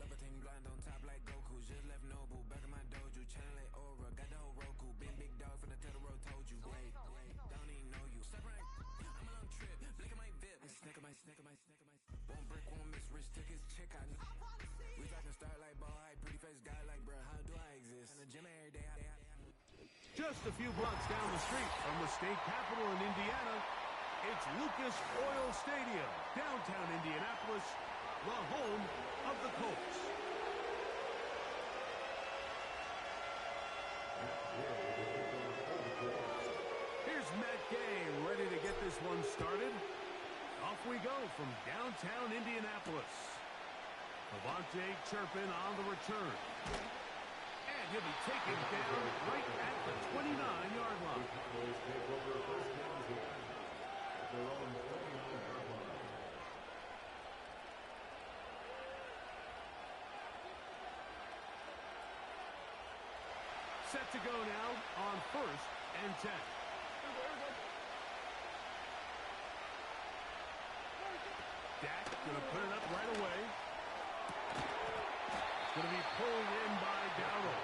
Levitating blind on top like Goku. Just left Noble, back in my dojo. Channel like Aura, got the whole Roku. Big dog from the Tether Road told you. Wait, don't even know you. Step right, I'm a long trip. Blick at my VIP. Snack. Won't break, won't miss. Rich took his chick, I know. We talking start like ball high, pretty face guy like, bruh, how do I exist? In the gym every day. Just a few blocks down the street from the state capitol in Indiana, it's Lucas Oil Stadium, downtown Indianapolis, the home of the Colts. Here's Matt Gay ready to get this one started. Off we go from downtown Indianapolis. Avante Chirpin on the return. And he'll be taken down right at the 29-yard line. Set to go now on 1st and 10. Dak going to put it up right away. It's going to be pulled in by Dowdle.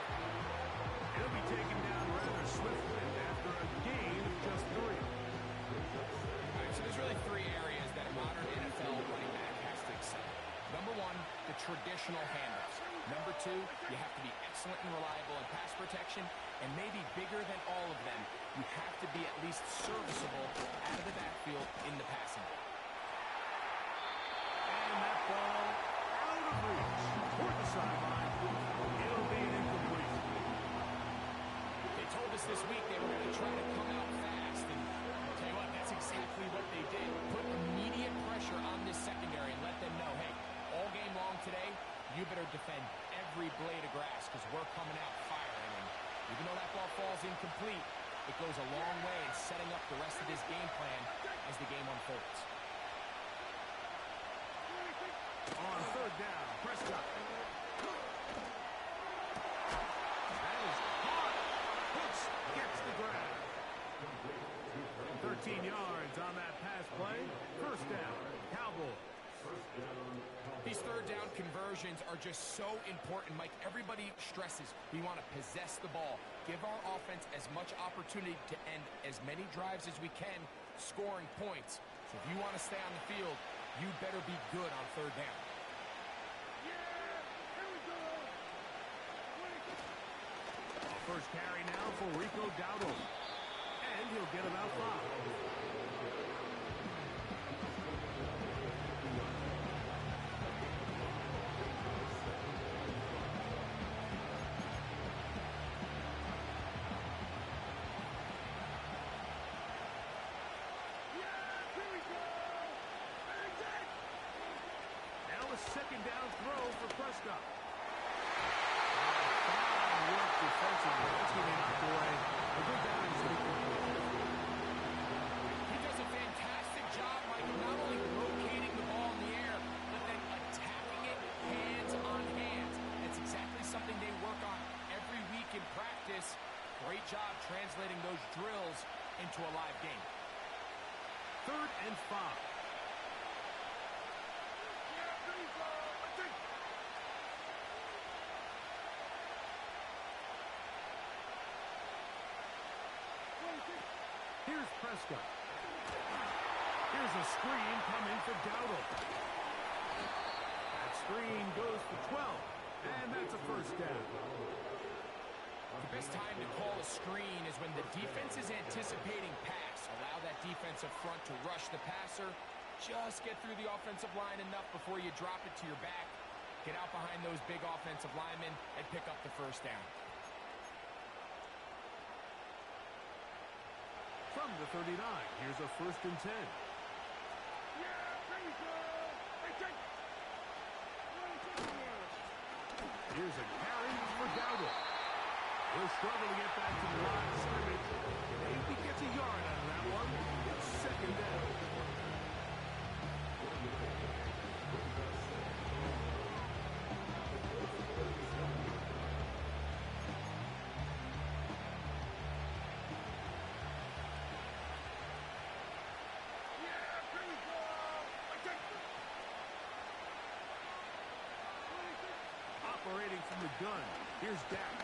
He'll be taken down rather swiftly after a gain of just 3. All right, so there's really 3 areas that a modern NFL running back has to excel. Number 1, the traditional handoffs. Number 2, you have to be excellent and reliable in pass protection, and maybe bigger than all of them, you have to be at least serviceable out of the backfield in the passing game. And that ball out of reach toward the sideline. It'll be incomplete. They told us this week they were going to try to come out fast, and I'll tell you what, that's exactly what they did. Put immediate pressure on this secondary and let them know, hey, all game long today, you better defend every blade of grass because we're coming out firing. And even though that ball falls incomplete, it goes a long way in setting up the rest of this game plan as the game unfolds. On 3rd down, Prescott. That is hard. Hooks gets the grab. 13 yards on that pass play. 1st down, Cowboys. These 3rd down conversions are just so important, Mike. Everybody stresses we want to possess the ball, give our offense as much opportunity to end as many drives as we can, scoring points. So if you want to stay on the field, you better be good on 3rd down. First carry now for Rico Dowdle. And he'll get about 5. Now a 2nd down throw for Prescott. Defensively, that's going to be knocked away. A good down. He does a fantastic job, Mike, not only locating the ball in the air, but then attacking it hands on hands. That's exactly something they work on every week in practice. Great job translating those drills into a live game. 3rd and 5. Here's Prescott. Here's a screen coming for Dowdle. That screen goes for 12, and that's a 1st down. The best time to call a screen is when the defense is anticipating pass. Allow that defensive front to rush the passer. Just get through the offensive line enough before you drop it to your back. Get out behind those big offensive linemen and pick up the 1st down. From the 39, here's a 1st and 10. Here's a carry for Dowdle. He'll struggle to get back to the line of scrimmage. Maybe gets a yard out of that one. 2nd down. gun. Here's Dak.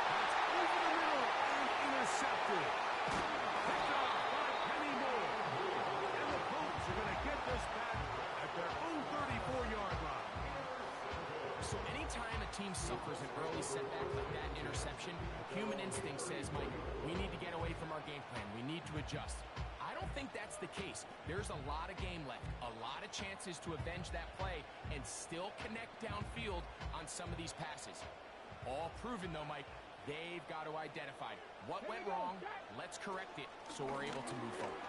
That's over the middle and intercepted. Picked off by Penny Moore. And the Colts are going to get this back at their own 34-yard line. So anytime a team suffers an early setback like that interception, human instinct says, Mike, we need to get away from our game plan. We need to adjust. I don't think that's the case. There's a lot of game left, a lot of chances to avenge that play and still connect downfield on some of these passes. All proven, though, Mike, they've got to identify what went wrong. Let's correct it so we're able to move forward.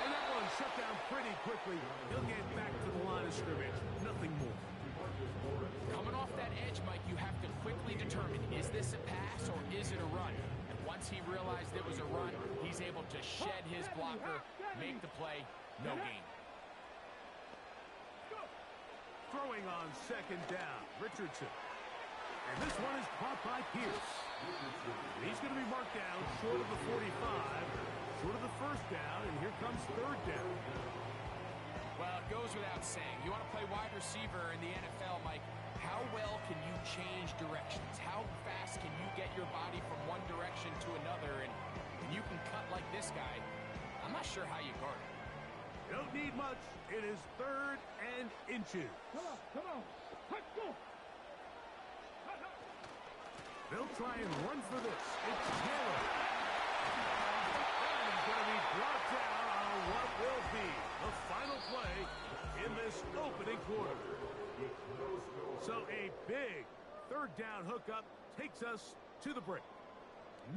And that one shut down pretty quickly. He'll get back to the line of scrimmage. Nothing more. Coming off that edge, Mike, you have to quickly determine, is this a pass or is it a run? And once he realized it was a run, he's able to shed his blocker, make the play, no gain. Throwing on second down, Richardson. And this one is caught by Pierce. And he's going to be marked down short of the 45, short of the first down, and here comes third down. Well, it goes without saying. You want to play wide receiver in the NFL, Mike, how well can you change directions? How fast can you get your body from one direction to another? And when you can cut like this guy, I'm not sure how you guard it. You don't need much. It is third and inches. Come on. Let's go. They'll try and run for this. It's Taylor. And he's going to be brought down on what will be the final play in this opening quarter. So a big third down hookup takes us to the break.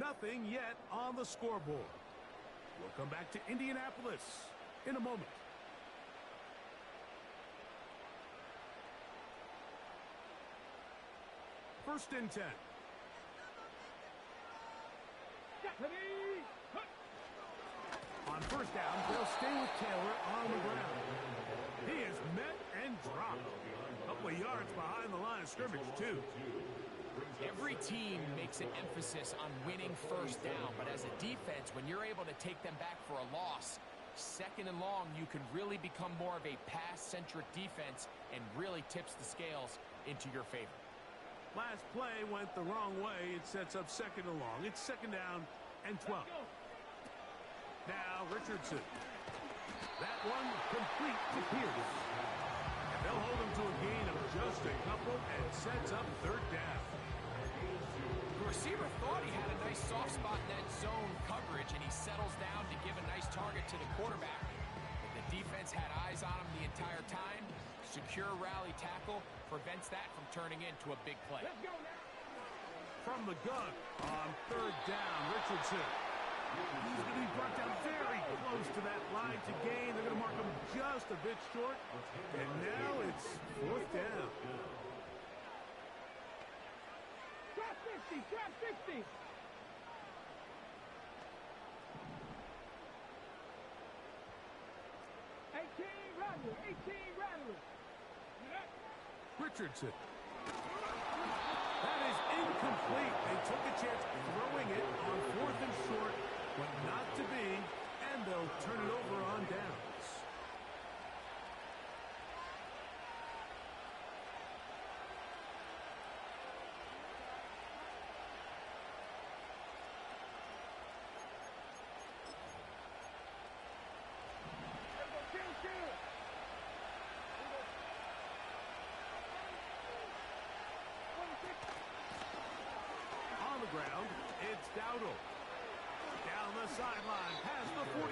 Nothing yet on the scoreboard. We'll come back to Indianapolis in a moment. First and 10. On first down, they'll stay with Taylor on the ground. He is met and dropped. A couple of yards behind the line of scrimmage, too. Every team makes an emphasis on winning first down, but as a defense, when you're able to take them back for a loss, second and long, you can really become more of a pass-centric defense and really tips the scales into your favor. Last play went the wrong way. It sets up second and long. It's second down and 12. Now Richardson. That one complete to Pierce. And they'll hold him to a gain of just a couple and sets up third down. The receiver thought he had a nice soft spot in that zone coverage, and he settles down to give a nice target to the quarterback. But the defense had eyes on him the entire time. Secure rally tackle prevents that from turning into a big play. From the gun on third down, Richardson. He's going to be brought down very close to that line to gain. They're going to mark him just a bit short. And now it's fourth down. Drop 50, drop 50. Richardson. That is incomplete. They took a chance throwing it on fourth and short, but not to be, and they'll turn it over on downs. On the ground, it's Dowdle. Down the sideline, past the 45.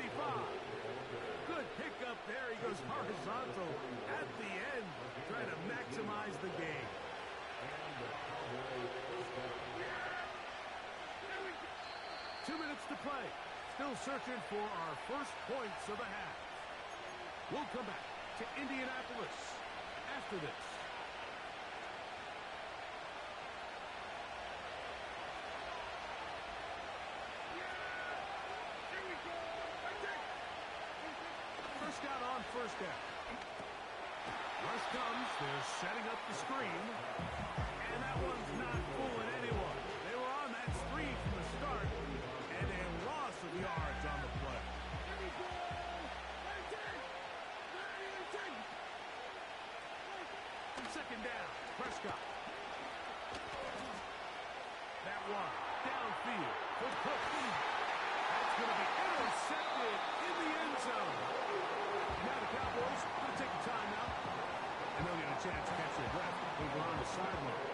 Good pickup there. He goes horizontal at the end, trying to maximize the gain. 2 minutes to play. Still searching for our first points of the half. We'll come back to Indianapolis after this. First down on first down. Rush comes. They're setting up the screen. And that one's not fooling anyone. They were on that screen from the start. And a loss of yards on the play. Second down. Prescott. That one downfield for Cook. That's going to be intercepted in the end zone. Now the Cowboys going to take a timeout, and they'll get a chance to catch their breath over on the sideline.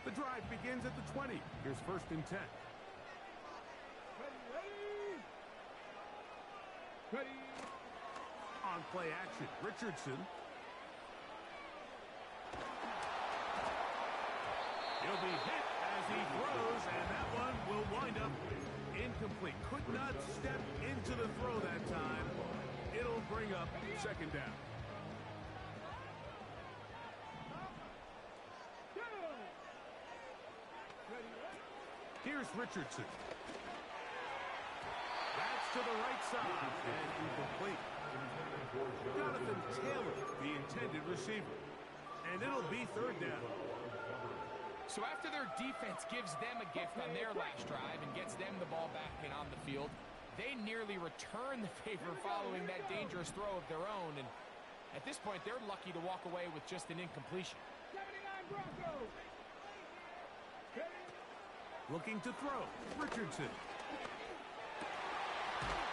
The drive begins at the 20. Here's 1st and 10. Ready. On play action, Richardson. He'll be hit as he throws, and that one will wind up incomplete. Could not step into the throw that time. It'll bring up 2nd down. Here's Richardson. That's to the right side and incomplete. Jonathan Taylor, the intended receiver. And it'll be 3rd down. So after their defense gives them a gift on their last drive and gets them the ball back and on the field, they nearly return the favor following that dangerous throw of their own. And at this point, they're lucky to walk away with just an incompletion. 79 Broncos. Looking to throw, Richardson.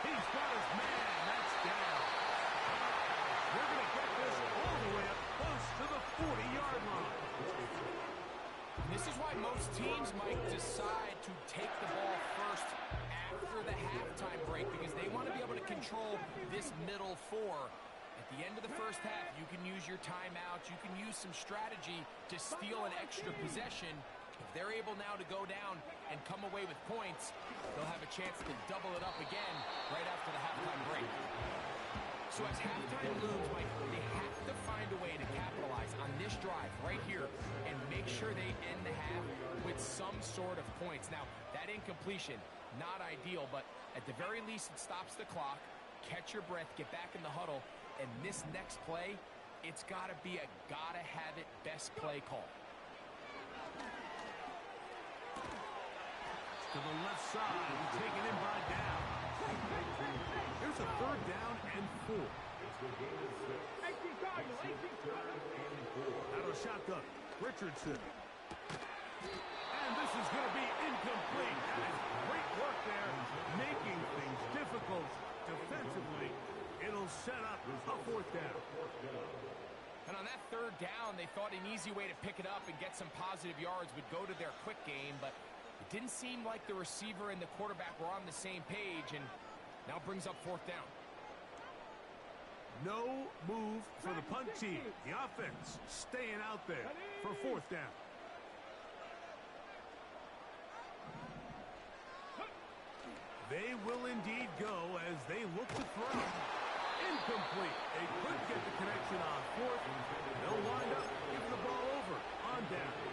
He's got his man. That's down. We're going to get this all the way up close to the 40-yard line. This is why most teams might decide to take the ball first after the halftime break, because they want to be able to control this middle 4. At the end of the first half, you can use your timeout. You can use some strategy to steal an extra possession. If they're able now to go down and come away with points, they'll have a chance to double it up again right after the halftime break. So as halftime looms, Mike, they have to find a way to capitalize on this drive right here and make sure they end the half with some sort of points. Now, that incompletion, not ideal, but at the very least, it stops the clock. Catch your breath, get back in the huddle, and this next play, it's got to be a gotta-have-it best play call. To the left side, taken in by Down. Here's a 3rd down and 4. Out of shotgun, Richardson. And this is going to be incomplete. And great work there, making things difficult defensively. It'll set up a 4th down. And on that 3rd down, they thought an easy way to pick it up and get some positive yards would go to their quick game, but it didn't seem like the receiver and the quarterback were on the same page, and now brings up 4th down. No move for the punt team. The offense staying out there for 4th down. They will indeed go as they look to throw. Incomplete. They couldn't get the connection on 4th. They'll wind up giving the ball over on downs.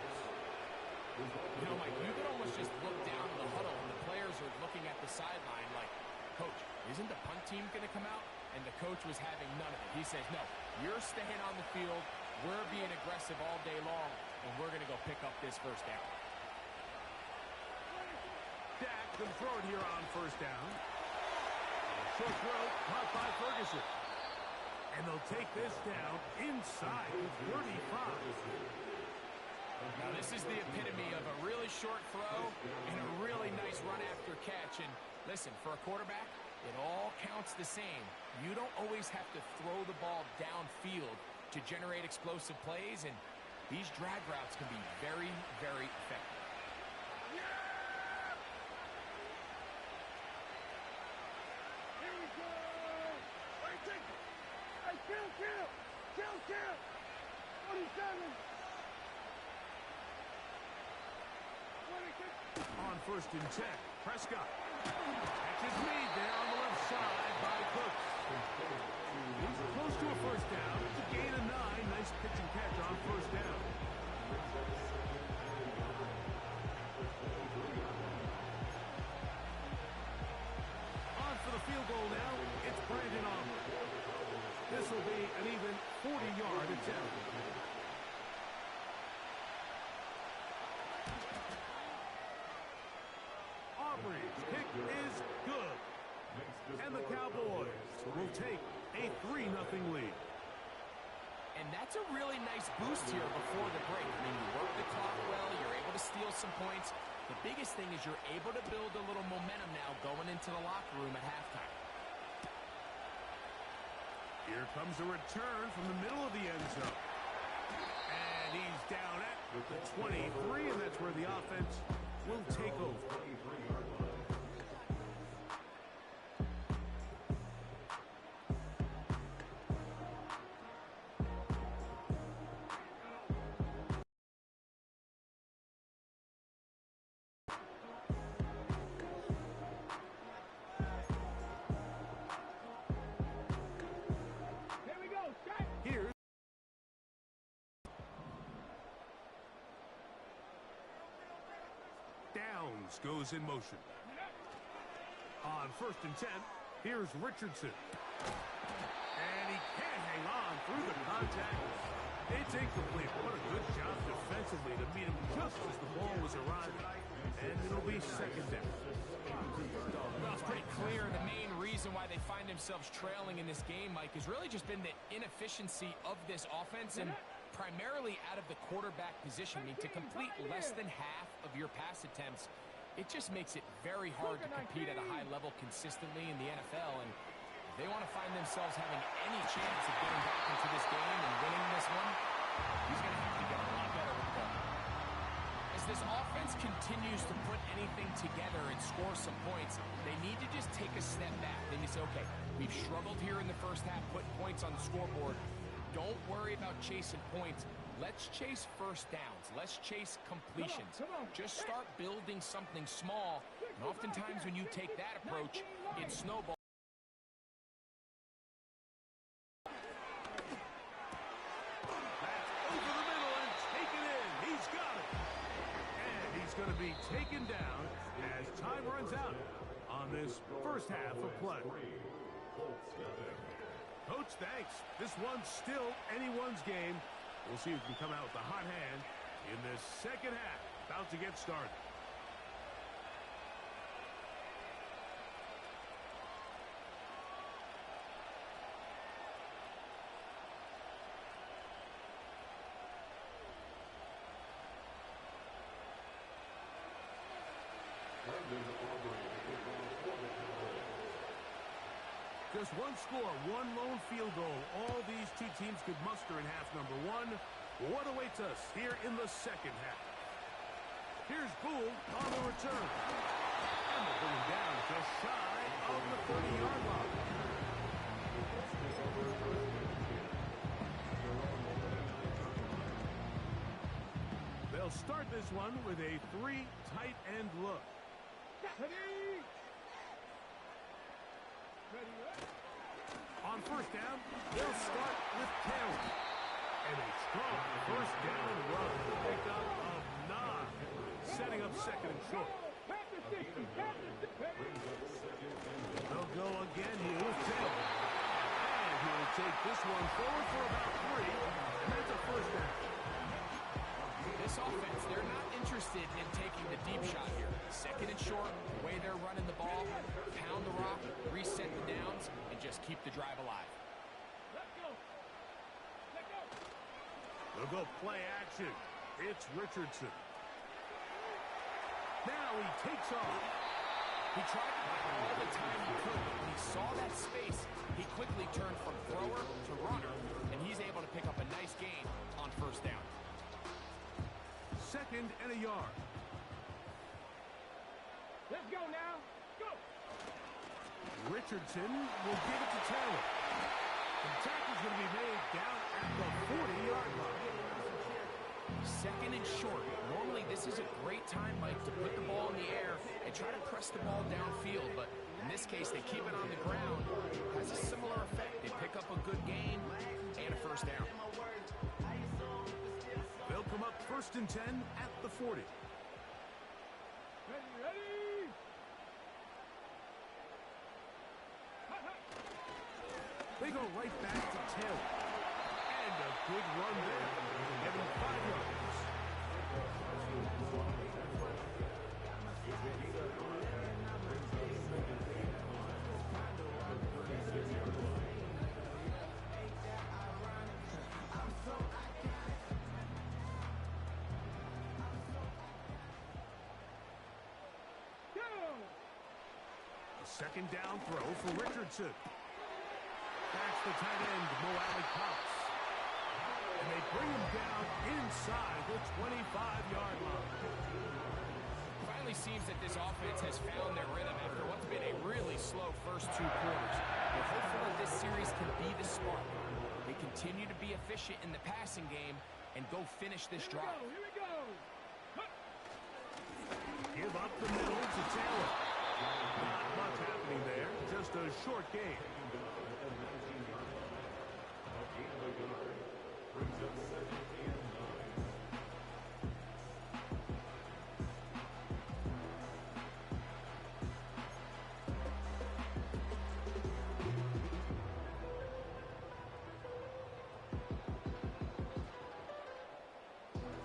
You know, Mike, you can almost just look down in the huddle and the players are looking at the sideline like, Coach, isn't the punt team going to come out? And the coach was having none of it. He says, no, you're staying on the field. We're being aggressive all day long, and we're going to go pick up this 1st down. Dak can throw it here on 1st down. Short throw, caught by Ferguson. And they'll take this down inside the 35. Now, this is the epitome of a really short throw and a really nice run after catch. And listen, for a quarterback, it all counts the same. You don't always have to throw the ball downfield to generate explosive plays, and these drag routes can be very, very effective. Here we go. Hey, take it. Hey, kill. 27. On 1st and 10, Prescott. Catches lead there on the left side by Cooks. He's close to a 1st down. It's a gain of 9. Nice pitch and catch on 1st down. On for the field goal now. It's Brandon Aubrey. This will be an even 40-yard attempt. will take a 3-0 lead. And that's a really nice boost here before the break. I mean, you work the clock well, you're able to steal some points. The biggest thing is you're able to build a little momentum now going into the locker room at halftime. Here comes a return from the middle of the end zone. And he's down at the 23, and that's where the offense will take over. Goes in motion. On 1st and 10, here's Richardson. And he can't hang on through the contact. It's incomplete. What a good job defensively to meet him just as the ball was arriving. And it'll be 2nd down. Well, it's pretty clear the main reason why they find themselves trailing in this game, Mike, has really just been the inefficiency of this offense and primarily out of the quarterback position. I mean, to complete less than half of your pass attempts, it just makes it very hard to compete at a high level consistently in the NFL, and if they want to find themselves having any chance of getting back into this game and winning this one, he's going to have to get a lot better with the ball. As this offense continues to put anything together and score some points, they need to just take a step back. They need to say, okay, we've struggled here in the first half, putting points on the scoreboard. Don't worry about chasing points. Let's chase first downs. Let's chase completions. Just start building something small. And oftentimes when you take that approach, it snowballs. That's over the middle and taken in. He's got it. And he's going to be taken down as time runs out on this first half of play. Coach, thanks. This one's still anyone's game. We'll see who can come out with the hot hand in this second half. About to get started. Just one score, one lone field goal. All these two teams could muster in half number one. What awaits us here in the second half? Here's Gould on the return. And they'll bring him down just shy of the 30-yard line. They'll start this one with a 3 tight end look. On first down, they'll start with Taylor. And a strong first down run. Pick up of 9. Setting up 2nd and short. They'll go again here with Taylor. And he'll take this one forward for about 3. And that's a first down. This offense, they're not interested in taking the deep shot here. 2nd and short, the way they're running the ball, pound the rock, reset the downs, and just keep the drive alive. They'll go play action. It's Richardson. Now he takes off. He tried to buy all the time he could, but when he saw that space, he quickly turned from thrower to runner, and he's able to pick up a nice gain on first down. 2nd and a yard. Let's go now. Go. Richardson will give it to Taylor. The tackle's going to be made down at the 40-yard line. 2nd and short. Normally, this is a great time, Mike, to put the ball in the air and try to press the ball downfield. But in this case, they keep it on the ground. Has a similar effect. They pick up a good gain and a first down. They'll come up 1st and 10 at the 40. Ready. They go right back to Taylor. And a good run there. Give him 5 yards. Second down throw for Richardson. That's the tight end, Pops. And they bring him down inside the 25-yard line. Finally seems that this offense has found their rhythm after what's been a really slow first 2 quarters. We're hopeful that this series can be the spark. They continue to be efficient in the passing game and go finish this drive. Here we go. Give up the middle to Taylor. Not much happening there. Just a short game.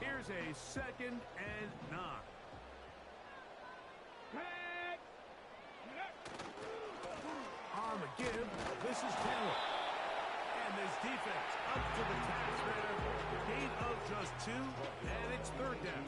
Here's a 2nd and 9. On the give, this is Taylor. And this defense up to the task there. Gain of just 2, and it's 3rd down.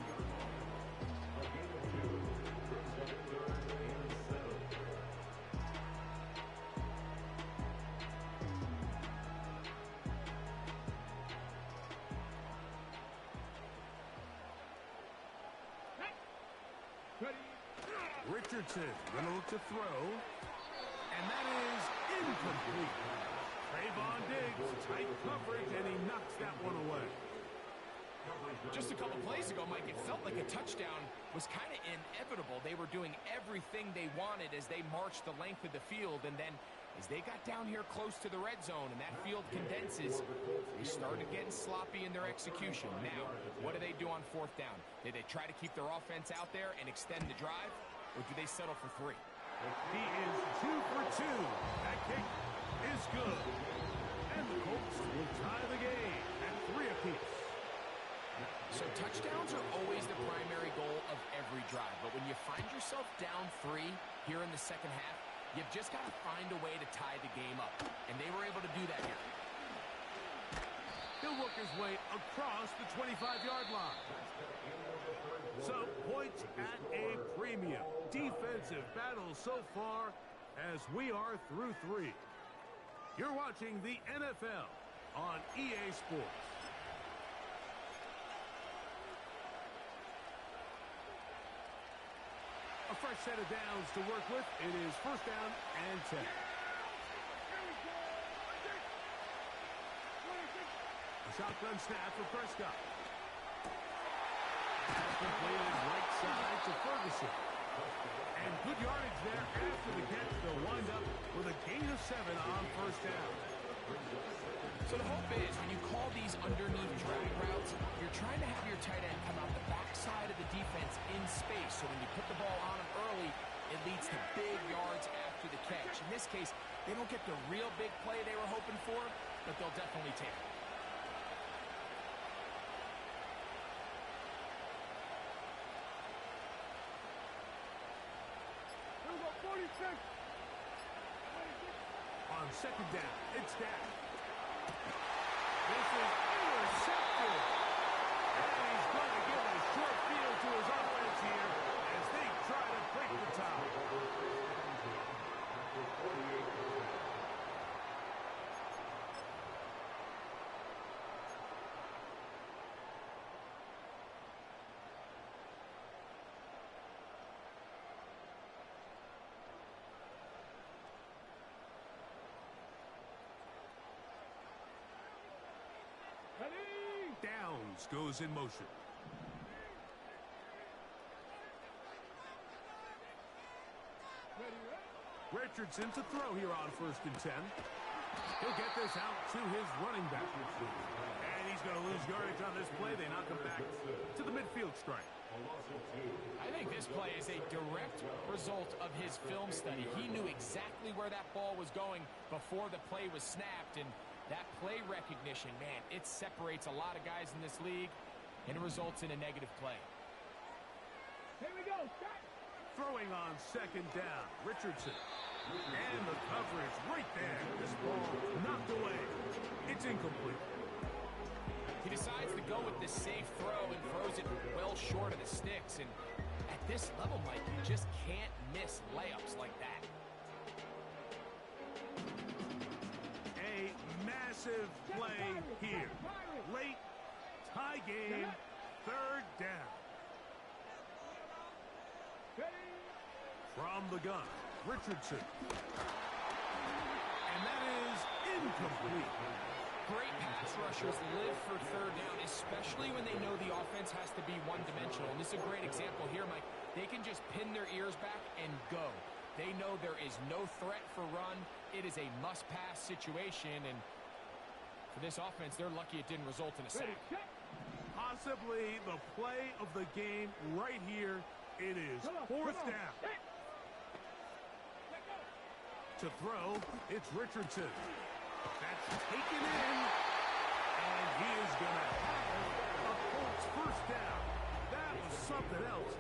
Richardson going to look to throw. And that is incomplete. Trayvon Diggs, tight coverage, and he knocks that one away. Just a couple plays ago, Mike, it felt like a touchdown was kind of inevitable. They were doing everything they wanted as they marched the length of the field, and then as they got down here close to the red zone and that field condenses, they started getting sloppy in their execution. Now, what do they do on 4th down? Did they try to keep their offense out there and extend the drive, or do they settle for 3? He is 2 for 2. That kick is good. And the Colts will tie the game at 3 apiece. So touchdowns are always the primary goal of every drive. But when you find yourself down 3 here in the second half, you've just got to find a way to tie the game up. And they were able to do that here. He'll work his way across the 25-yard line. So, points at a premium. Defensive battle so far as we are through 3. You're watching the NFL on EA Sports. A fresh set of downs to work with. It is 1st down and 10. A shotgun snap for Prescott. Pass completed right side to Ferguson. And good yardage there after the catch. They'll wind up with a gain of 7 on 1st down. So the hope is when you call these underneath drag routes, you're trying to have your tight end come out the backside of the defense in space. So when you put the ball on him early, it leads to big yards after the catch. In this case, they don't get the real big play they were hoping for, but they'll definitely take it. On 2nd down, it's down. This is intercepted. And he's going to give a short field to his offense here as they try to break the tie. Downs goes in motion. Richardson to throw here on 1st and 10. He'll get this out to his running back. And he's going to lose yardage on this play. They knock him back to the midfield stripe. I think this play is a direct result of his film study. He knew exactly where that ball was going before the play was snapped, and that play recognition, man, it separates a lot of guys in this league, and it results in a negative play. Here we go. Start. Throwing on 2nd down, Richardson. And the coverage right there. This ball knocked away. It's incomplete. He decides to go with the safe throw and throws it well short of the sticks. And at this level, Mike, you just can't miss layups like that. Aggressive play here. Late, tie game, third down. From the gun, Richardson. And that is incomplete. Great pass rushers live for third down, especially when they know the offense has to be one-dimensional. And this is a great example here, Mike. They can just pin their ears back and go. They know there is no threat for run. It is a must-pass situation, and for this offense, they're lucky it didn't result in a sack. Possibly the play of the game right here. It is fourth down. To throw, it's Richardson. That's taken in, and he is going to have a Colts first down. That was something else.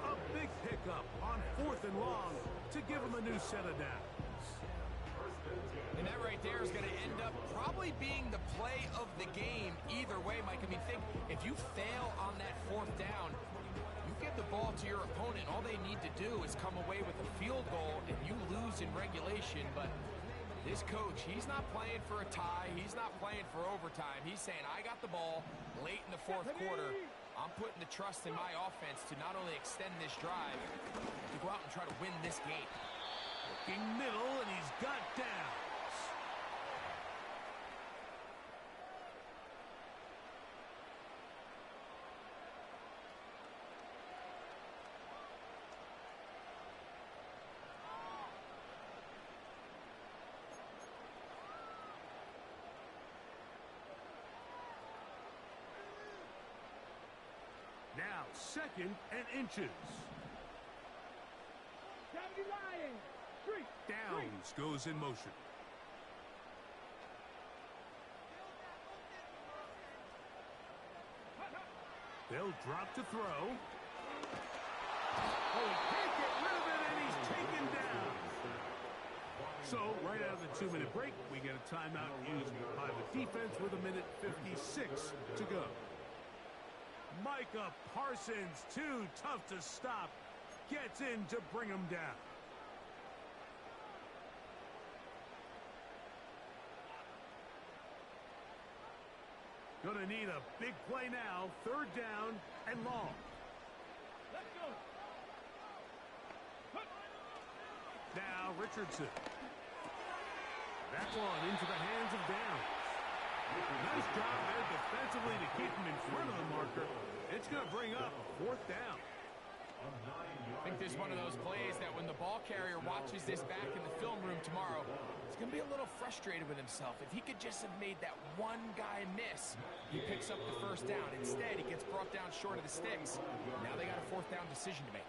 A big pickup on 4th and long to give him a new set of downs. And that right there is going to end up probably being the play of the game either way, Mike. I mean, think, if you fail on that 4th down, you give the ball to your opponent. All they need to do is come away with a field goal, and you lose in regulation. But this coach, he's not playing for a tie. He's not playing for overtime. He's saying, I got the ball late in the 4th quarter. I'm putting the trust in my offense to not only extend this drive, to go out and try to win this game. Looking middle, and he's got downs. Now, 2nd and inches. Downs goes in motion. They'll drop to throw. Oh, he can't get rid of it, and he's taken down. So, right out of the 2-minute break, we get a timeout used by the defense with 1:56 to go. Micah Parsons, too tough to stop, gets in to bring him down. Gonna need a big play now. 3rd down and long. Let's go. Now Richardson. That one into the hands of Downs. Nice job there defensively to keep him in front of the marker. It's going to bring up 4th down. I think this is one of those plays that when the ball carrier watches this back in the film room tomorrow, he's going to be a little frustrated with himself. If he could just have made that one guy miss, he picks up the 1st down. Instead, he gets brought down short of the sticks. Now they got a 4th down decision to make.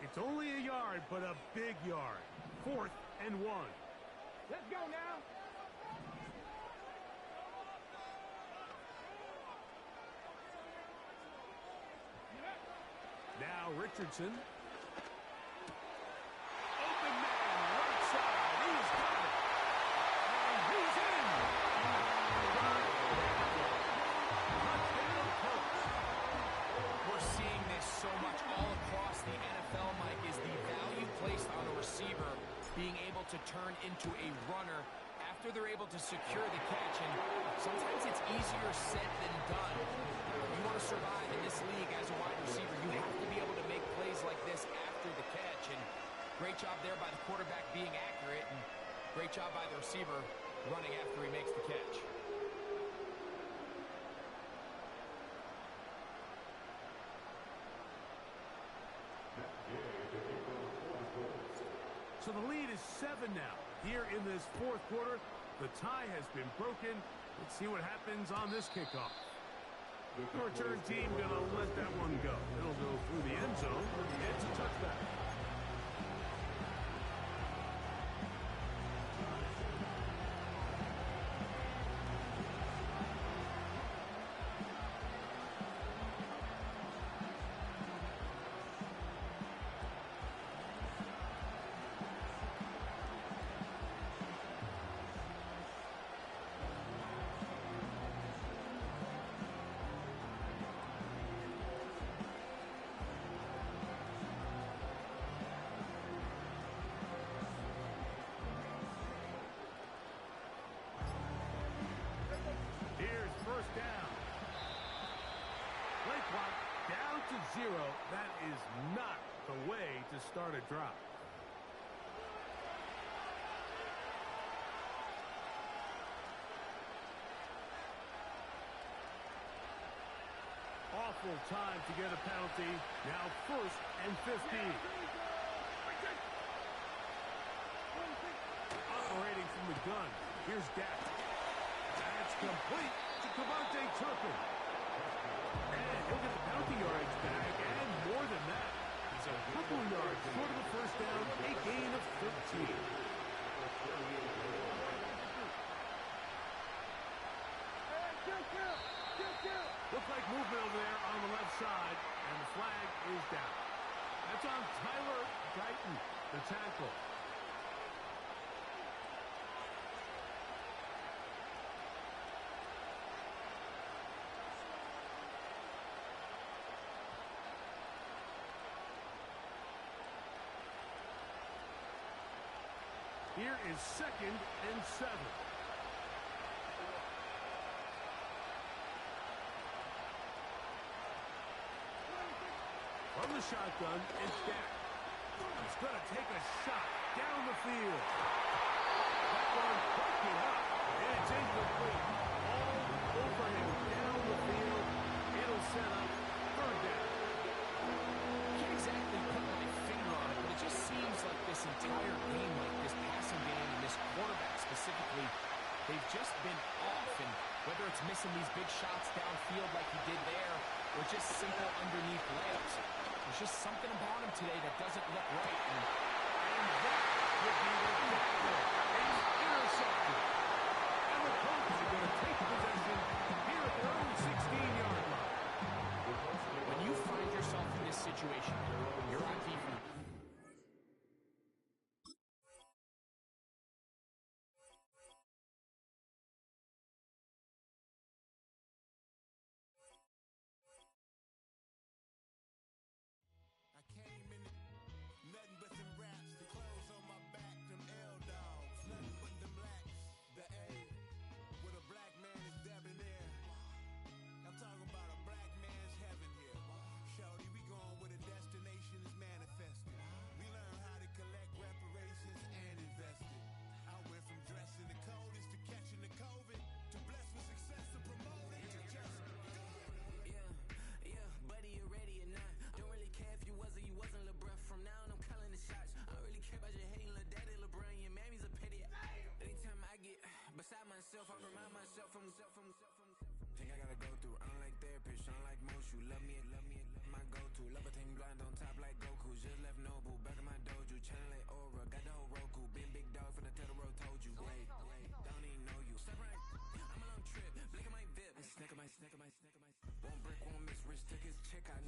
It's only a yard, but a big yard. 4th and 1. Let's go now. Now Richardson. Open man, right side. He's got it. And he's in. Touchdown Colts. We're seeing this so much all across the NFL, Mike, is the value placed on a receiver being able to turn into a runner after they're able to secure the catch. And sometimes it's easier said than done. You want to survive in this league as a wide receiver, you have to be able to make plays like this after the catch. And great job there by the quarterback being accurate, and great job by the receiver running after he makes the catch. So the lead is 7 now. Here in this 4th quarter, the tie has been broken. Let's see what happens on this kickoff. The return team going to let that one go. It'll go through the end zone. It's a touchback. to start a drop. Awful time to get a penalty. Now 1st and 15. Operating from the gun. Here's Dak. That's complete to Devontae Turpin. And he'll get the penalty yards back, and more than that. He's a couple yards short of the first down, a gain of 13. Looks like movement over there on the left side, and the flag is down. That's on Tyler Guyton, the tackle. Here is 2nd and 7. From the shotgun, it's Dak. He's going to take a shot down the field. That one hooked it up, and it's incomplete. All over him down the field. It'll set up 3rd down. Can't exactly put my finger on it, but it just seems like this entire game, like this passing game and this quarterback specifically, they've just been off. And whether it's missing these big shots downfield like he did there, or just simple underneath layups, there's just something about him today that doesn't look right. And that would be the tackle. He's intercepted. And the Colts are going to take possession here at their own 16-yard line. When you find yourself in this situation, you're on defense. I remind myself from think I gotta go through. I don't like therapists, I don't like most. You love me, my go-to. Love a team blind on top like Goku. Just left Noble, back in my dojo. Channel like Aura, got the whole Roku. Been big dog from the Tether Road, told you. Wait, don't even know you. Step right, I'm a long trip. Blick at my VIP. And snack my. Won't break, won't miss. Rich took his check out.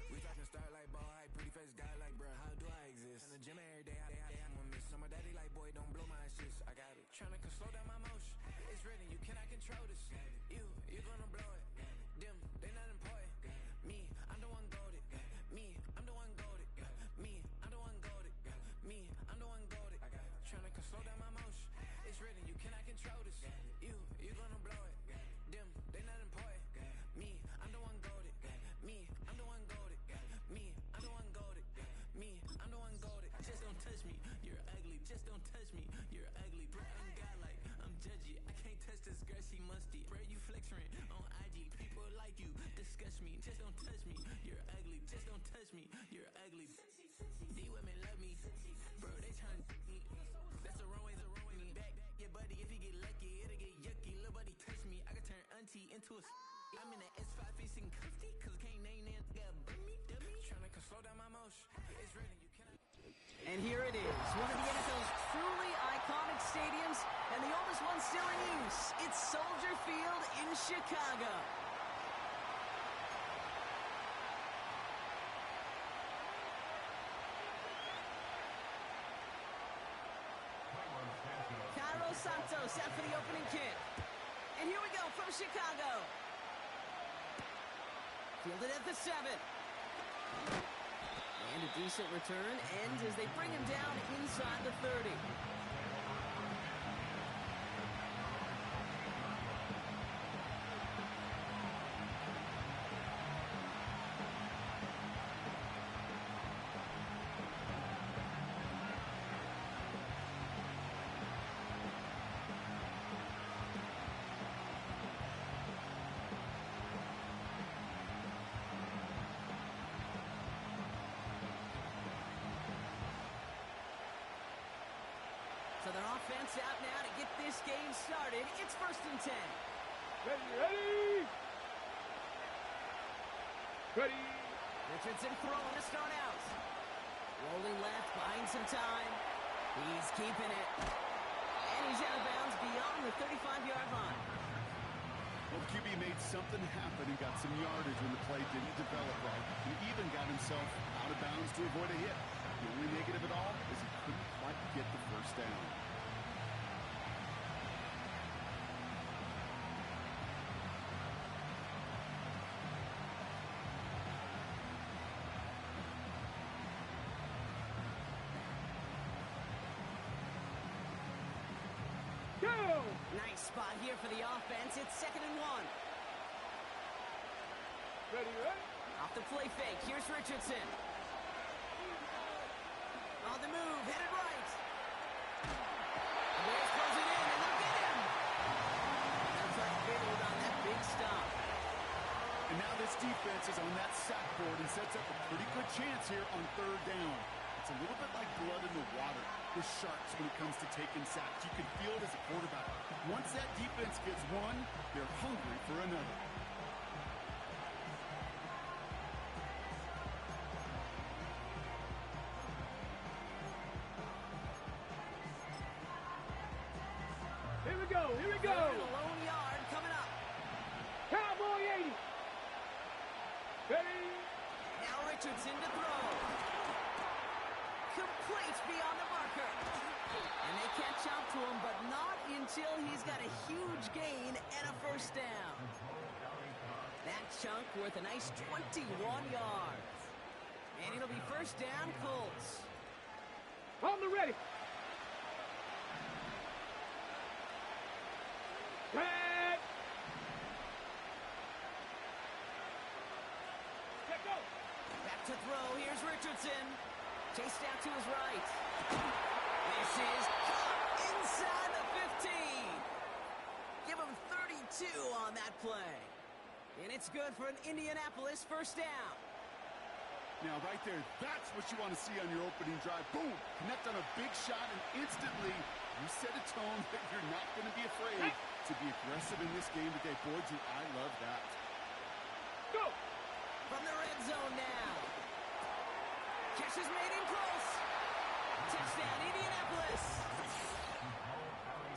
We talking start like ball high, pretty face guy like, bruh, how do I exist? In the gym every day, I'm gonna miss. So my daddy like, boy, don't blow my assists. I got it. Tryna slow down my motion. It's written, you cannot control this. You gonna blow it. Them, they not important. Me, I'm the one goated. Me, I'm the one goated. Me, I'm the one goated. Me, I'm the one goated. Tryna slow down my motion. It's written, you cannot control this. You gonna blow it. Them, they not important. Me, I'm the one goated. Me, I'm the one goated. Me, I'm the one goated. Me, I'm the one goated. Just don't touch me. You're ugly. Just don't touch me. You're ugly. Bro, I'm godlike. I'm judgy. I can't touch this girl. She musty. Bro, you flexing on IG. People like you disgust me. Just don't touch me. You're ugly. Just don't touch me. You're ugly. These women love me. Bro, they trying to me. That's the wrong way. Back your buddy. If he get lucky, it'll get yucky. Little buddy touch me. I can turn auntie into a. I'm in the S5 facing cuffy. Cause I can't name that. Got me. Trying to slow down my motion. It's written. You cannot. And here it is, one of the NFL's truly iconic stadiums, and the oldest one still in use. It's Soldier Field in Chicago. Cairo Santos out for the opening kick. And here we go from Chicago. Fielded at the 7. And a decent return ends as they bring him down inside the 30. So their offense out now to get this game started. It's 1st and 10. Ready! Ready! Richardson throwing to start out. Rolling left, buying some time. He's keeping it. And he's out of bounds beyond the 35-yard line. Well, the QB made something happen and got some yardage when the play didn't develop right. He even got himself out of bounds to avoid a hit. The only negative at all is he couldn't quite get the first down. Go! Nice spot here for the offense. It's 2nd and 1. Ready, ready? Off the play fake. Here's Richardson. On the move, headed right. The Bears close it in, and they'll get him. That's like field on that big stop. And now this defense is on that sack board and sets up a pretty good chance here on 3rd down. It's a little bit like blood in the water with sharks when it comes to taking sacks. You can feel it as a quarterback. Once that defense gets one, they're hungry for another. Here we go, here we go! Third and a lone yard coming up. Cowboy 80! Ready? Now Richardson to throw. Complete beyond the marker. And they catch up to him, but not until he's got a huge gain and a 1st down. That chunk worth a nice 21 yards. And it'll be 1st down, Colts. On the ready! Red! Let go! Back to throw. Here's Richardson. Chased out to his right. This is caught inside the 15. Give him 32 on that play. And it's good for an Indianapolis 1st down. Now, right there, that's what you want to see on your opening drive. Boom! Connect on a big shot, and instantly you set a tone that you're not going to be afraid to be aggressive in this game today. Boy, do I love that. Go! From the red zone now. Catch is made in close. Touchdown, Indianapolis.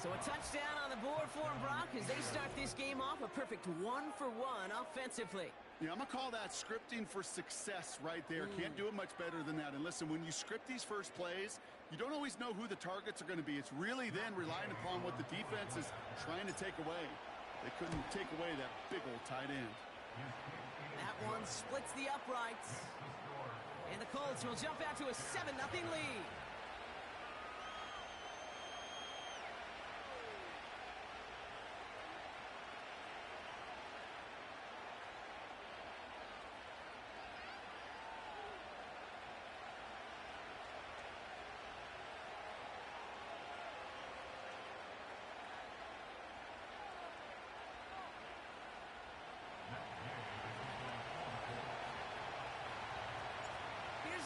So a touchdown on the board for them, Brock, as they start this game off a perfect 1-for-1 offensively. Yeah, I'm going to call that scripting for success right there. Can't do it much better than that. And listen, when you script these first plays, you don't always know who the targets are going to be. It's really then relying upon what the defense is trying to take away. They couldn't take away that big old tight end. That one splits the uprights. And the Colts will jump out to a 7-0 lead.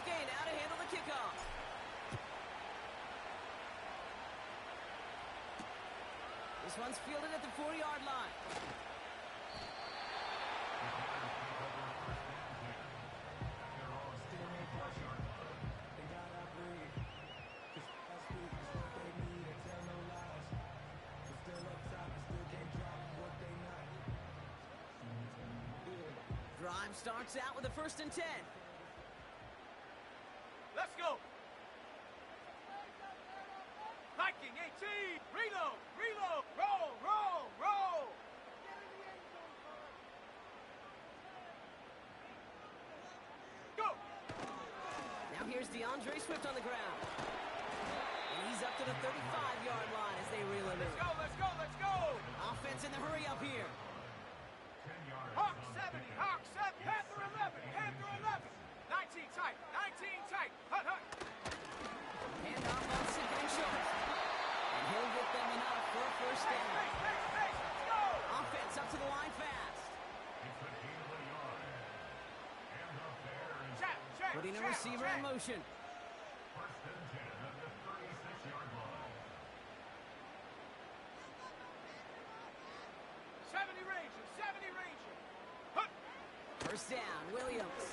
Gay now to handle the kickoff. This one's fielded at the 4-yard line. Drive starts out with a 1st and 10. Let's go! Viking 18! Reload! Reload! Roll! Roll! Roll! Go! Now here's DeAndre Swift on the ground. And he's up to the 35-yard line as they reel him in. Let's go! Let's go! Let's go! Offense in the hurry up here. Hawk 70! Hawk 70! Panther 11! Panther 11! 19 tight! 19 tight! Hut, hut! Handoff on second and short. And he'll get them enough for a 1st down. Let's go! Offense up to the line fast. Check, check, Putting a check, receiver check. in motion. First down, Williams.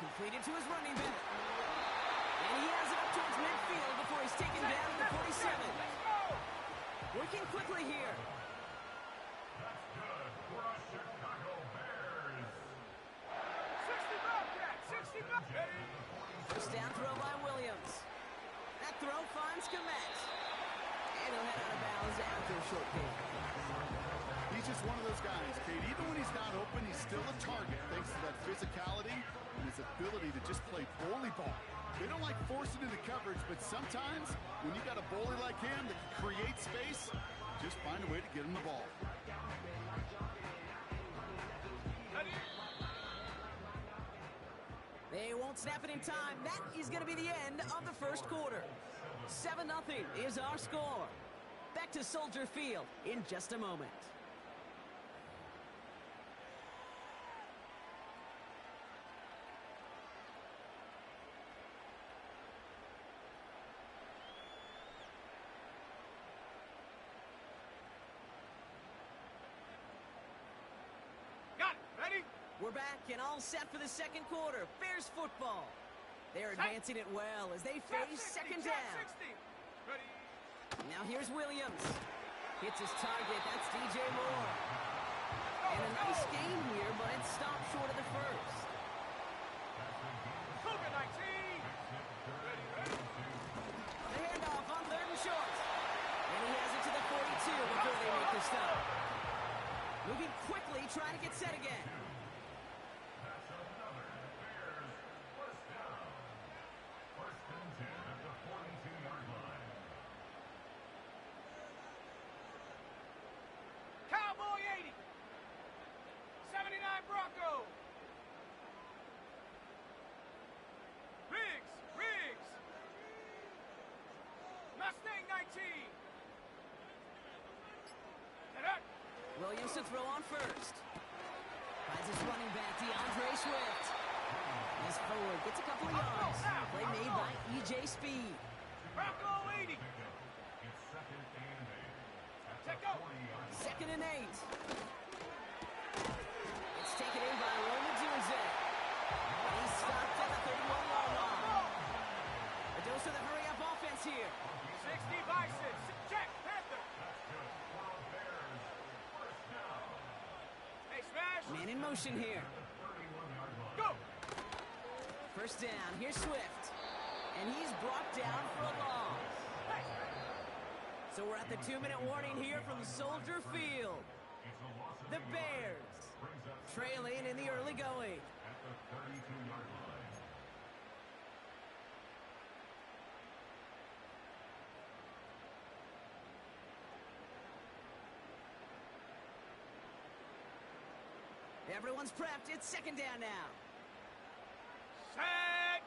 Completed to his running back. And he has it up towards midfield before he's taken down at the 47. Working quickly here. That's good for us Chicago Bears. 60 Bobcat, 60 Bobcat. First down throw by Williams. That throw finds Komet. And he'll head out of bounds after a short gain. He's just one of those guys, Kate. Even when he's not open, he's still a target thanks to that physicality and his ability to just play bully ball. They don't like forcing into coverage, but sometimes when you got a bully like him that can create space, just find a way to get him the ball. They won't snap it in time. That is going to be the end of the first quarter. 7-0 is our score. Back to Soldier Field in just a moment. Got it. Ready? We're back and all set for the second quarter. Bears football. They're advancing it well as they face second down. 60. Ready? Now here's Williams. Hits his target. That's DJ Moore. And a nice game here, but it stopped short of the first. Cougar 19. Ready, ready. The handoff on third and short. And he has it to the 42 before they make the stop. Moving quickly, trying to get set again. That's another Bears first down. First and 10 at the 42-yard line. Cowboy 80. 79 Bronco. Riggs, Riggs. Mustang 19. Get up. Williams to throw on first. Finds his running back, DeAndre Swift. He's forward, gets a couple of yards. Play made by E.J. Speed. Bronco 80. It's second and 8 at the Check go. 40-yard line. Second and 8. It's taken in by Roman Dunze. And he's stopped at the 31-yard line. A dose of the hurry-up offense here. 60 Bison. Check. Panther. That's good for a Bears first down. Hey, smash. Man in motion here. 31-yard line. Go. First down, here's Swift. And he's brought down for a loss. So we're at the 2-minute warning here from Soldier Field. It's a loss of The 8 Bears yards. Brings up trailing in the early going. at the 32-yard line. Everyone's prepped. It's second down now. Set.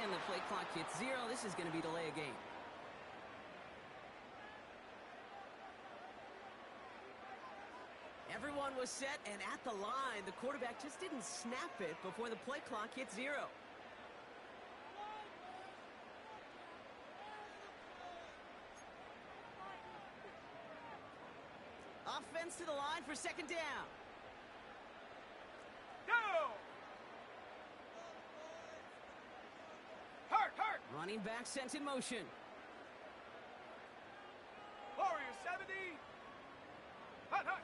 And the play clock hits 0. This is going to be delay a game. Everyone was set and at the line. The quarterback just didn't snap it before the play clock hit 0. Offense to the line for second down. Go. Hurt, hurt. Running back sent in motion. Warrior 70. Hut, hut.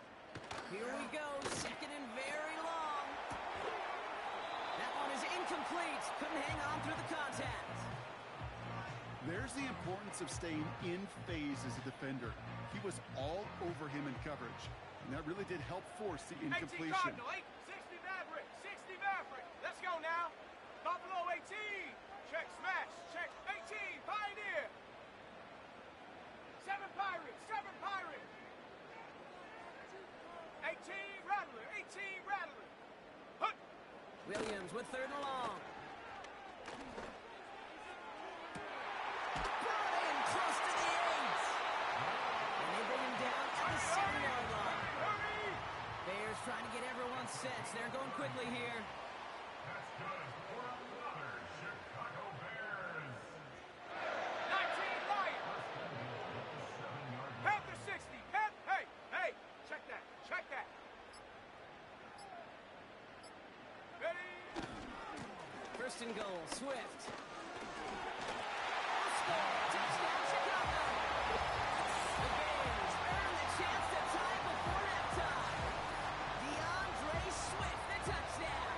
Here we go, second and very long. That one is incomplete. Couldn't hang on through the contact. There's the importance of staying in phase as a defender. He was all over him in coverage, and that really did help force the 18 incompletion. Cardinal, 60 Maverick, 60 Maverick. Let's go now. Buffalo 18. Check smash, check 18 Pioneer. 7 Pirates, 7 Pirates. 18 Rattler, 18 Rattler. Hut. Williams with third and long. Brought in close to the 8. And they bring him down at the 7-yard line. Hurry. sense. They're going quickly here. That's good for another Chicago Bears. 19 Lions. Panther 60. Hey, check that. Ready? First and goal, Swift. Score! Touchdown, Chicago! The Bears earn the chance to tie before halftime. DeAndre Swift, the touchdown.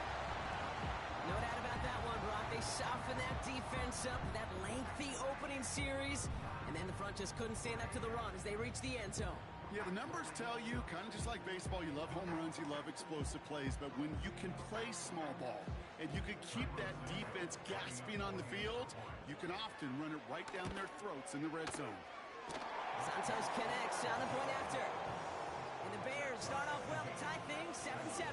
No doubt about that one, Brock. They softened that defense up, that lengthy opening series, and then the front just couldn't stand up to the run as they reached the end zone. Yeah, the numbers tell you, kind of just like baseball, you love home runs, you love explosive plays, but when you can play small ball and you can keep that defense gasping on the field, you can often run it right down their throats in the red zone. Santos connects on the point after. And the Bears start off well to tie things 7-7.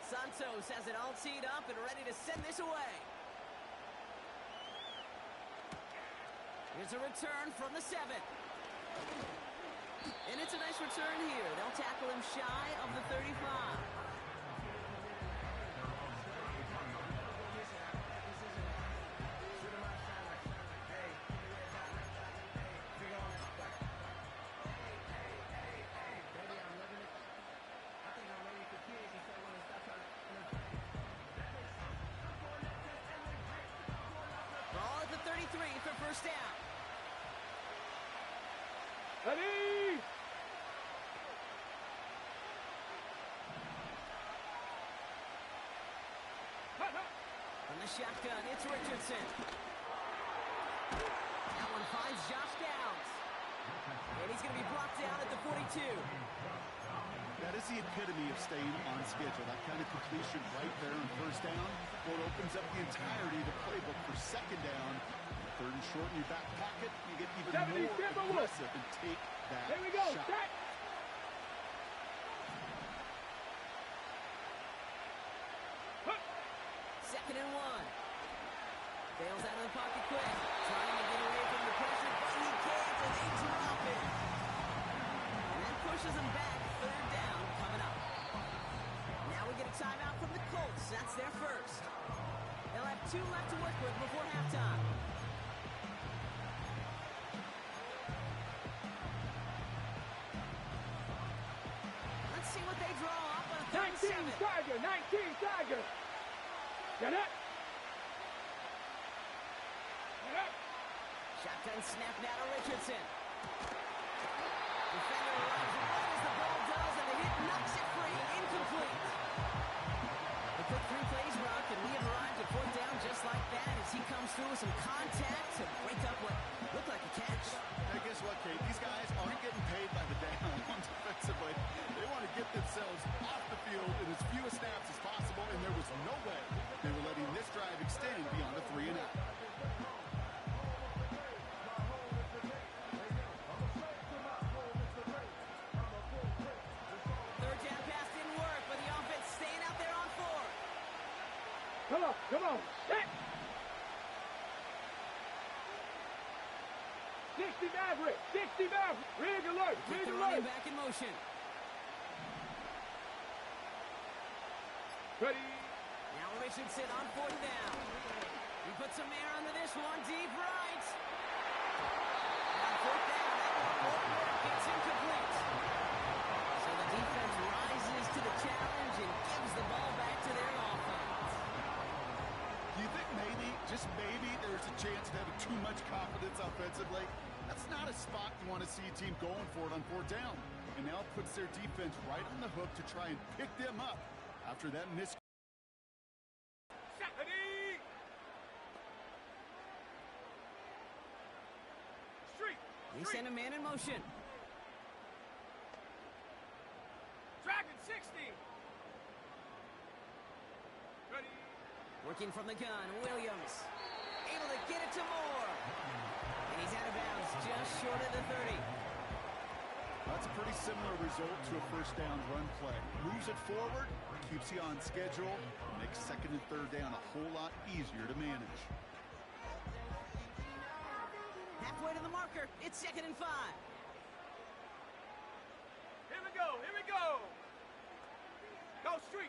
Santos has it all teed up and ready to send this away. Here's a return from the 7. And it's a nice return here. They'll tackle him shy of the 35. Ball at the 33 for first down. Ready? From the shotgun, it's Richardson. That one finds Josh Downs. And he's going to be brought down at the 42. That is the epitome of staying on schedule. That kind of completion right there on first down. Well, it opens up the entirety of the playbook for second down. Third and short in your back pocket, you get even more aggressive and take that Here we go. shot. Set. Second and 1. Bails out of the pocket quick. Trying to get away from the pressure, but he can't, and they drop it. And that pushes him back. Third down coming up. Now we get a timeout from the Colts. That's their first. They'll have 2 left to work with before halftime. Let's see what they draw up on a 19 37. Tiger. 19 Tiger. Get up. Shotgun snap now to Richardson. Defender runs right as the ball does, and the hit knocks it free. Incomplete. The quick 3 plays, Rock, and we have arrived at fourth down just like that as he comes through with some contact to break up what looked like a catch. Now, guess what, Kate? These guys aren't getting paid by the down defensively. They want to get themselves off the field in as few snaps as possible, and there was no way they were letting this drive extend beyond a 3 and out. Third down pass didn't work, but the offense staying out there on 4. Come on. Set. 60 Maverick. Rig alert. Keep the running back in motion. Ready? Now Richardson on fourth down. He puts some air under this one, deep right. On fourth down, that one won't work. It's incomplete. So the defense rises to the challenge and gives the ball back to their offense. Do you think maybe, just maybe, there's a chance of having too much confidence offensively? That's not a spot you want to see a team going for it on fourth down. And now it puts their defense right on the hook to try and pick them up after that miss. Set. Ready? They send a man in motion. Dragon 6. Working from the gun, Williams. Able to get it to Moore. And he's out of bounds, just short of the 30. That's a pretty similar result to a first down run play. Moves it forward, keeps you on schedule, and makes second and third down a whole lot easier to manage. Halfway to the marker, it's 2nd and 5. Here we go, here we go. Go street.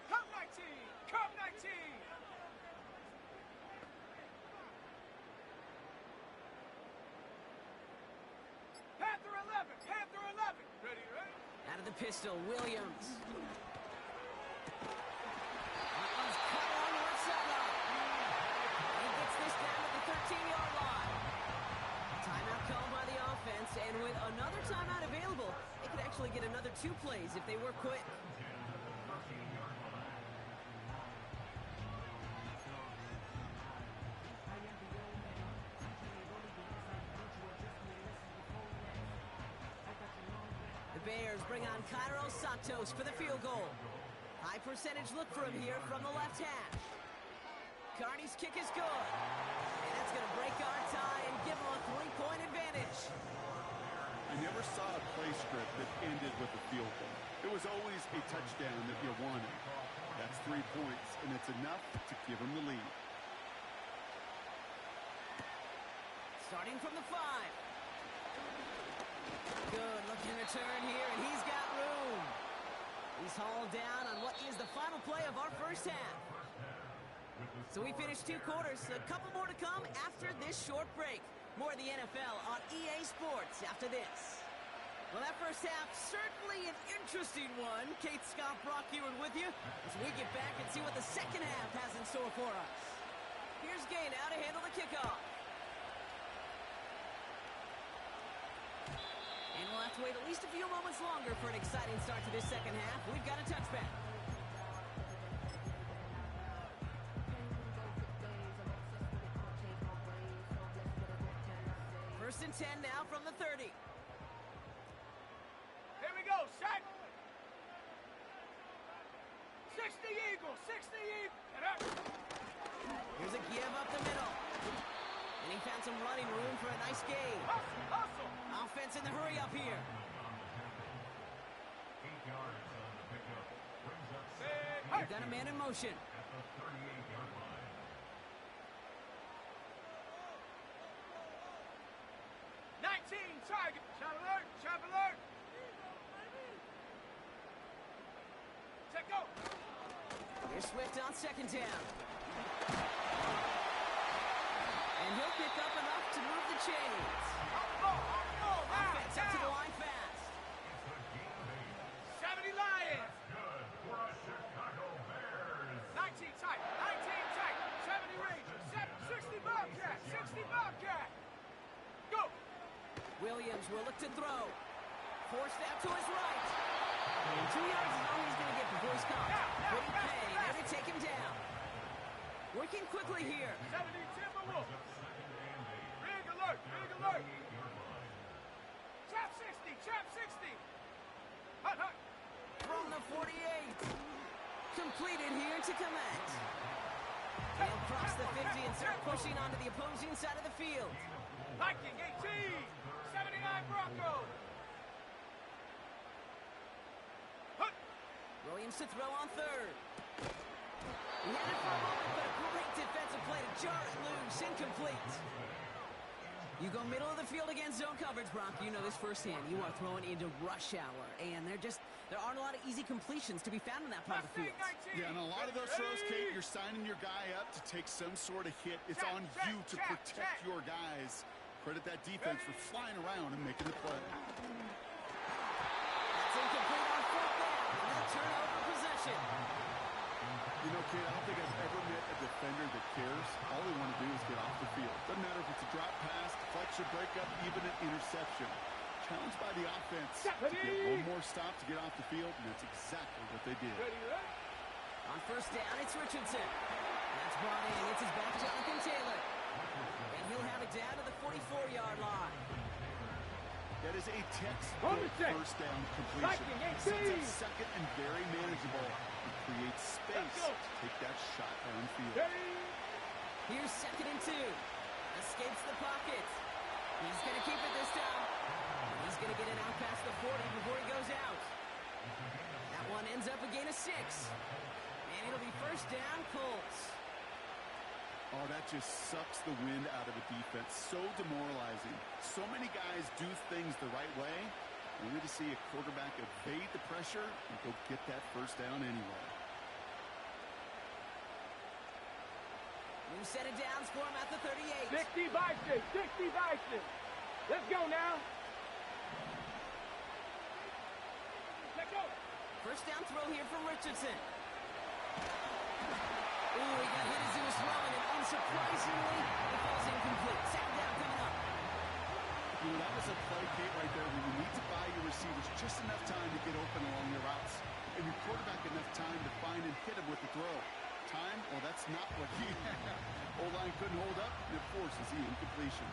Come 19, come 19. Panther 11, Panther 11. Ready, ready? Out of the pistol, Williams. That one's cut on the left sideline. He gets this down at the 13-yard line. Timeout called by the offense, and with another timeout available, they could actually get another 2 plays if they were quick. The Bears bring on Cairo Santos for the field goal. High percentage look for him here from the left hash. Carney's kick is good. And that's going to break our tie and give him a 3-point advantage. I never saw a play script that ended with a field goal. It was always a touchdown that you wanted. That's 3 points, and it's enough to give him the lead. Starting from the 5. Good looking return here, and he's got room. He's hauled down on what is the final play of our first half. So we finished 2 quarters, a couple more to come after this short break. More of the NFL on EA Sports after this. Well, that first half, certainly an interesting one. Kate Scott, Brock Eward with you as we get back and see what the second half has in store for us. Here's Gay now to handle the kickoff. And we'll have to wait at least a few moments longer for an exciting start to this second half. We've got a touchback. First and 10 now from the 30. Here we go, set. 60 Eagles, 60 Eagles. Here's a give up the middle. And he found some running room for a nice gain. Hustle, hustle. Offense in the hurry up here. 8 yards on the pickup. Brings up We've got a man in motion. at the 38-yard line. 19, target. Shot alert, shot alert. Check go. Here's Swift on second down. And he'll pick up enough to move the chains. Offense up to the line fast. 70 Lions. Good for a Chicago Bears. 19 tight, 19 tight. 70 Rangers, 60 Bobcat, 60 Bobcat. Go. Williams will look to throw. Forced out to his right. And 2 yards is all he's going to get before he's caught. Couldn't pay. There to take him down. Working quickly here. 70 Timberwolves. Rig alert, rig alert. Trap 60, trap 60. Hut, hut. From the 48. Completed here to Komet. They'll cross the 50 and start pushing onto the opposing side of the field. Viking 18. 79 Broncos. Hut. Williams to throw on third. He had it for a moment, but a great defensive play to jar it loose. Incomplete. You go middle of the field against zone coverage, Brock. You know this firsthand. You are throwing into rush hour, and there aren't a lot of easy completions to be found in that part of the field. Yeah, and a lot of those throws, Kate, you're signing your guy up to take some sort of hit. It's on you to protect your guys. Credit that defense for flying around and making the play. That's incomplete on fourth down. Another turnover possession. You know, Kate, I don't think I've ever met a defender that cares. All they want to do is get off the field. Doesn't matter if it's a drop pass, deflection, breakup, even an interception. Challenged by the offense to get one more stop to get off the field, and that's exactly what they did. Ready, ready. On first down, it's Richardson. That's brought in. It's his back, Jonathan Taylor. And he'll have it down to the 44-yard line. That is a On textbook the check. first down completion. Viking, It sets 18. up second and very manageable. It creates space go. to take that shot downfield. Ready? Here's 2nd and 2. Escapes the pocket. He's going to keep it this time. He's going to get it out past the 40 before he goes out. That one ends up a gain of 6. And it'll be first down, Colts. Oh, that just sucks the wind out of a defense. So demoralizing. So many guys do things the right way, only to see a quarterback evade the pressure and go get that first down anyway. New set of downs for him at the 38. 60 Bison. 60 Bison. Let's go now. Let's go. First down throw here from Richardson. Ooh, he got hit as he was throwing, and unsurprisingly, it falls incomplete. Second down coming up. You know, that was a play, Kate, right there where you need to buy your receivers just enough time to get open along their routes, and your quarterback enough time to find and hit him with the throw. Time? Well, that's not what he had. O-line couldn't hold up, and it forces the incompletion.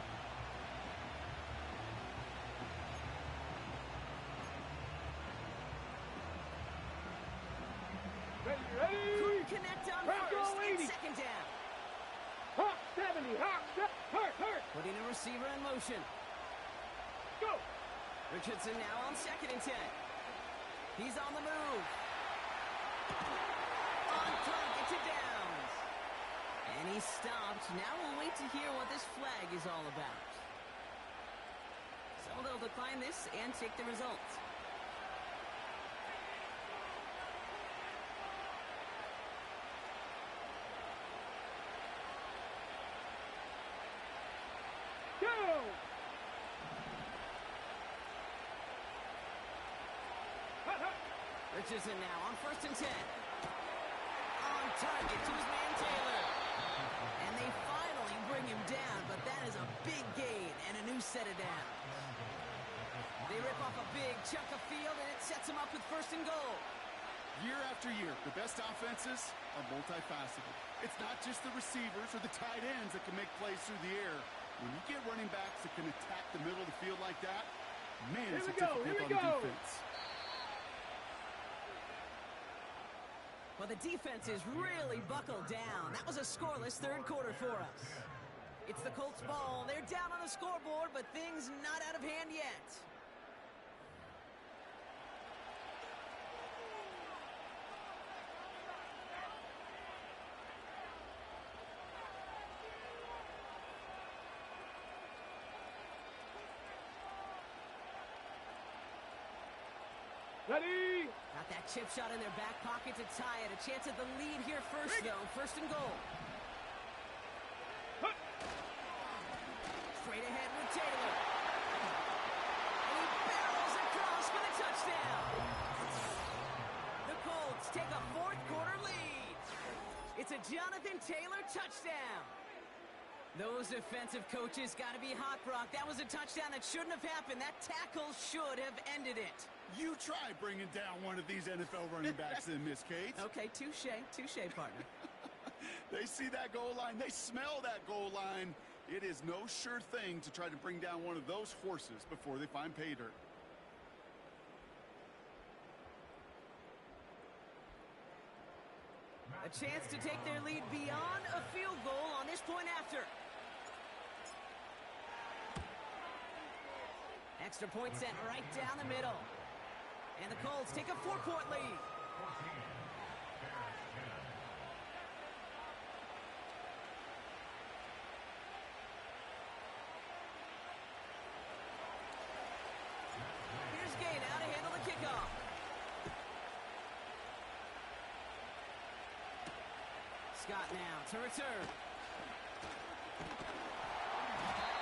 Ready? Couldn't connect on Franco first and 80. second down. Hawk 70. Hawk. Hurt. Putting a receiver in motion. Go. Richardson now on 2nd and 10. He's on the move. On target to downs. And he stopped. Now we'll wait to hear what this flag is all about. So they'll decline this and take the result. Go. Hut. Richardson now on 1st and 10. On target to his man Taylor. And they finally bring him down, but that is a big gain and a new set of downs. They rip off a big chunk of field, and it sets them up with 1st and goal. Year after year, the best offenses are multifaceted. It's not just the receivers or the tight ends that can make plays through the air. When you get running backs that can attack the middle of the field like that, man, it's a difficult on the defense. Well, the defense is really buckled down. That was a scoreless 3rd quarter for us. It's the Colts ball. They're down on the scoreboard, but things not out of hand yet. Ready? Got that chip shot in their back pocket to tie it. A chance at the lead here first, though. 1st and goal. Hut. Straight ahead with Taylor. And he barrels across for the touchdown. The Colts take a 4th quarter lead. It's a Jonathan Taylor touchdown. Those defensive coaches got to be hot, Brock. That was a touchdown that shouldn't have happened. That tackle should have ended it. You try bringing down one of these NFL running backs in, Miss Kate. Okay, touche, partner. They see that goal line. They smell that goal line. It is no sure thing to try to bring down one of those horses before they find pay dirt. A chance to take their lead beyond a field goal on this point after. Extra point sent right down the middle. And the Colts take a 4-point lead. Here's Gay now to handle the kickoff. Scott now to return.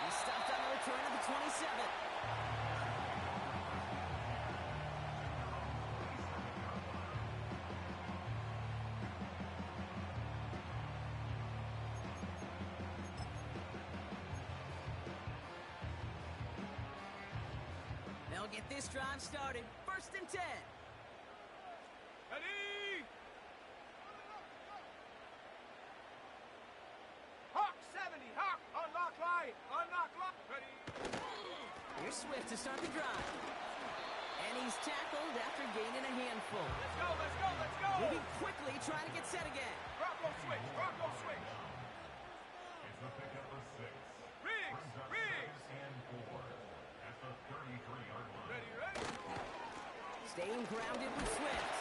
He stopped on the return of the 27. They'll get this drive started. 1st and 10. Ready? Hawk 70. Hawk. Unlock line. Ready? Here's Swift to start the drive. And he's tackled after gaining a handful. Let's go, let's go, let's go! Moving quickly, trying to get set again. Bronco switch, Bronco switch! It's the pickup of 6. Riggs, Brings up Riggs! 2nd and 4 at the 33-yard line. Ready, ready? Staying grounded with Swift.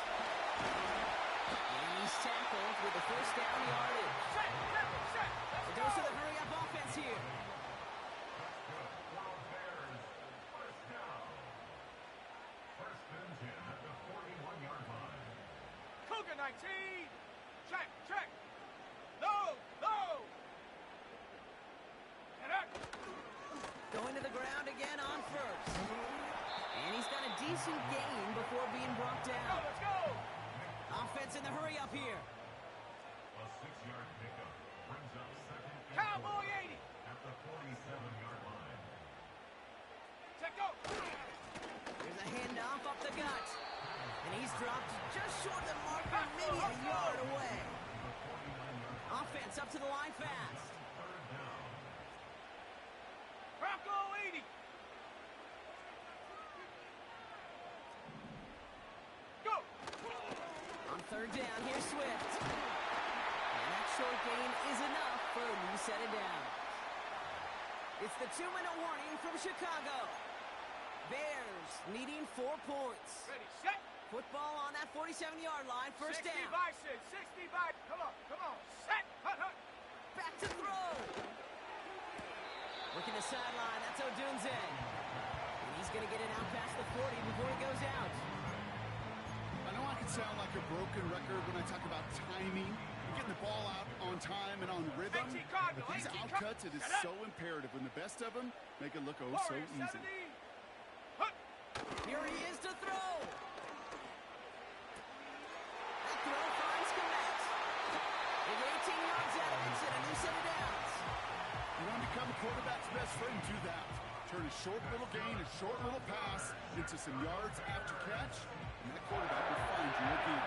And he's tackled with the first down yardage. Set, set! Let's It go! goes to the hurry-up offense here. That's good for the Bears. First down. First and 10 at the 41-yard line. Cougar 19! Check, check! No, no! Get up! Going to the ground again on first. And he's got a decent gain before being brought Go, down. let's go! Offense in the hurry-up here. A 6-yard pickup brings up 2nd and Cowboy 4 80! at the 47-yard line. Check, go! There's a handoff up the gut. And he's dropped just short of the marker, maybe a yard away. Offense up to the line fast. Third down. Bronco 80! Go! On third down, here's Swift. And that short gain is enough for a new set of downs. It's the 2-minute warning from Chicago. Bears needing 4 points. Ready, set! Football on that 47-yard line, first 60 down. by 6, 60 by... Come on, set! Hut, hut! Back to throw. Working the sideline, that's Odunze. And he's going to get it out past the 40 before he goes out. I know I can sound like a broken record when I talk about timing and getting the ball out on time and on rhythm. 18 Cardinal, But these 18 outcuts, it is Shut up. so imperative. When the best of them make it look oh so Warriors easy. 70! Hut! Here he is to throw. That throw finds Komet. With 18 yards out of it, and a new set of downs. You want to become a quarterback's best friend, do that. Turn a short little gain, a short little pass into some yards after catch, and that quarterback will find you again.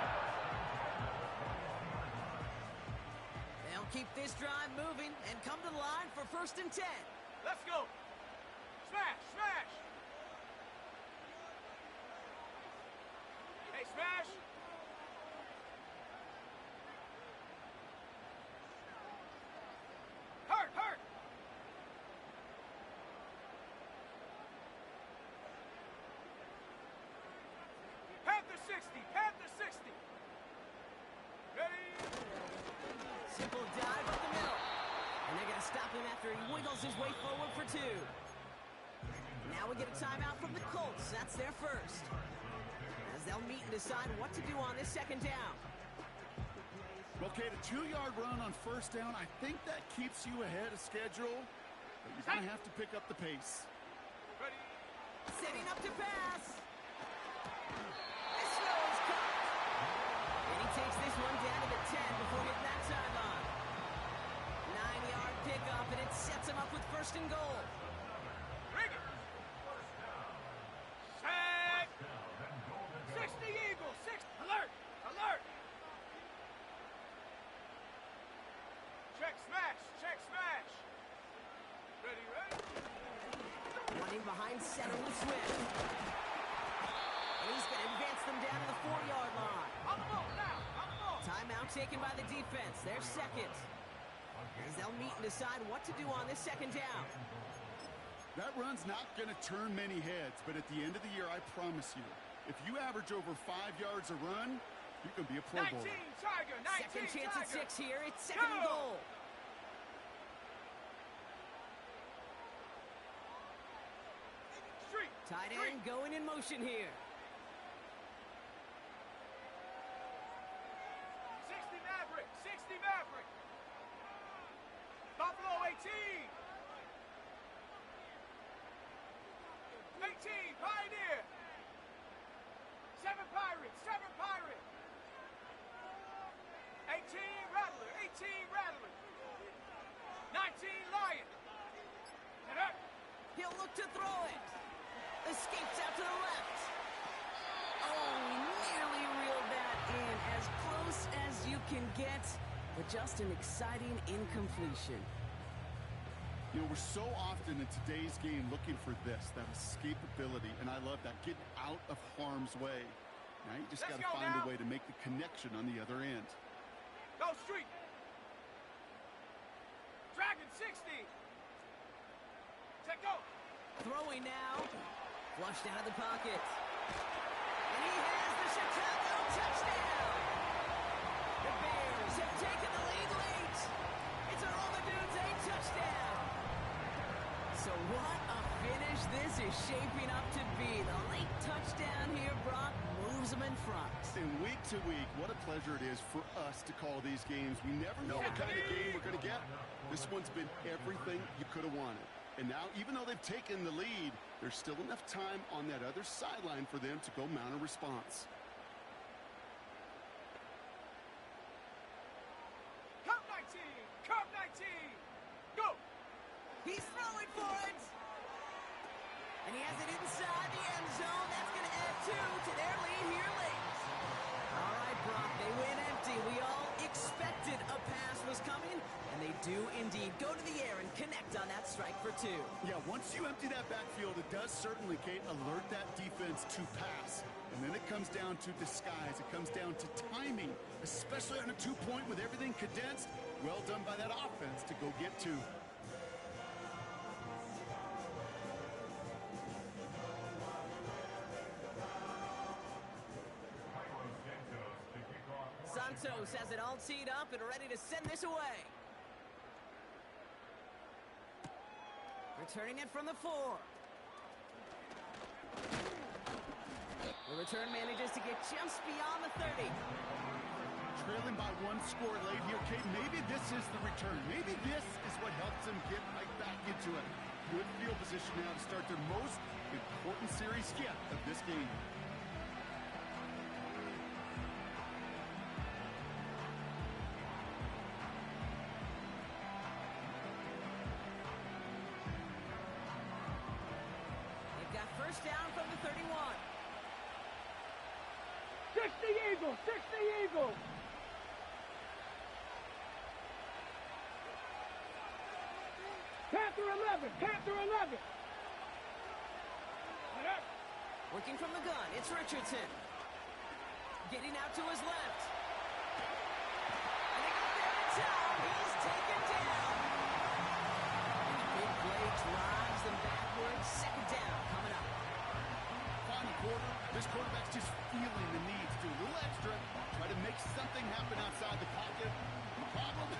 They'll keep this drive moving and come to the line for first and 10. Let's go! Smash, smash! Hey, smash! Hurt, hurt! Panther 60, Panther 60! Ready? Simple dive up the middle. And they're going to stop him after he wiggles his way forward for 2. Now we get a timeout from the Colts. That's their first. As they'll meet and decide what to do on this second down. Okay, the 2-yard run on first down, I think that keeps you ahead of schedule, but you're going to have to pick up the pace. Ready? Setting up to pass. This throw is caught. And he takes this one down to the 10 before hitting that sideline. 9-yard pickup, and it sets him up with first and goal. Bring it! Set! 60 Eagles! 6! Alert! Alert! Check smash! Check smash! Ready, ready? Running behind center with Swift. And he's going to advance them down to the 4-yard line. On the ball now! On the ball! Timeout taken by the defense. Their second. As they'll meet and decide what to do on this second down. That run's not going to turn many heads, but at the end of the year, I promise you, if you average over 5 yards a run, you can be a Pro 19 Bowler. Tiger! 19 Second chance at Tiger! 6 here. It's second and Go! goal. Street! Tight Street! end going in motion here. 60 Maverick! 60 Maverick! Buffalo 18! 18 Pioneer! 7 Pirates! 7 Pirates! 18 Rattler! 18 Rattler! 19 Lion! Get up! He'll look to throw it. Escapes out to the left. Oh, nearly reeled that in. As close as you can get, but just an exciting incompletion. You know, we're so often in today's game looking for this, that escapability, and I love that, getting out of harm's way. Now you just got to find a way to make the connection on the other end. Go street. Dragon 60. Take go. Throwing now. Flushed out of the pocket. And he has the Chicago touchdown. The Bears have taken the lead late. It's a Roll the Dudes 8 touchdown. So what a finish this is shaping up to be. The late touchdown here, Brock, moves them in front. And week to week, what a pleasure it is for us to call these games. We never know what kind of game we're going to get. This one's been everything you could have wanted. And now, even though they've taken the lead, there's still enough time on that other sideline for them to go mount a response. Curve 19. Curve 19. Go. He's throwing for it. And he has it inside the end zone. That's going to add 2 to their lead here late. All right, Brock, they win empty. We all expected a pass was coming, and they do indeed go to the air and connect on that strike for 2. Yeah, once you empty that backfield, it does certainly, Kate, alert that defense to pass. And then it comes down to disguise. It comes down to timing, especially on a 2-point with everything condensed. Well done by that offense to go get 2. Santos has it all teed up and ready to send this away. Returning it from the 4. The return manages to get just beyond the 30. Trailing by 1 score late here, Kate. Maybe this is the return. Maybe this is what helps them get right back into it. Good field position now to start their most important series yet of this game. First down from the 31. 60 Eagles. 60 Eagles. Panther 11. Panther 11. Working from the gun, it's Richardson. Getting out to his left. And they got there in time. He's taken down. Big play drives them backwards. Second down coming up. Final quarter, this quarterback's just feeling the need to do a little extra, try to make something happen outside the pocket. The problem,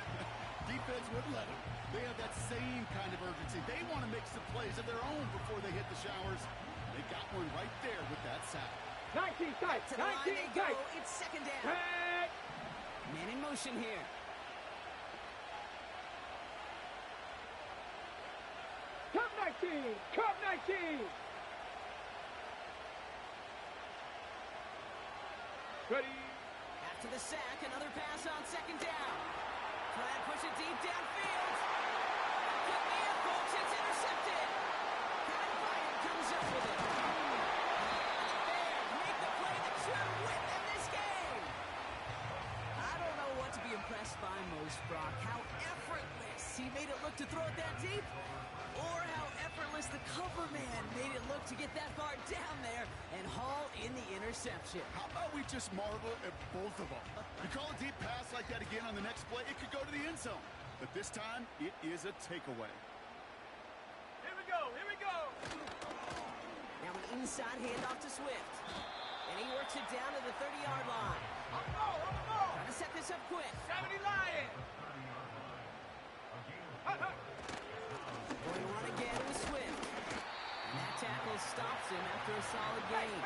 defense wouldn't let them. They have that same kind of urgency. They want to make some plays of their own before they hit the showers. They got one right there with that sack. 19 tight. To the line they 19 go. tight. It's second down. Hey. Man in motion here. Curve 19. Curve 19. Ready. After the sack, another pass on second down. Try and push it deep downfield. Could be it, folks. It's intercepted. Kevin Byard comes up with it. And the Bears make the play that should win them this game. I don't know what to be impressed by most, Brock. How effortless he made it look to throw it that deep, or how effortless the cover man made it look to get that far down there and haul in the interception. How about we just marvel at both of them? You call a deep pass like that again on the next play, it could go to the end zone. But this time, it is a takeaway. Here we go. Here we go. Now an inside handoff to Swift. And he works it down to the 30-yard line. On the ball. On the ball. Trying to set this up quick. 70 Lions. Going to run again with Swift. And that tackle stops him after a solid gain.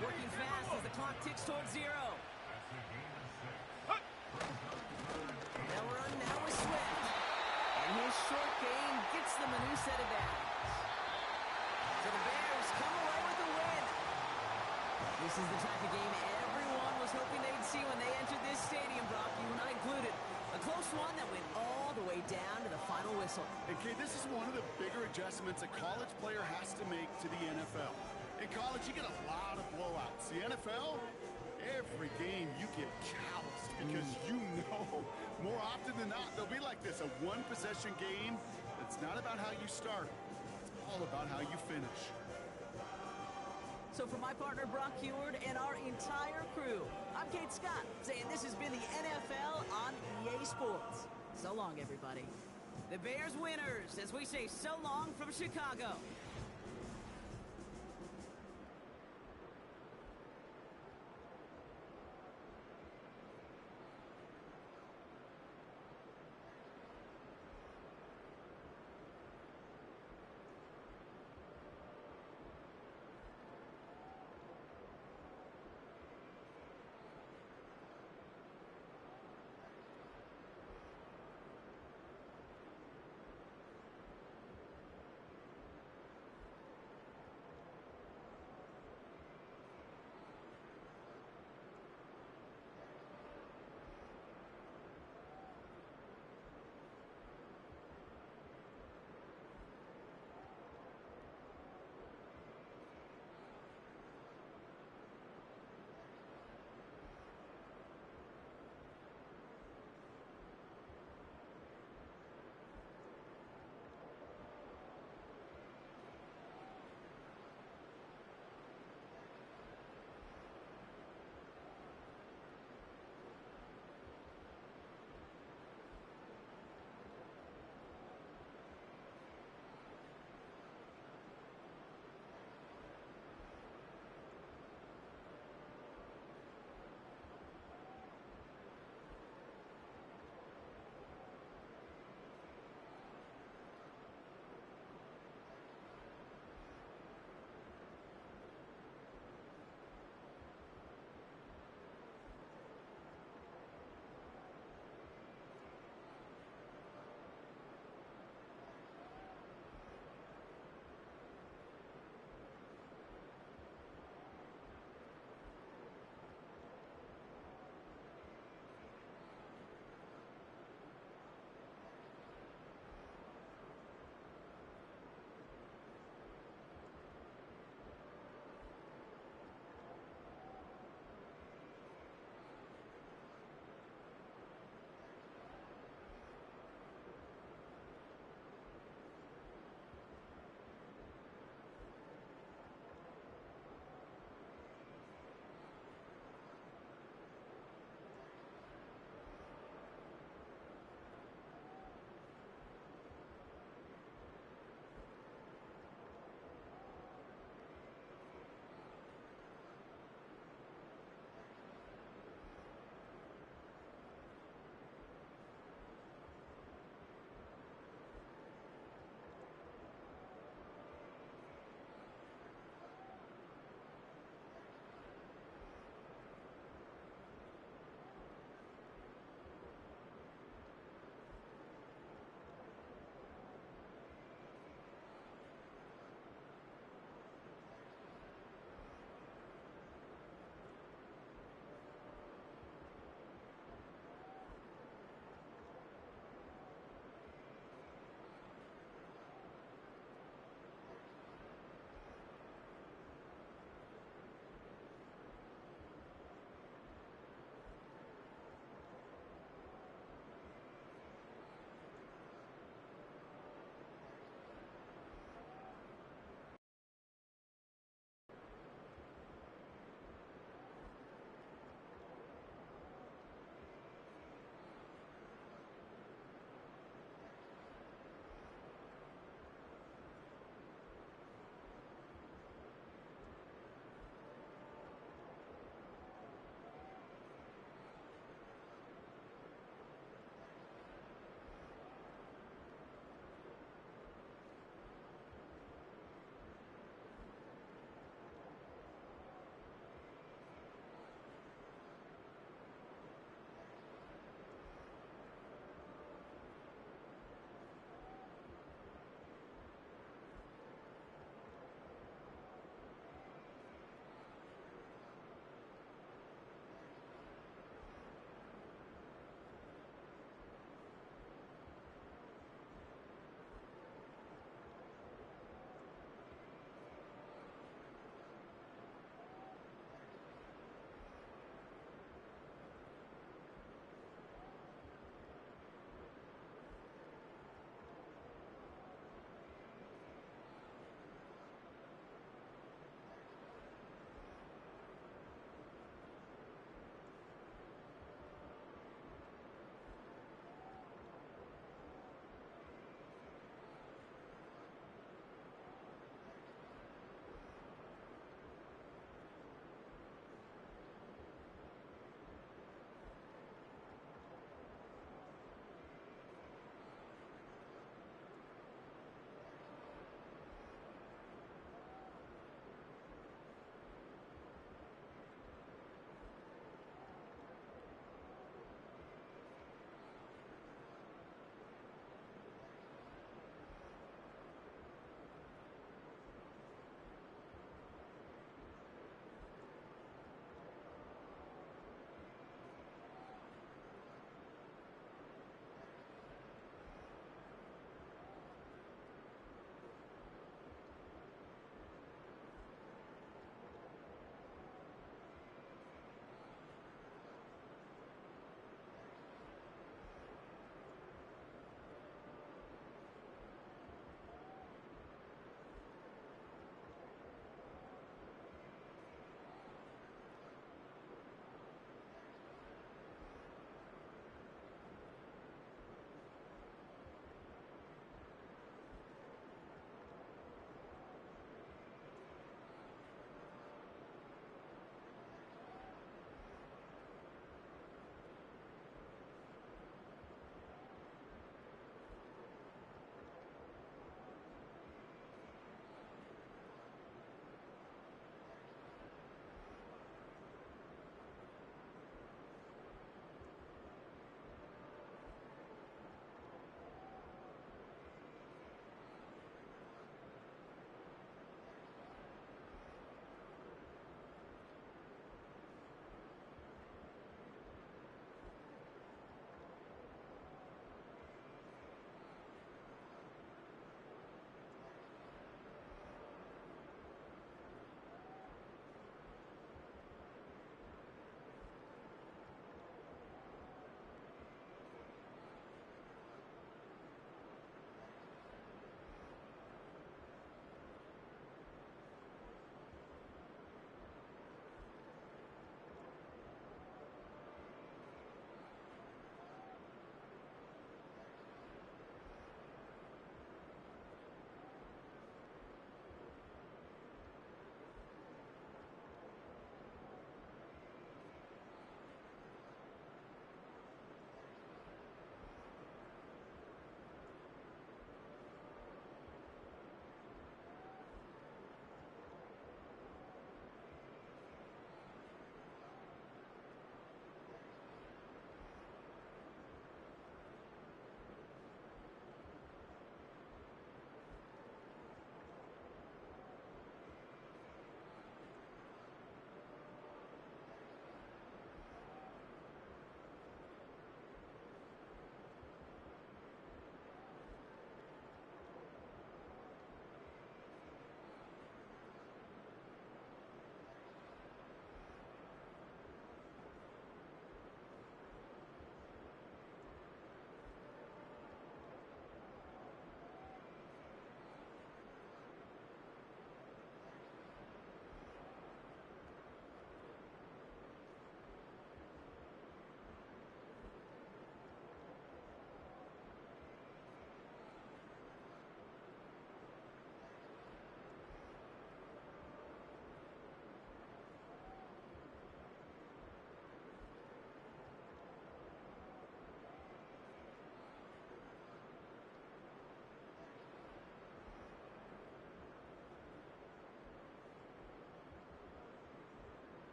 Working fast as the clock ticks towards 0. They'll run now with Swift. And his short gain gets them a new set of downs. So the Bears come away with the win. This is the type of game everyone was hoping they'd see when they entered this stadium, Brock, you and I included. A close one that went all the way down to the final whistle. And Kate, this is one of the bigger adjustments a college player has to make to the NFL. In college, you get a lot of blowouts. The NFL, every game you get calloused because you know More often than not, they'll be like this, a one-possession game. It's not about how you start. It's all about how you finish. So for my partner, Brock Heward, and our entire crew, I'm Kate Scott, saying this has been the NFL on EA Sports. So long, everybody. The Bears winners, as we say so long from Chicago.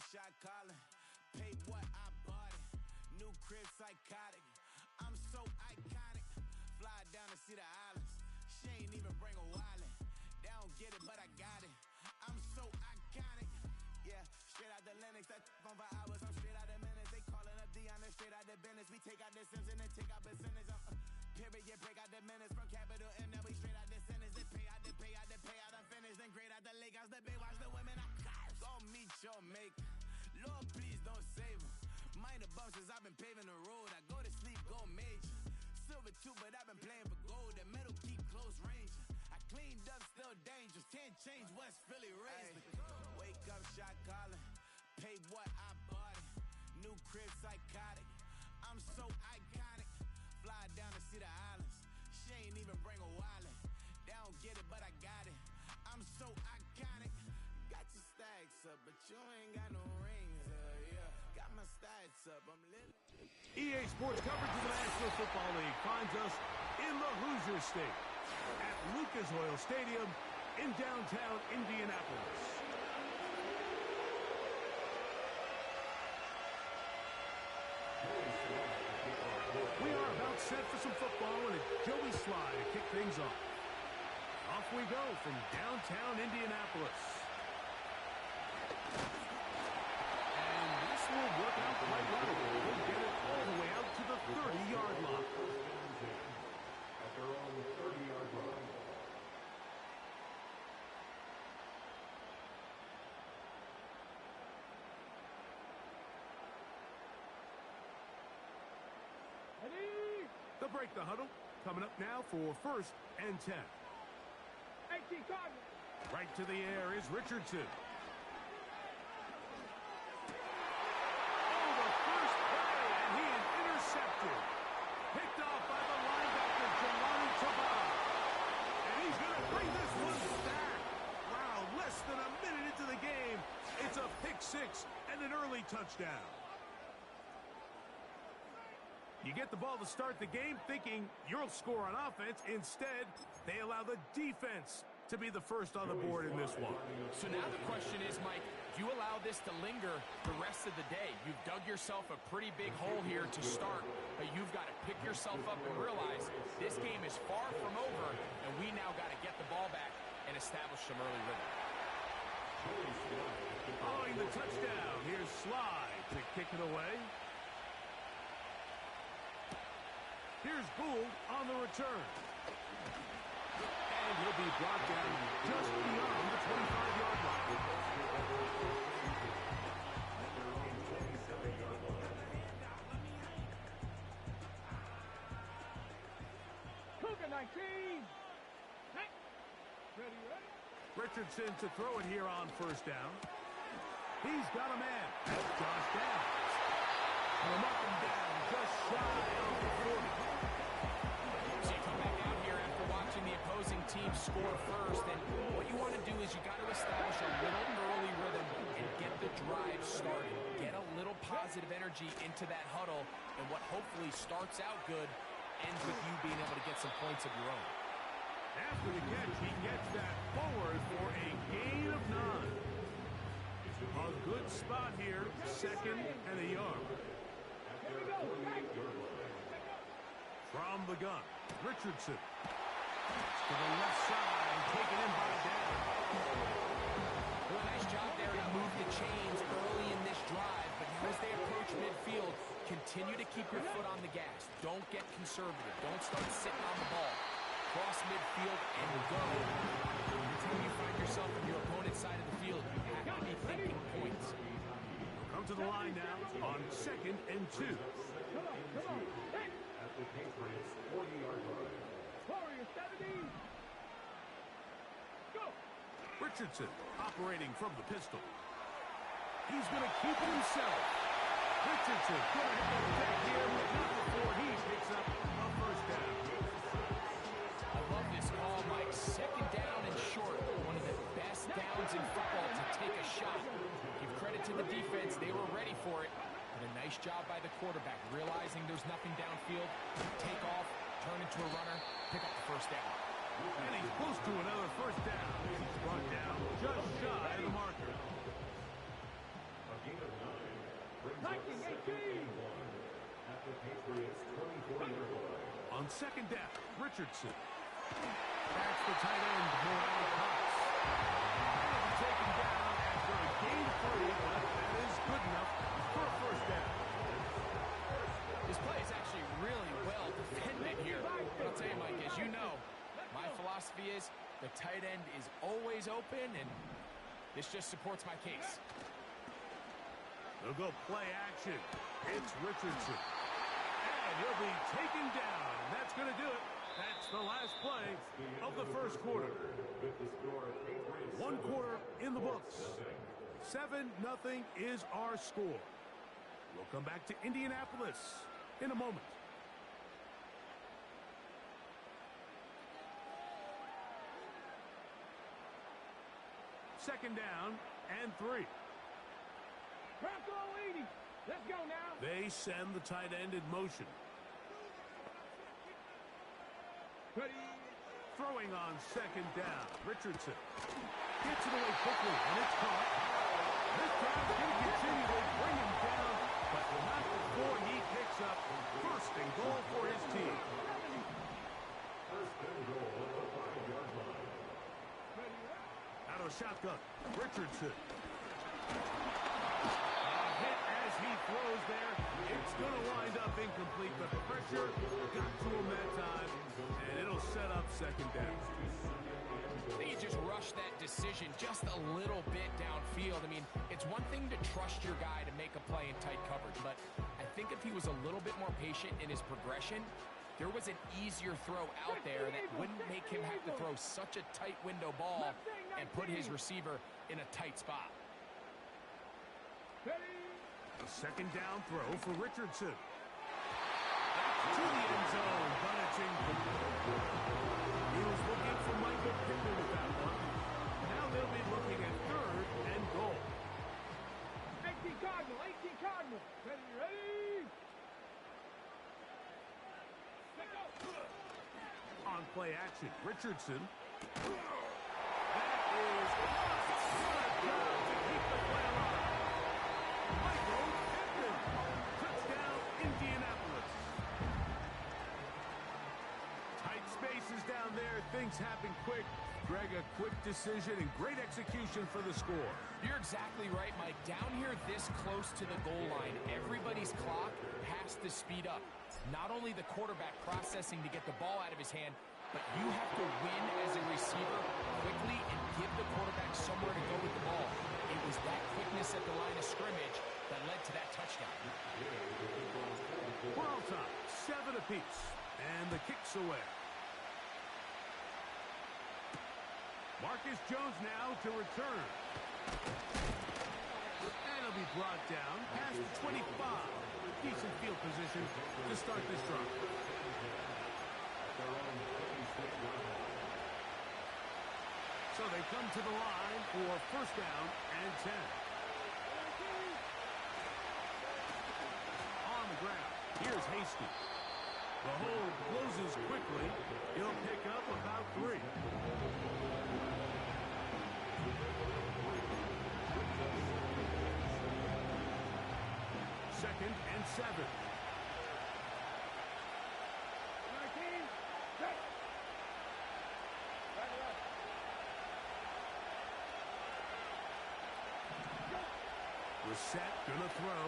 up, shot calling. Paid what I bought it. New crib psychotic. I'm so iconic. Fly down to see the islands. She ain't even bring a wallet. They don't get it, but I got it. I'm so iconic. Yeah, straight out the Lennox. That on for hours. I'm straight out the minutes. They calling up Dion. Straight out the business. We take out the Sims and then take out percentage. Period, break out the minutes from capital M. Now we straight out the sentence. They pay out the pay out the pay out. I'm finished. Then grade out the lake house. The bay watch the women. I curse. Go meet your maker. Lord, please don't save them. Minor bumps as I've been paving the road. I go to sleep, go major. Silver too, but I've been playing for gold. The metal keep close range. I cleaned up, still dangerous. Can't change West Philly raised. Wake up, shot calling. Pay what I bought it. New crib psychotic. I'm so iconic. Fly down to see the islands. She ain't even bring a wallet. They don't get it, but I got it. I'm so iconic. Got your stacks up, but you ain't got no rings. Yeah, got my stats up. I'm lit. EA Sports coverage of the National Football League finds us in the Hoosier State at Lucas Oil Stadium in downtown Indianapolis. We are about set for some football and a Joey Sly to kick things off. Off we go from downtown Indianapolis. And this will work out quite well. We'll get it all the way out to the 30-yard line. At their own 30-yard line. They'll break the huddle. Coming up now for 1st and 10. 18 Cardinals. Right to the air is Richardson. Oh, the first play, and he is intercepted. Picked off by the linebacker, Jelani Tavai. And he's going to bring this one back. Wow, less than a minute into the game. It's a pick six and an early touchdown. You get the ball to start the game thinking you'll score on offense. Instead, they allow the defense to be the first on the board in this one. So now the question is, Mike, do you allow this to linger the rest of the day? You've dug yourself a pretty big hole here to start, but you've got to pick yourself up and realize this game is far from over, and we now got to get the ball back and establish some early rhythm. Following the touchdown, here's Sly to kick it away. Here's Gould on the return. And he'll be brought down just beyond the 25-yard line. Cougar 19. Ready? Richardson to throw it here on 1st down. He's got a man. That's Josh Downs. Put him up and down, just shy of the 40. So you come back out here after watching the opposing team score first, and what you want to do is you got to establish a little early rhythm and get the drive started. Get a little positive energy into that huddle, and what hopefully starts out good ends with you being able to get some points of your own. After the catch, he gets that forward for a gain of 9. A good spot here, 2nd and a yard. From the gun, Richardson. To the left side, taken in by Down. Well, nice job there to move the chains early in this drive, but now as they approach midfield, continue to keep your foot on the gas. Don't get conservative. Don't start sitting on the ball. Cross midfield and go. Anytime you find yourself on your opponent's side of the field, you have to be thinking points. Come to the line now on 2nd and 2. Come on. Hey. At the Patriots 40-yard line. Warrior 70. Go. Richardson operating from the pistol. He's going to keep it himself. Richardson going to hit the deck here, but not before he picks up a 1st down. I love this call, Mike. 2nd down and short. One of the best downs in football to take a shot. Give credit to the defense. They were ready for it. And a nice job by the quarterback, realizing there's nothing downfield. Take off, turn into a runner, pick up the 1st down. And he's close to another 1st down. He's brought down just shy of the marker. A gain second down, Richardson. That's the tight end, Morale Cox. He'll be taken down after a gain of 3, but that is good enough for a first down. This play is actually really well defended here. But I'll tell you, Mike, as you know, my philosophy is the tight end is always open, and this just supports my case. They'll go play action. It's Richardson. And he'll be taken down. And that's going to do it. That's the last play of the first quarter. 1 quarter in the books. 7-0 is our score. We'll come back to Indianapolis in a moment. Second down and 3. Bronco 80. Let's go now. They send the tight end in motion. Ready. Throwing on second down. Richardson gets it away quickly, and it's caught. This drive can continue. They bring him down, but not before he picks up first and goal for his team. First and goal at the 5-yard line. Out of a shotgun, Richardson. Hit as he throws there. It's going to wind up incomplete, but the pressure got to him that time, and it'll set up second down. I think he just rushed that decision just a little bit downfield. I mean, it's one thing to trust your guy to make a play in tight coverage, but I think if he was a little bit more patient in his progression, there was an easier throw out there that wouldn't make him have to throw such a tight window ball and put his receiver in a tight spot. A second down throw for Richardson. To the end zone, but it's incomplete. He was looking for Michael Pittman with that one. Now they'll be looking at third and goal. 18 Cardinal. 18 Cardinal. Ready. Let's go. On play action, Richardson. That is what a job to keep the play alive. Michael Pittman. Touchdown, Indianapolis. Tight spaces down there. Things happen quick. Greg, a quick decision and great execution for the score. You're exactly right, Mike. Down here this close to the goal line, everybody's clock has to speed up. Not only the quarterback processing to get the ball out of his hand, but you have to win as a receiver quickly and give the quarterback somewhere to go with the ball. It was that quickness at the line of scrimmage that led to that touchdown. We're on top, 7 apiece, and the kick's away. Marcus Jones now to return. And he'll be brought down past the 25. Decent field position to start this drive. So they come to the line for first down and 10. On the ground, here's Hasty. The hold closes quickly. He'll pick up about 3. Second and 7. 19. Set. Reset, gonna throw.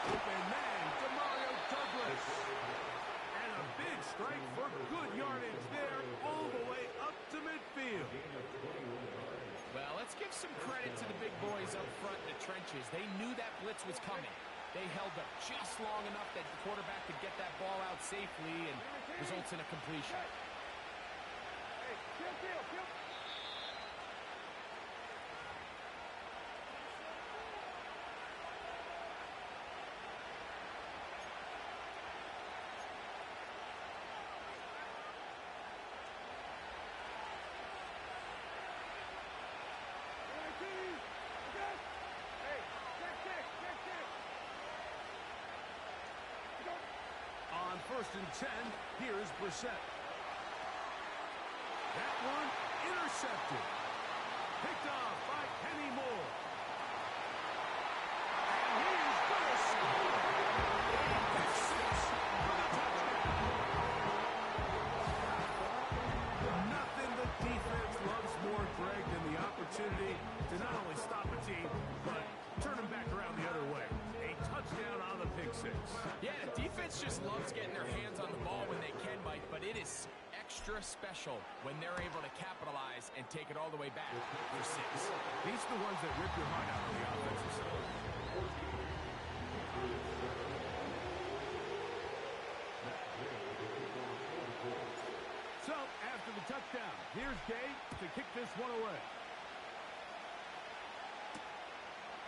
Open man, Demario Douglas. And a big strike for good yardage there, all the way up to midfield. Well, let's give some credit to the big boys up front in the trenches. They knew that blitz was coming. They held up just long enough that the quarterback could get that ball out safely and results in a completion. Hey, kill. On first and 10, here's Brissett. That one intercepted. Picked off by Kenny Moore. And he's going to score. 6 for the touchdown. opportunity to not only stop a team, but turn them back around the other way. A touchdown on the pick six. Yeah, the defense just loves getting their hands on the ball when they can, Mike, but it is extra special when they're able to capitalize and take it all the way back for six. These are the ones that rip your heart out on the offensive side. So, after the touchdown, here's Gay to kick this one away.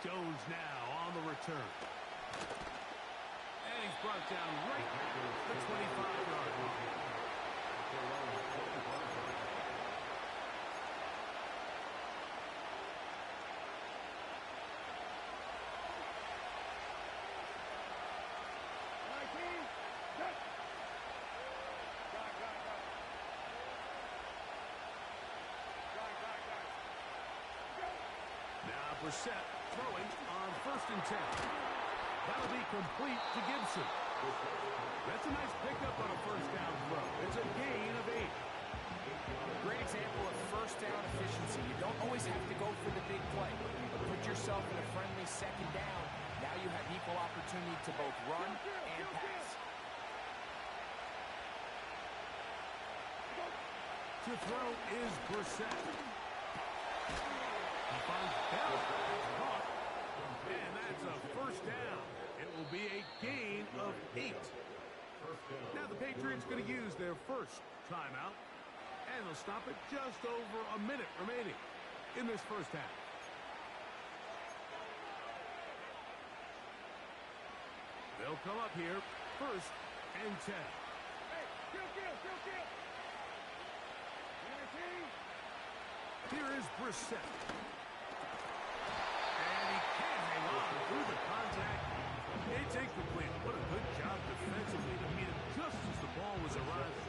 Jones now on the return. And he's brought down right at the 25-yard line. Brissett throwing on 1st and 10. That'll be complete to Gibson. That's a nice pickup on a first down throw. It's a gain of 8. Great example of first down efficiency. You don't always have to go for the big play, but put yourself in a friendly second down. Now you have equal opportunity to both run and pass. To throw is Brissett. He finds Bell. Caught. And that's a first down. It will be a gain of 8. Now the Patriots going to use their first timeout. And they'll stop it just over a minute remaining in this first half. They'll come up here, 1st and 10. Hey, kill. Here is Brissett. And he can't hang on through the contact. It's incomplete. What a good job defensively to meet him just as the ball was arriving.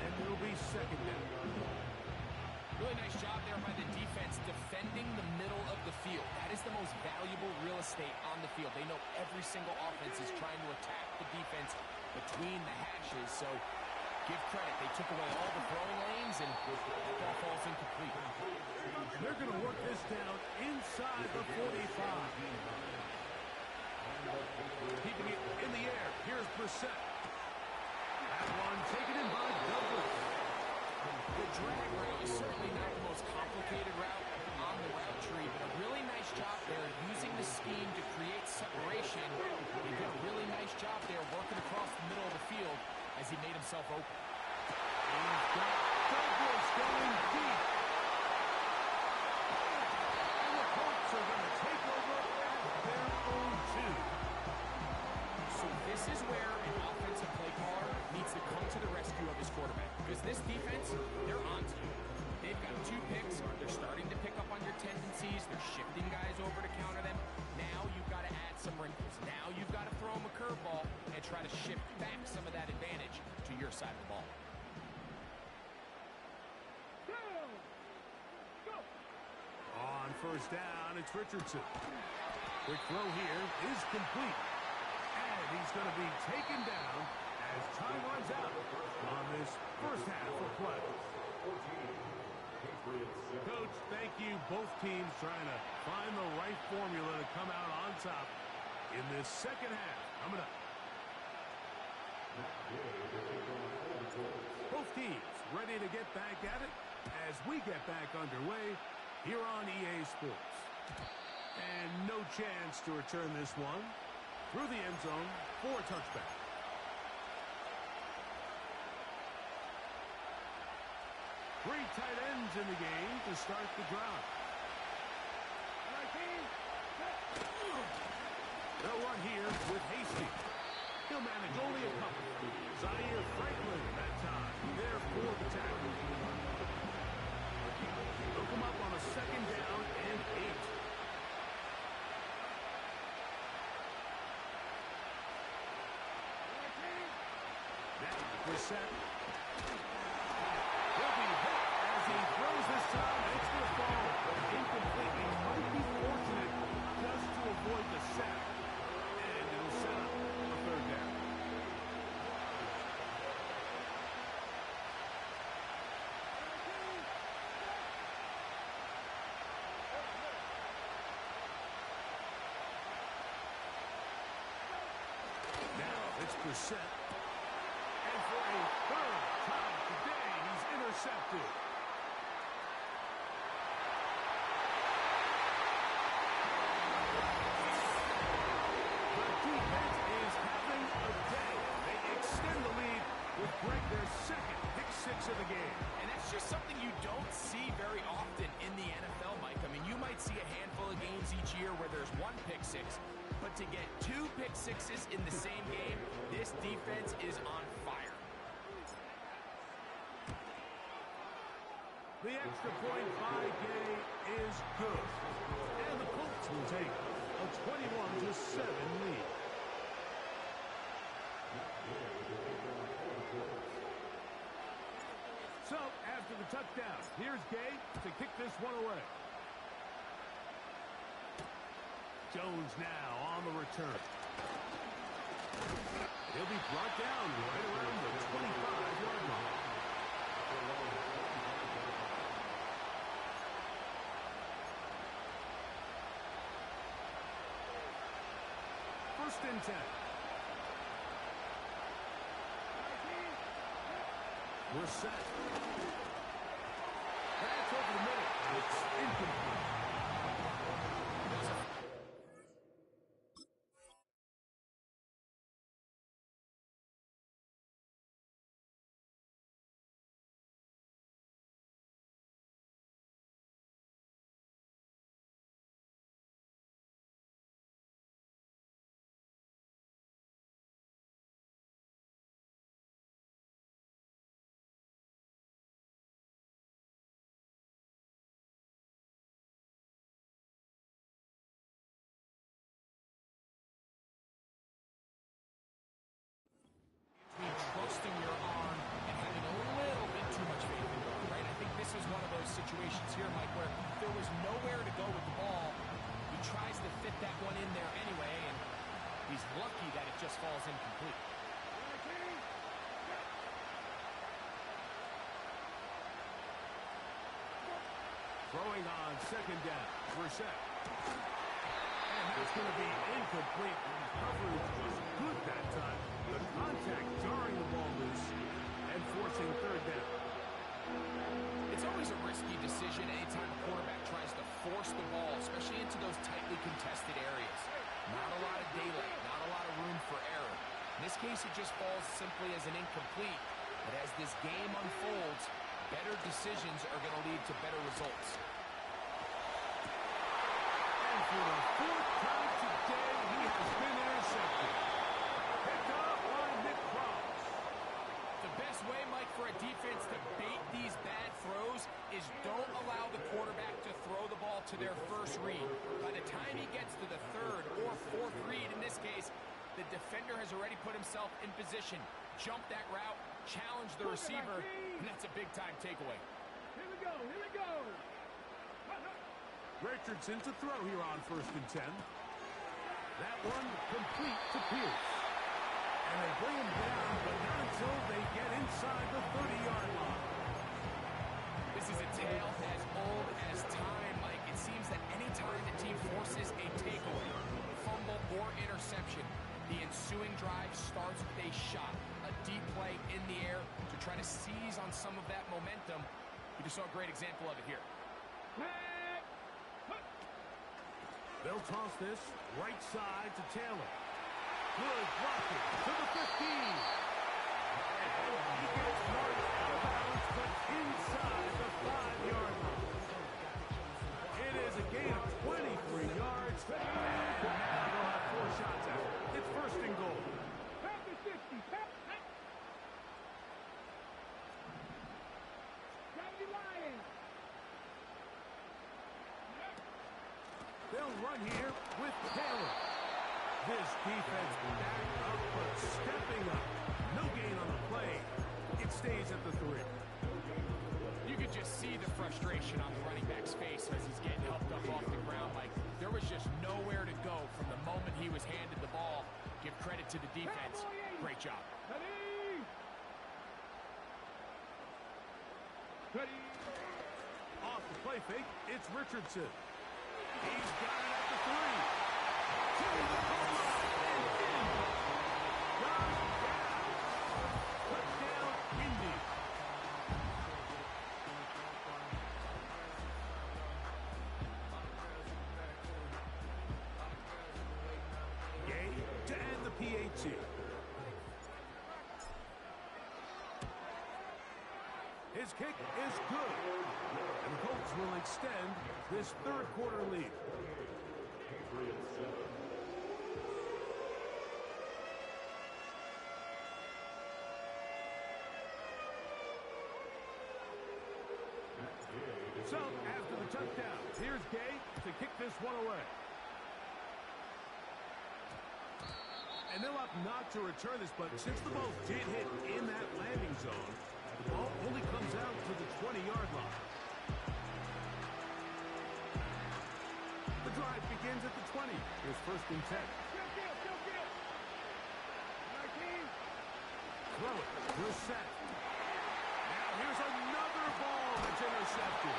And it'll be 2nd down. Really nice job there by the defense defending the middle of the field. That is the most valuable real estate on the field. They know every single offense is trying to attack the defense between the hashes. So give credit. They took away all the throwing lanes, and that ball falls incomplete. They're going to work this down inside the 45. Keeping it in the air. Here's Brissett. That one taken in by Douglas. The drag route is certainly not the most complicated route on the route tree, but a really nice job there using the scheme to create separation. He did a really nice job there working across the middle of the field as he made himself open. He's got Douglas going deep. And the Colts are going to take over at their own 2. So this is where an offensive play caller needs to come to the rescue of his quarterback. Because this defense, they're on to you. They've got 2 picks. They're starting to pick up on your tendencies. They're shifting guys over to counter them. Now you've got to add some wrinkles. Now you've got to throw them a curveball and try to shift back some of that advantage to your side of the ball. On 1st down, it's Richardson. Quick throw here is complete. And he's going to be taken down as time runs out on this first half of play. Coach, thank you. Both teams trying to find the right formula to come out on top in this second half. Coming up. Both teams ready to get back at it as we get back underway here on EA Sports. And no chance to return this one through the end zone for a touchback. Three tight ends in the game to start the drive. They'll run here with Hasty. He'll manage only a couple. Zaire Franklin that time. There for the tackle. They'll come up on a 2nd down and 8. Now Brissett. He'll be hit as he throws this time. It's going to fall incomplete. He might be fortunate just to avoid the sack. And it'll set up a 3rd down. set. And for a third time today, he's intercepted. The defense is having a day. They extend the lead with Greg their second pick six of the game. And that's just something you don't see very often in the NFL, Mike. I mean, you might see a handful of games each year where there's one pick six, but to get two pick sixes in the same game, this defense is on fire. The extra point by Gay is good. And the Colts will take a 21-7 lead. So, after the touchdown, here's Gay to kick this one away. Jones now on the return. He'll be brought down right around the 25-yard line. First and 10. We're set. That's over the middle. It's incomplete. Trusting your arm and having a little bit too much faith in God, right? I think this is one of those situations here, Mike, where there was nowhere to go with the ball. He tries to fit that one in there anyway, and he's lucky that it just falls incomplete. Throwing on second down. We're set. And that's going to be incomplete. Coverage was good that time. The contact jarring the ball loose and forcing third down. It's always a risky decision anytime a quarterback tries to force the ball, especially into those tightly contested areas. Not a lot of daylight, not a lot of room for error. In this case, it just falls simply as an incomplete. But as this game unfolds, better decisions are going to lead to better results. And for the fourth time today, he has been intercepted. Picked up by Nick Cross. The best way, Mike, for a defense to bait these bad throws is don't allow the quarterback to throw the ball to their first read. By the time he gets to the third or fourth read, in this case, the defender has already put himself in position, jump that route, challenge the receiver, and that's a big-time takeaway. Here we go, here we go. Richardson to throw here on first and 10. That one complete to Pierce. And they bring him down, but not until they get inside the 30-yard line. This is a tale as old as time, Mike. It seems that any time the team forces a takeaway, fumble, or interception, the ensuing drive starts with a shot, a deep play in the air to try to seize on some of that momentum. We just saw a great example of it here. They'll toss this right side to Taylor. Good blocking to the 15. And he gets marked out of bounds, but inside the 5-yard line. It is a gain of 23 yards. And now they'll have 4 shots at it. It's first and goal. They'll run here with Taylor. This defense back up, but stepping up. No gain on the play. It stays at the 3. You could just see the frustration on the running back's face as he's getting helped up off the ground. Like, there was just nowhere to go from the moment he was handed the ball. Give credit to the defense. Great job. Off the play fake, it's Richardson. He's got it at the 3. To the goal line and in. Josh His kick is good. And the Colts will extend this third quarter lead. So, after the touchdown, here's Gay to kick this one away. And they'll opt not to return this, but since the ball did hit in that landing zone, the ball only comes out to the 20-yard line. The drive begins at the 20. Here's first and 10. Throw it. We're set. Now here's another ball that's intercepted.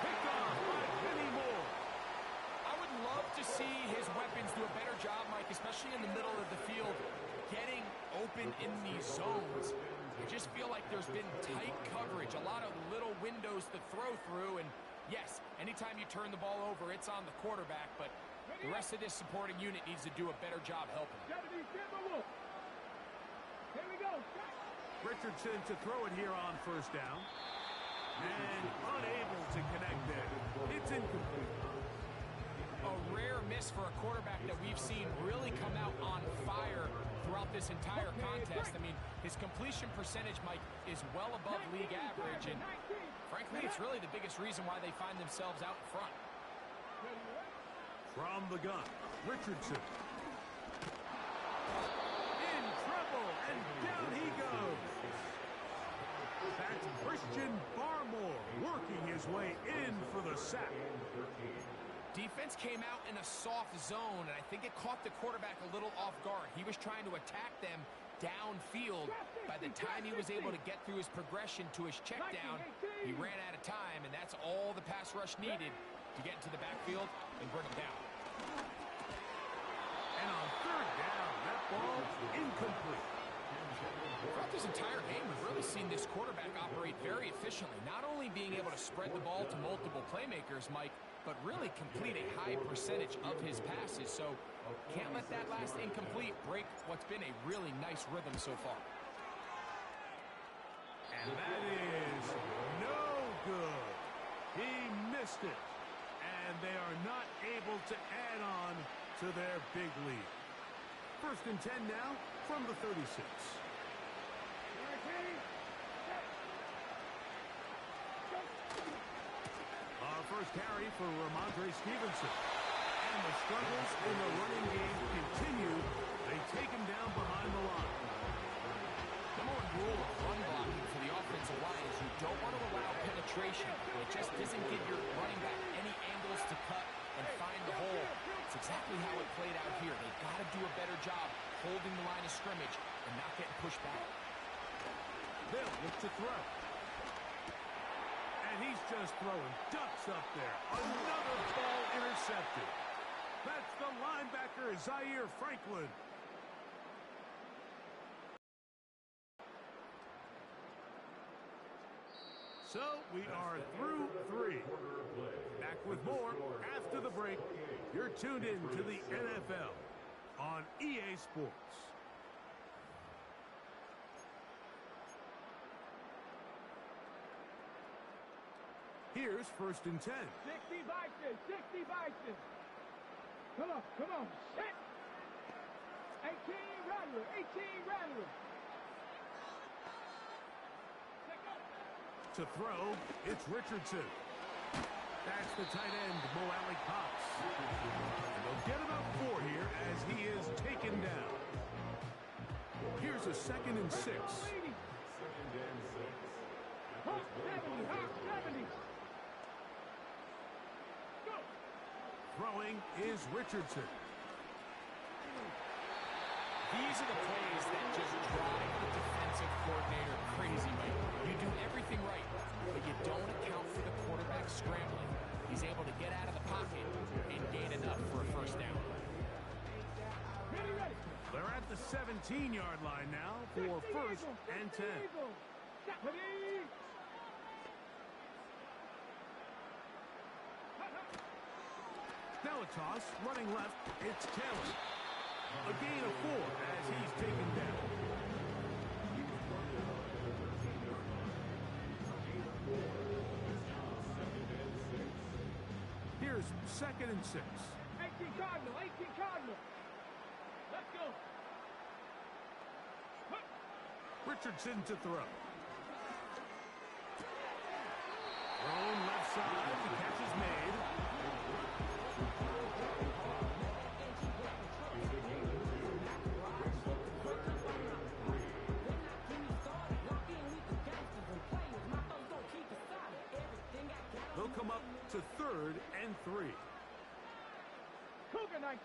Picked off by Kenny Moore. I would love to see his weapons do a better job, Mike, especially in the middle of the field, getting open in these zones. I just feel like there's been tight coverage, a lot of little windows to throw through, and yes, anytime you turn the ball over, it's on the quarterback, but the rest of this supporting unit needs to do a better job helping. Here we go. Richardson to throw it here on first down. And unable to connect there. It's incomplete. A rare miss for a quarterback that we've seen really come out on fire throughout this entire contest. I mean, his completion percentage, Mike, is well above league average, and frankly, it's really the biggest reason why they find themselves out in front. From the gun, Richardson. In trouble, and down he goes. That's Christian Barmore working his way in for the sack. Defense came out in a soft zone, and I think it caught the quarterback a little off guard. He was trying to attack them downfield. By the time he was able to get through his progression to his check down, he ran out of time, and that's all the pass rush needed to get into the backfield and bring him down. And on third down, that ball incomplete. Throughout this entire game, we've really seen this quarterback operate very efficiently, not only being able to spread the ball to multiple playmakers, Mike, but really complete a high percentage of his passes. So can't let that last incomplete break what's been a really nice rhythm so far. And that is no good. He missed it. And they are not able to add on to their big lead. First and 10 now from the 36. First carry for Ramondre Stevenson. And the struggles in the running game continue. They take him down behind the line. Number one rule of run blocking for the offensive line is you don't want to allow penetration. It just doesn't give your running back any angles to cut and find the hole. It's exactly how it played out here. They've got to do a better job holding the line of scrimmage and not getting pushed back. They'll look to throw. And he's just throwing ducks up there. Another ball intercepted. That's the linebacker, Zaire Franklin. So we are through three. Back with more after the break. You're tuned in to the NFL on EA Sports. Here's first and 10. 60 Vikings, 60 Vikings. Come on, set. 18 Rattler, 18 Rattler. To throw, it's Richardson. That's the tight end, Mo Alley Cox. And they'll get about 4 here as he is taken down. Here's a 2nd and 6. Hawk 70, Hawk 70. Throwing is Richardson. These are the plays that just drive the defensive coordinator crazy, Mike. You do everything right, but you don't account for the quarterback scrambling. He's able to get out of the pocket and gain enough for a first down. They're at the 17-yard line now for first and 10. Now a toss, running left, it's Taylor. A gain of 4 as he's taken down. Here's 2nd and 6. 18 Cardinal, 18 Cardinal. Let's go. Richardson to throw. Thrown left side. The catch is made. They'll come up to 3rd and 3. Cougar 19.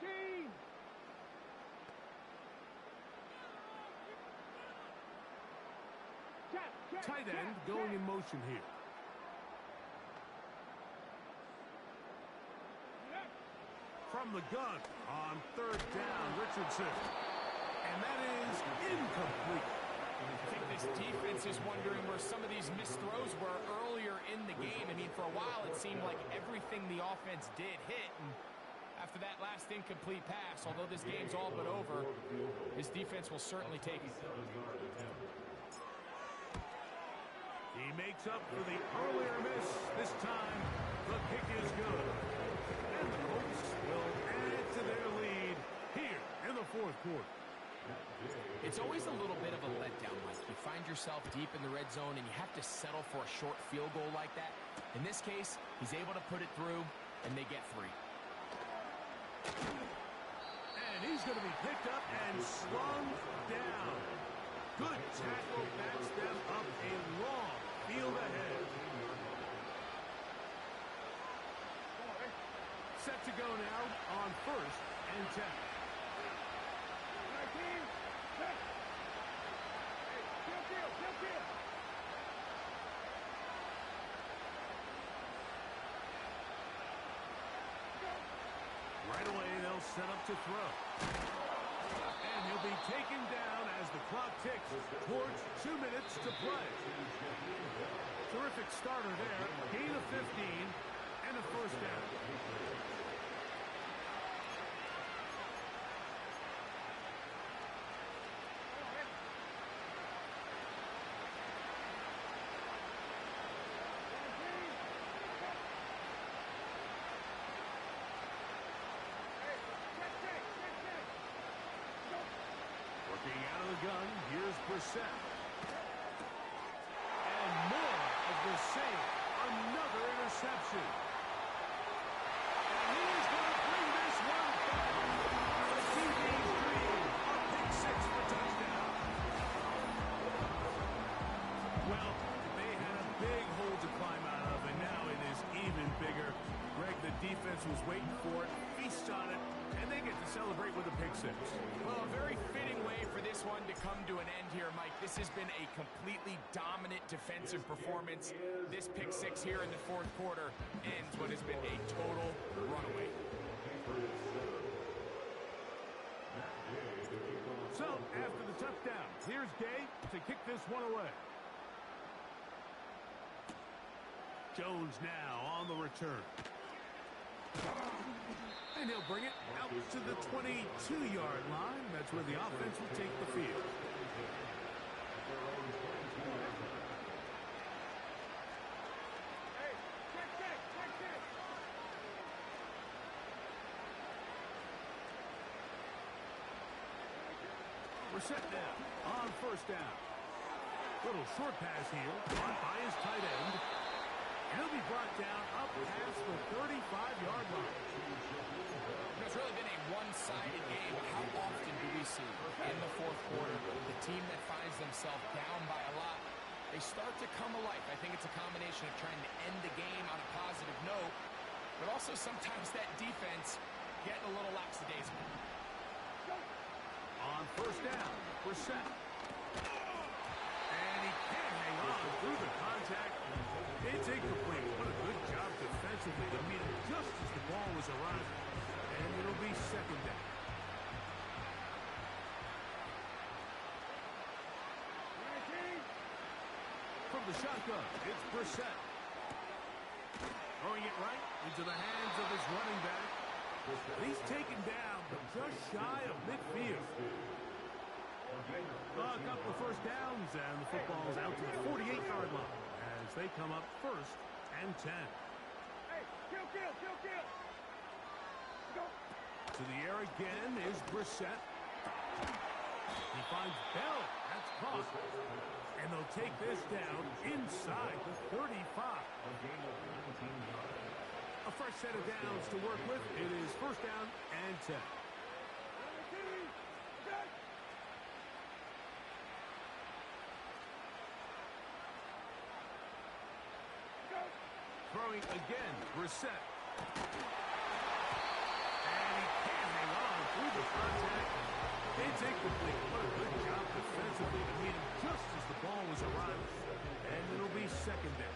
Tight end going in motion here. From the gun on 3rd down, Richardson. And that is incomplete. I think this defense is wondering where some of these missed throws were earlier in the game. I mean, for a while it seemed like everything the offense did hit. And after that last incomplete pass, although this game's all but over, his defense will certainly take it. He makes up for the earlier miss. This time, the kick is good. And the Colts will add to their lead here in the 4th quarter. It's always a little bit of a letdown, Mike. You find yourself deep in the red zone, and you have to settle for a short field goal like that. In this case, he's able to put it through, and they get 3. And he's going to be picked up and slung down. Good tackle backs them up a long field ahead. Set to go now on 1st and 10. 19. Hey, kill. Right away, they'll set up to throw. And he'll be taken down as the clock ticks towards 2 minutes to play. Terrific starter there. Gain of 15 and a 1st down. Working out of the gun, here's Brissett. And more of the same. Another interception. And he's going to bring this one back. The TV's dream. A pick 6 for touchdown. Well, they had a big hole to climb out of, and now it is even bigger. Greg, the defense was waiting for it, feasts on it, and they get to celebrate with a pick 6. Well, a very fitting way for this one to come to an end here, Mike. This has been a completely dominant defensive performance. This pick 6 here in the 4th quarter ends what has been a total runaway. So, after the touchdown, here's Gay to kick this one away. Jones now on the return. And he'll bring it out to the 22-yard line. That's where the offense will take the field. Hey, check. We're set now on 1st down. Little short pass here, caught by his tight end. He'll be brought down up past the 35-yard line. It's really been a one-sided game, but how often do we see in the 4th quarter the team that finds themselves down by a lot, they start to come alive. I think it's a combination of trying to end the game on a positive note, but also sometimes that defense getting a little lackadaisical. On 1st down, Brissett. And he can't hang on through the contact. It's incomplete. What a good job defensively to meet him just as the ball was arriving. And it'll be 2nd down. From the shotgun, it's Brissett. Throwing it right into the hands of his running back. He's taken down, but just shy of midfield. A couple of 1st downs, and the football's out to the 48-yard line as they come up 1st and 10. Hey, kill. To the air again is Brissett. He finds Bell. That's caught. And they'll take this down inside the 35. A fresh set of downs to work with. It is first down and 10. Throwing again, Brissett. And he can't hang on through the contact. It's incomplete. What a good job defensively to meet him just as the ball was arriving. And it'll be second down.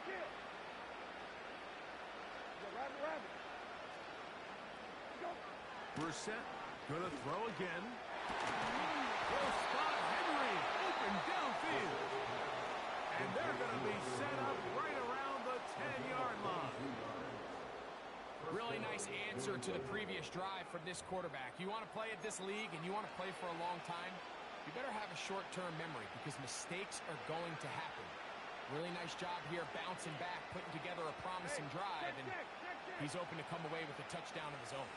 Kill. Rabbit. Brissett gonna throw again. Will spot Henry open downfield. And they're gonna be set up right around the 10-yard line. Really nice answer to the previous drive from this quarterback. You want to play at this league and you want to play for a long time, you better have a short-term memory because mistakes are going to happen. Really nice job here bouncing back, putting together a promising drive, and he's open to come away with a touchdown of his own.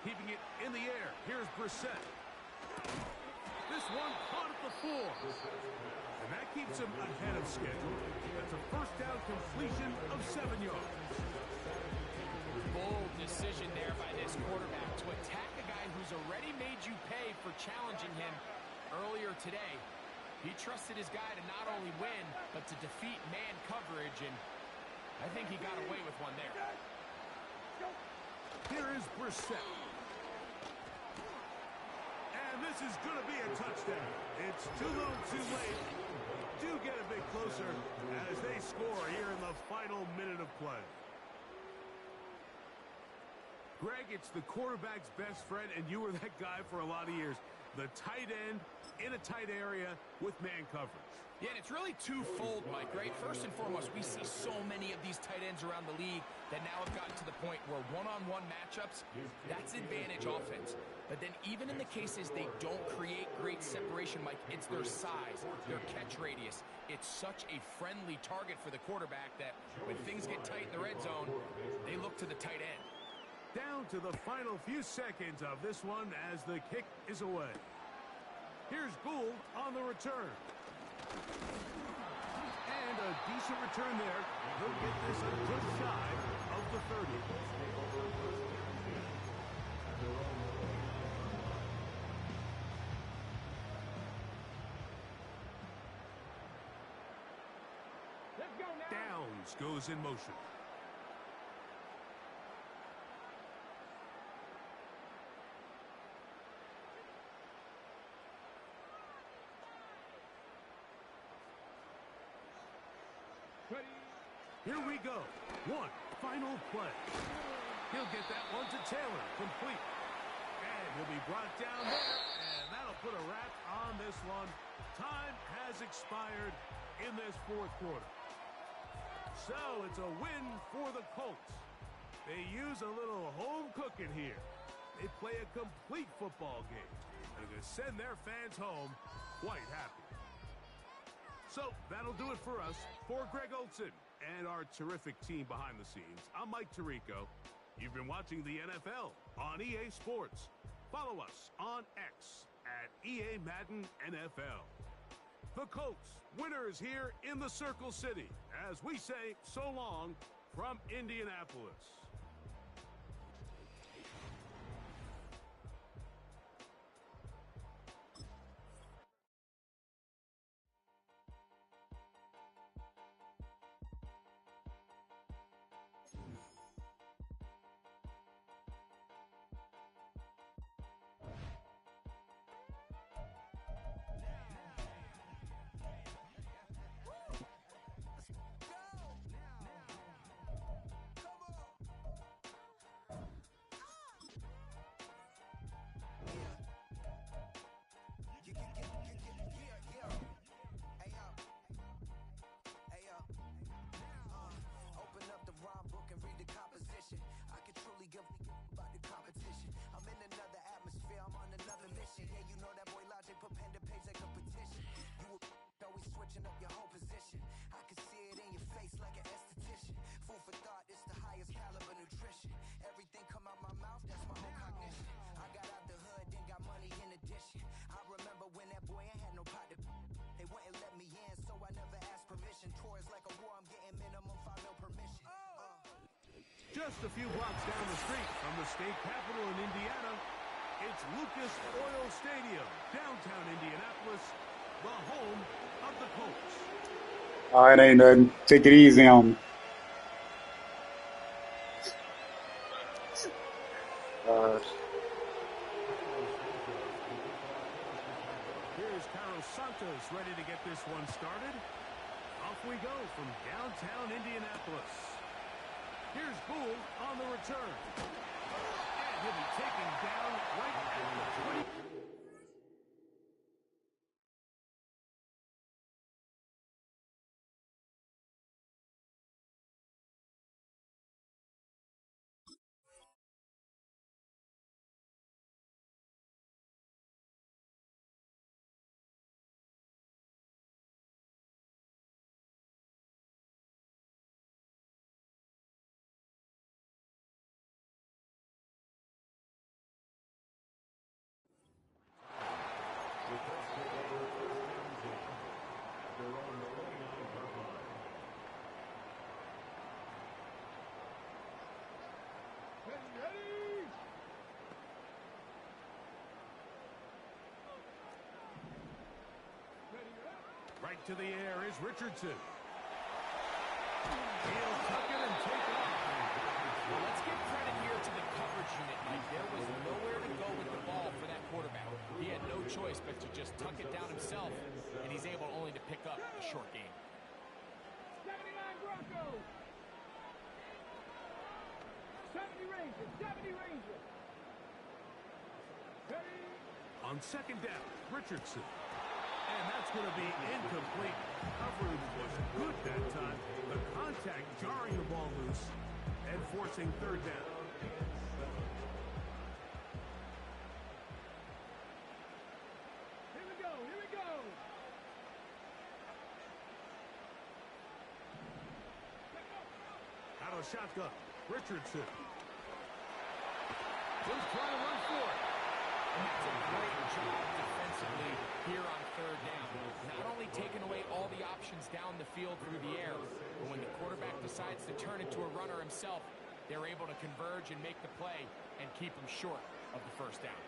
Keeping it in the air. Here's Brissett. This one caught at the 4. And that keeps him ahead of schedule. That's a first down completion of 7 yards. Bold decision there by this quarterback to attack a guy who's already made you pay for challenging him earlier today. He trusted his guy to not only win, but to defeat man coverage, and I think he got away with one there. Here is Brissett. And this is going to be a touchdown. It's too little too late. Do get a bit closer as they score here in the final minute of play. Greg, it's the quarterback's best friend, and you were that guy for a lot of years. The tight end in a tight area with man coverage. Yeah, and it's really twofold, Mike, right? First and foremost, we see so many of these tight ends around the league that now have gotten to the point where one-on-one matchups, that's advantage offense. But then even in the cases they don't create great separation, Mike, it's their size, their catch radius. It's such a friendly target for the quarterback that when things get tight in the red zone, they look to the tight end. Down to the final few seconds of this one as the kick is away. Here's Gould on the return. And a decent return there. He'll get this just shy of the 30. Let's go now. Downs goes in motion. Here we go. One final play. He'll get that one to Taylor. Complete. And he'll be brought down there. And that'll put a wrap on this one. Time has expired in this fourth quarter. So it's a win for the Colts. They use a little home cooking here. They play a complete football game. And they're going to send their fans home quite happy. So that'll do it for us. For Greg Olson and our terrific team behind the scenes, I'm Mike Tirico. You've been watching the NFL on EA Sports. Follow us on X at EA Madden NFL. The Colts, winners here in the Circle City, as we say so long from Indianapolis. mission. Yeah, you know that boy Logic put pen to page like a petition. You were always switching up your whole position. I can see it in your face like an esthetician. Food for thought, it's the highest caliber nutrition. Everything come out my mouth, that's my whole cognition. I got out the hood, then got money in addition. I remember when that boy ain't had no pot to. They wouldn't let me in, so I never asked permission. Tours like a war, I'm getting minimum 5 mil permission. Just a few blocks down the street from the state capitol in Indiana, it's Lucas Oil Stadium, downtown Indianapolis, the home of the Colts. All right, ain't nothing. Take it easy on me. Here's Carlos Santos ready to get this one started. Off we go from downtown Indianapolis. Here's Gould on the return. And he'll be taken down right at the 20. Right to the air is Richardson. He'll tuck it and take off. Well, let's give credit here to the coverage unit, Mike. There was nowhere to go with the ball for that quarterback. He had no choice but to just tuck it down himself, and he's able only to pick up a short gain. 79 Broncos. 70 Rangers. 70 Rangers. On second down, Richardson. And that's going to be incomplete. Coverage was good that time. The contact jarring the ball loose and forcing third down. Here we go. Here we go. Out of shotgun, Richardson. He's trying to run for it. And that's a great job defensively here on third down. Not only taking away all the options down the field through the air, but when the quarterback decides to turn into a runner himself, they're able to converge and make the play and keep him short of the first down.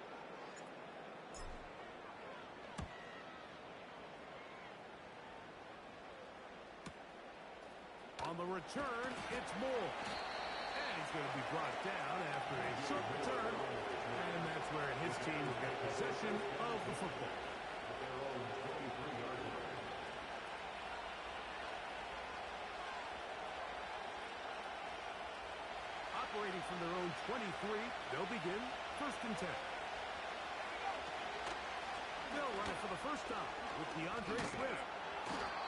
On the return, it's Moore. And he's going to be brought down after a short return. And that's where his team will get possession of the football. Operating from their own 23, they'll begin 1st and 10. They'll run it for the first time with DeAndre Swift.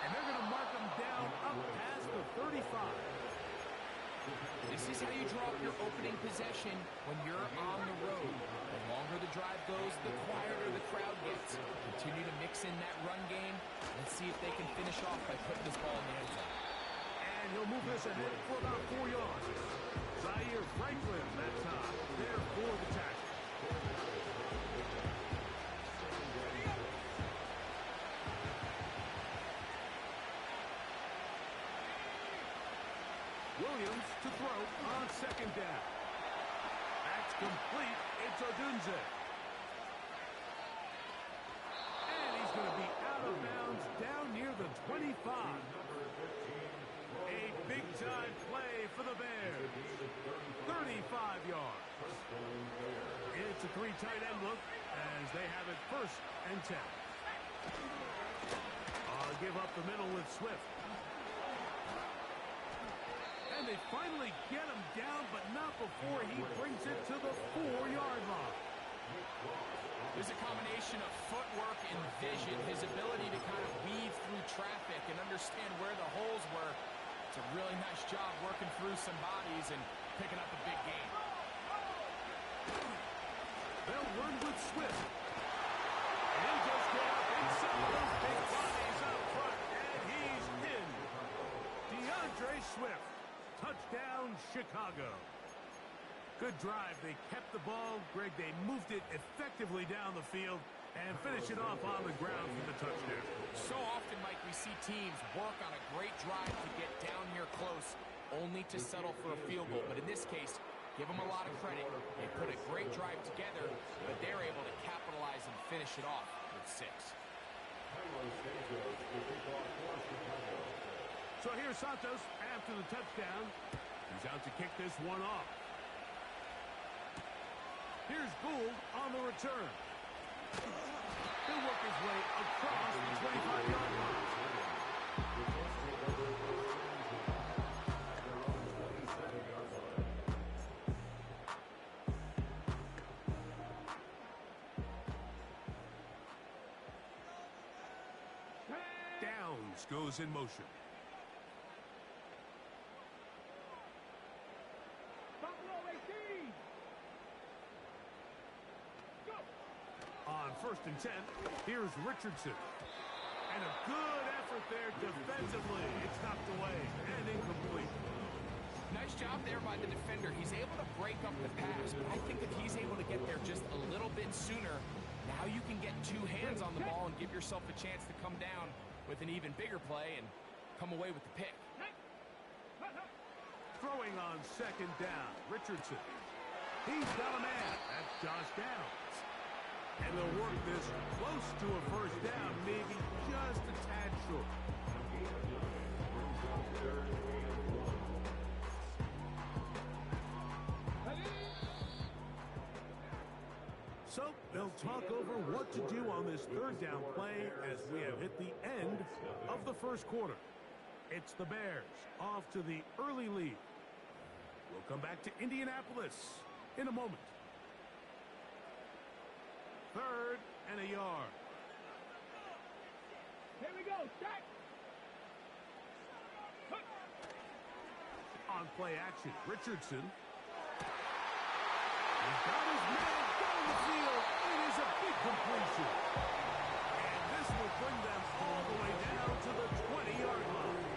And they're going to mark him down up past the 35. This is how you draw up your opening possession when you're on the road. The longer the drive goes, the quieter the crowd gets. Continue to mix in that run game. Let's see if they can finish off by putting this ball in the end zone. And he'll move this ahead for about 4 yards. Zaire Franklin that time there for the tackle. Williams to throw on second down. That's complete. It's Odunze. And he's going to be out of bounds down near the 25. A big-time play for the Bears. 35 yards. It's a 3 tight end look as they have it 1st and 10. I'll give up the middle with Swift. And they finally get him down, but not before he brings it to the 4-yard line. There's a combination of footwork and vision, his ability to kind of weave through traffic and understand where the holes were. It's a really nice job working through some bodies and picking up a big gain. They'll run with Swift. Touchdown, Chicago. Good drive. They kept the ball. Greg, they moved it effectively down the field and finish it off on the ground for the touchdown. So often, Mike, we see teams work on a great drive to get down here close, only to settle for a field goal. But in this case, give them a lot of credit. They put a great drive together, but they're able to capitalize and finish it off with 6. So here's Santos after the touchdown. He's out to kick this one off. Here's Gould on the return. He'll work his way across the 25-yard line. Downs goes in motion. On 1st and 10, here's Richardson. And a good effort there defensively. It's knocked away and incomplete. Nice job there by the defender. He's able to break up the pass, but I think if he's able to get there just a little bit sooner, now you can get 2 hands on the ball and give yourself a chance to come down with an even bigger play and come away with the pick. Throwing on 2nd down, Richardson. He's got a man. That's Josh Downs. And they'll work this close to a 1st down, maybe just a tad short. So they'll talk over what to do on this 3rd down play as we have hit the end of the 1st quarter. It's the Bears off to the early lead. We'll come back to Indianapolis in a moment. 3rd and a yard. Here we go, set. On play action, Richardson. He's got his man down the field. It is a big completion. And this will bring them all the way down to the 20-yard line.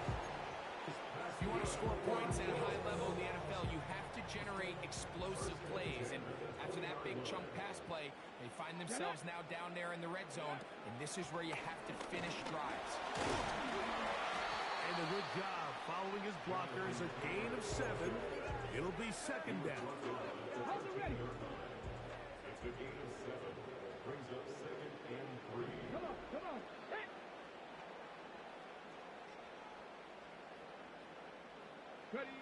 If you want to score points at a high level in the NFL, you have to generate explosive plays. And after that big chunk pass play, they find themselves now down there in the red zone, and this is where you have to finish drives. And a good job following his blockers, a gain of 7. It'll be 2nd down. Hold it ready. It's a gain of 7. Brings up 2nd and 3. Come on, come on. Hit. Ready.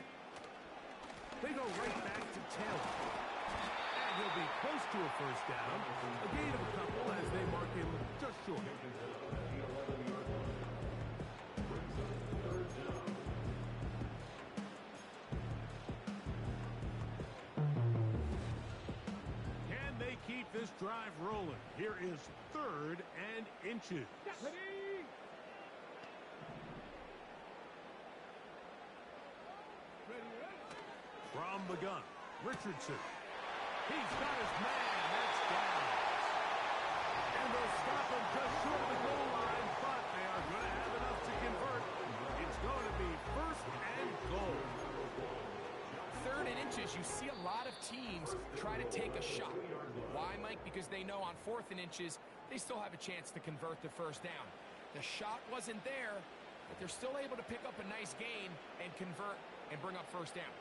They go right back to Taylor. And he'll be close to a 1st down. A gain of a couple as they mark him just short. Can they keep this drive rolling? Here is 3rd and inches. Ready. From the gun, Richardson. He's got his man. That's down. And they'll stop him just short of the goal line, but they are going to have enough to convert. It's going to be 1st and goal. 3rd and inches, you see a lot of teams try to take a shot. Why, Mike? Because they know on 4th and inches, they still have a chance to convert the 1st down. The shot wasn't there, but they're still able to pick up a nice gain and convert and bring up 1st down.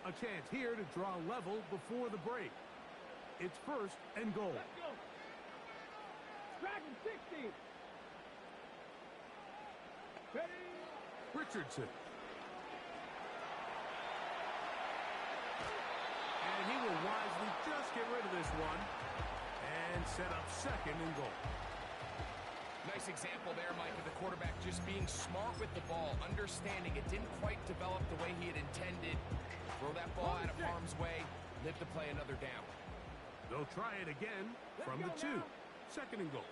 A chance here to draw level before the break. It's 1st and goal. Let's go. Dragon 60. Ready. Richardson. And he will wisely just get rid of this one and set up 2nd and goal. Nice example there, Mike, of the quarterback just being smart with the ball, understanding it didn't quite develop the way he had intended. Throw that ball out of harm's way, live to play another down. They'll try it again from the 2. 2nd and goal.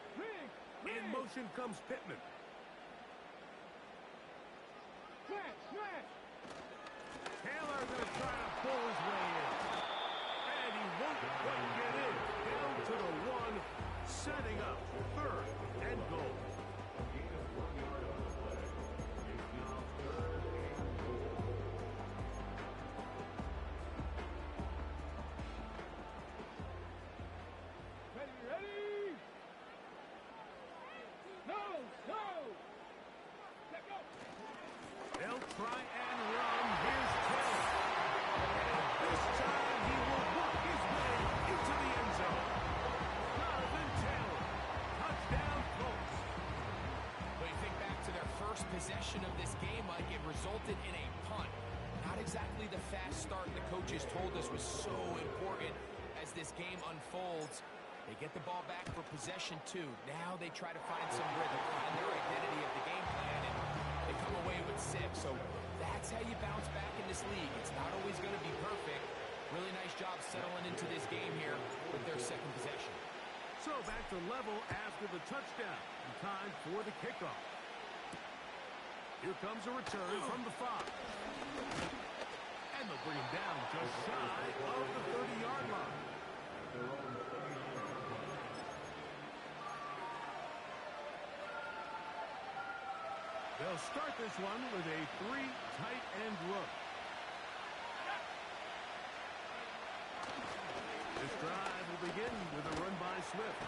In motion comes Pittman. Taylor going to try to pull his way in. And he won't quite get in. Down to the 1, setting up 3rd and goal. possession of this game, Mike, it resulted in a punt. Not exactly the fast start the coaches told us was so important as this game unfolds. They get the ball back for possession 2. Now they try to find some rhythm, find their identity of the game plan, and they come away with 6. So that's how you bounce back in this league. It's not always going to be perfect. Really nice job settling into this game here with their second possession. So back to level after the touchdown. And time for the kickoff. Here comes a return from the 5. And they'll bring him down just shy of the 30-yard line. They'll start this one with a 3 tight end look. This drive will begin with a run by Swift.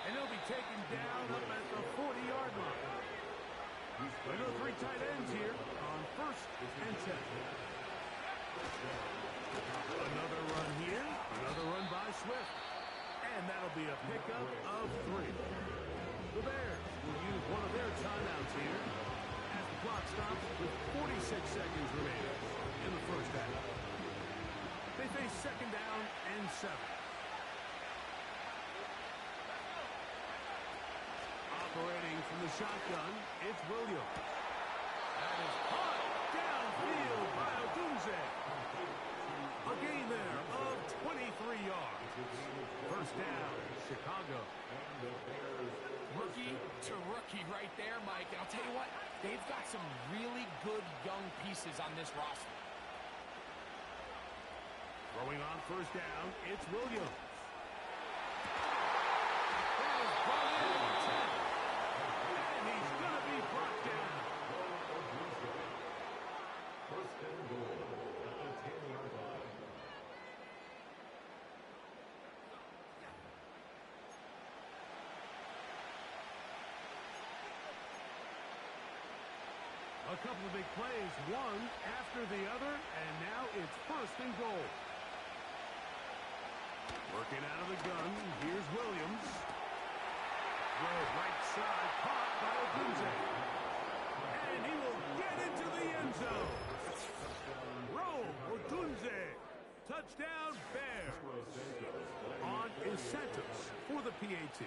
And he'll be taken down up at the 40-yard line. We go 3 tight ends here on 1st and 10. Another run here. Another run by Swift. And that'll be a pickup of 3. The Bears will use one of their timeouts here as the clock stops with 46 seconds remaining in the first half. They face 2nd down and 7. Operating from the shotgun, it's Williams. That is caught downfield by Odunze. A gain there of 23 yards. First down, Chicago. Rookie to rookie right there, Mike. And I'll tell you what, they've got some really good young pieces on this roster. Throwing on first down, it's Williams. And he's going to be brought down. First and goal at the 10-yard line. A couple of big plays, one after the other, and now it's 1st and goal. Working out of the gun, here's Williams. Throw right side, caught by Odunze. And he will get into the end zone. Rome Odunze. Touchdown, Bears. On is Santos for the PAT.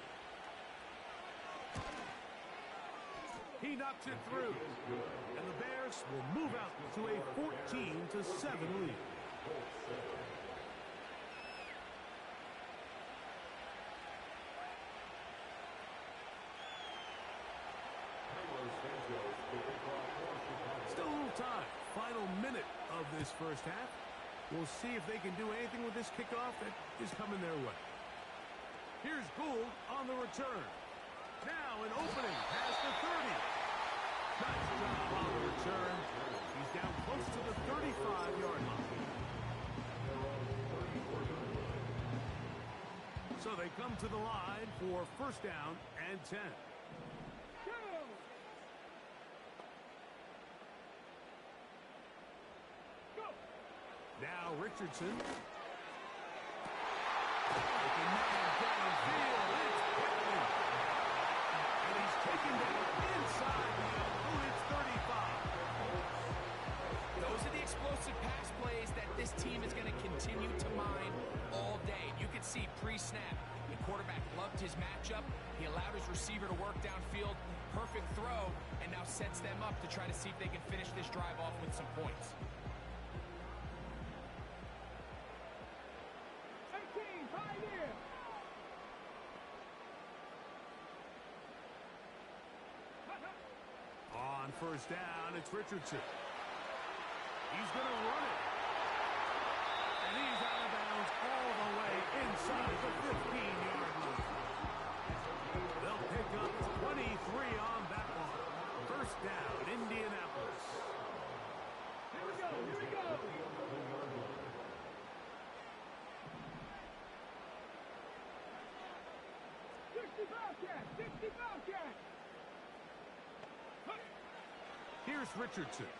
He knocks it through. And the Bears will move out to a 14-7 lead. Still a little time. Final minute of this first half. We'll see if they can do anything with this kickoff that is coming their way. Here's Gould on the return. Now an opening past the 30. Nice job on the return. He's down close to the 35-yard line. So they come to the line for first down and 10. Now Richardson. Taking man downfield. It's Pittman. And he's taken down inside the opponent's 35. Those are the explosive pass plays that this team is going to continue to mine all day. You could see pre-snap, the quarterback loved his matchup. He allowed his receiver to work downfield. Perfect throw, and now sets them up to try to see if they can finish this drive off with some points. On first down, it's Richardson. He's going to run it. And he's out of bounds all the way inside the 15-yard line. They'll pick up 23 on that one. First down, Indianapolis. Here we go, here we go. 60 Bobcat, 60 Bobcat. Here's Richardson.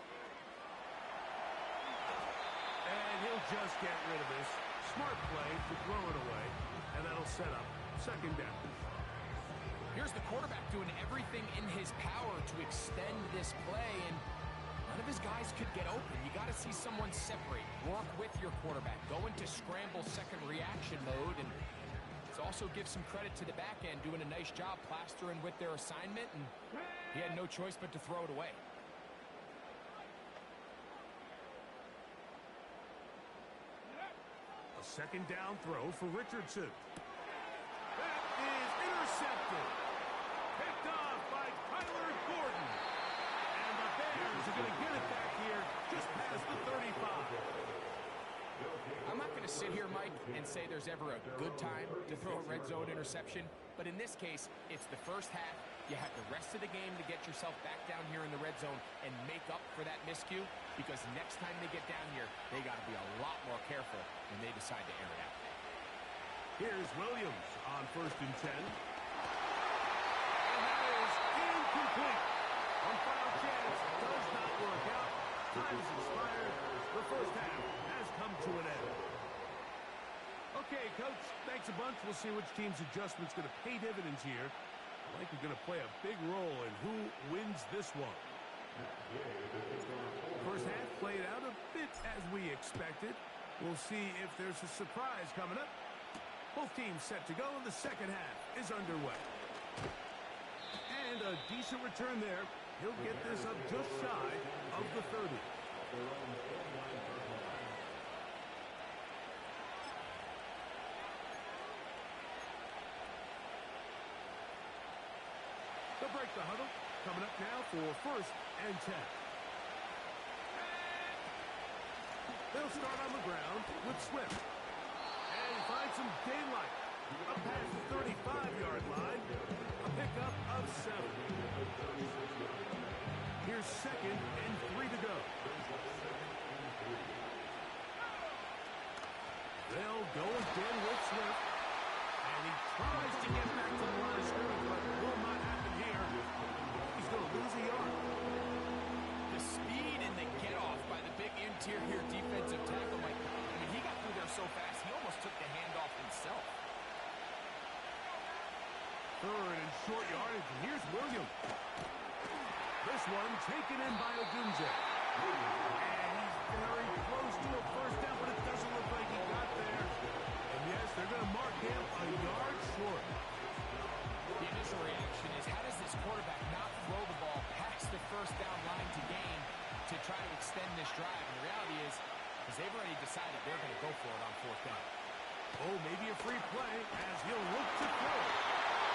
And he'll just get rid of this. Smart play to throw it away. And that'll set up second down. Here's the quarterback doing everything in his power to extend this play, and none of his guys could get open. You got to see someone separate, work with your quarterback, go into scramble second reaction mode, and let's also give some credit to the back end doing a nice job plastering with their assignment, and he had no choice but to throw it away. A second down throw for Richardson. That is intercepted. Picked off by Kyler Gordon. And the Bears are going to get it back here just past the 35. I'm not going to sit here, Mike, and say there's ever a good time to throw a red zone interception, but in this case, it's the first half. You have the rest of the game to get yourself back down here in the red zone and make up for that miscue, because next time they get down here, they got to be a lot more careful when they decide to air it out. Here's Williams on 1st and 10. And that is incomplete. One final chance does not work out. Time is expired. The first half has come to an end. Okay, Coach, thanks a bunch. We'll see which team's adjustment's going to pay dividends here. I think we're going to play a big role in who wins this one. First half played out a bit as we expected. We'll see if there's a surprise coming up. Both teams set to go, and the second half is underway. And a decent return there. He'll get this up just shy of the 30. They'll break the huddle. Coming up now for 1st and 10. They'll start on the ground with Swift. And find some daylight. Up past the 35-yard line. A pickup of 7. Here's 2nd and 3 to go. They'll go again with Swift. And he tries to get back to the line of scrimmage, but it will not happen here. He's going to lose a yard. The speed and the get-off by the big interior defensive tackle, Mike. I mean, he got through there so fast, he almost took the handoff himself. 3rd and short yardage, and here's Williams. This one taken in by Ogunze. And he's very close to a first down, but it doesn't look like he got there. And yes, they're going to mark him a yard short. The initial reaction is, how does this quarterback not throw the ball past the first down line to gain to try to extend this drive? And the reality is they've already decided they're going to go for it on 4th down. Oh, maybe a free play as he'll look to throw.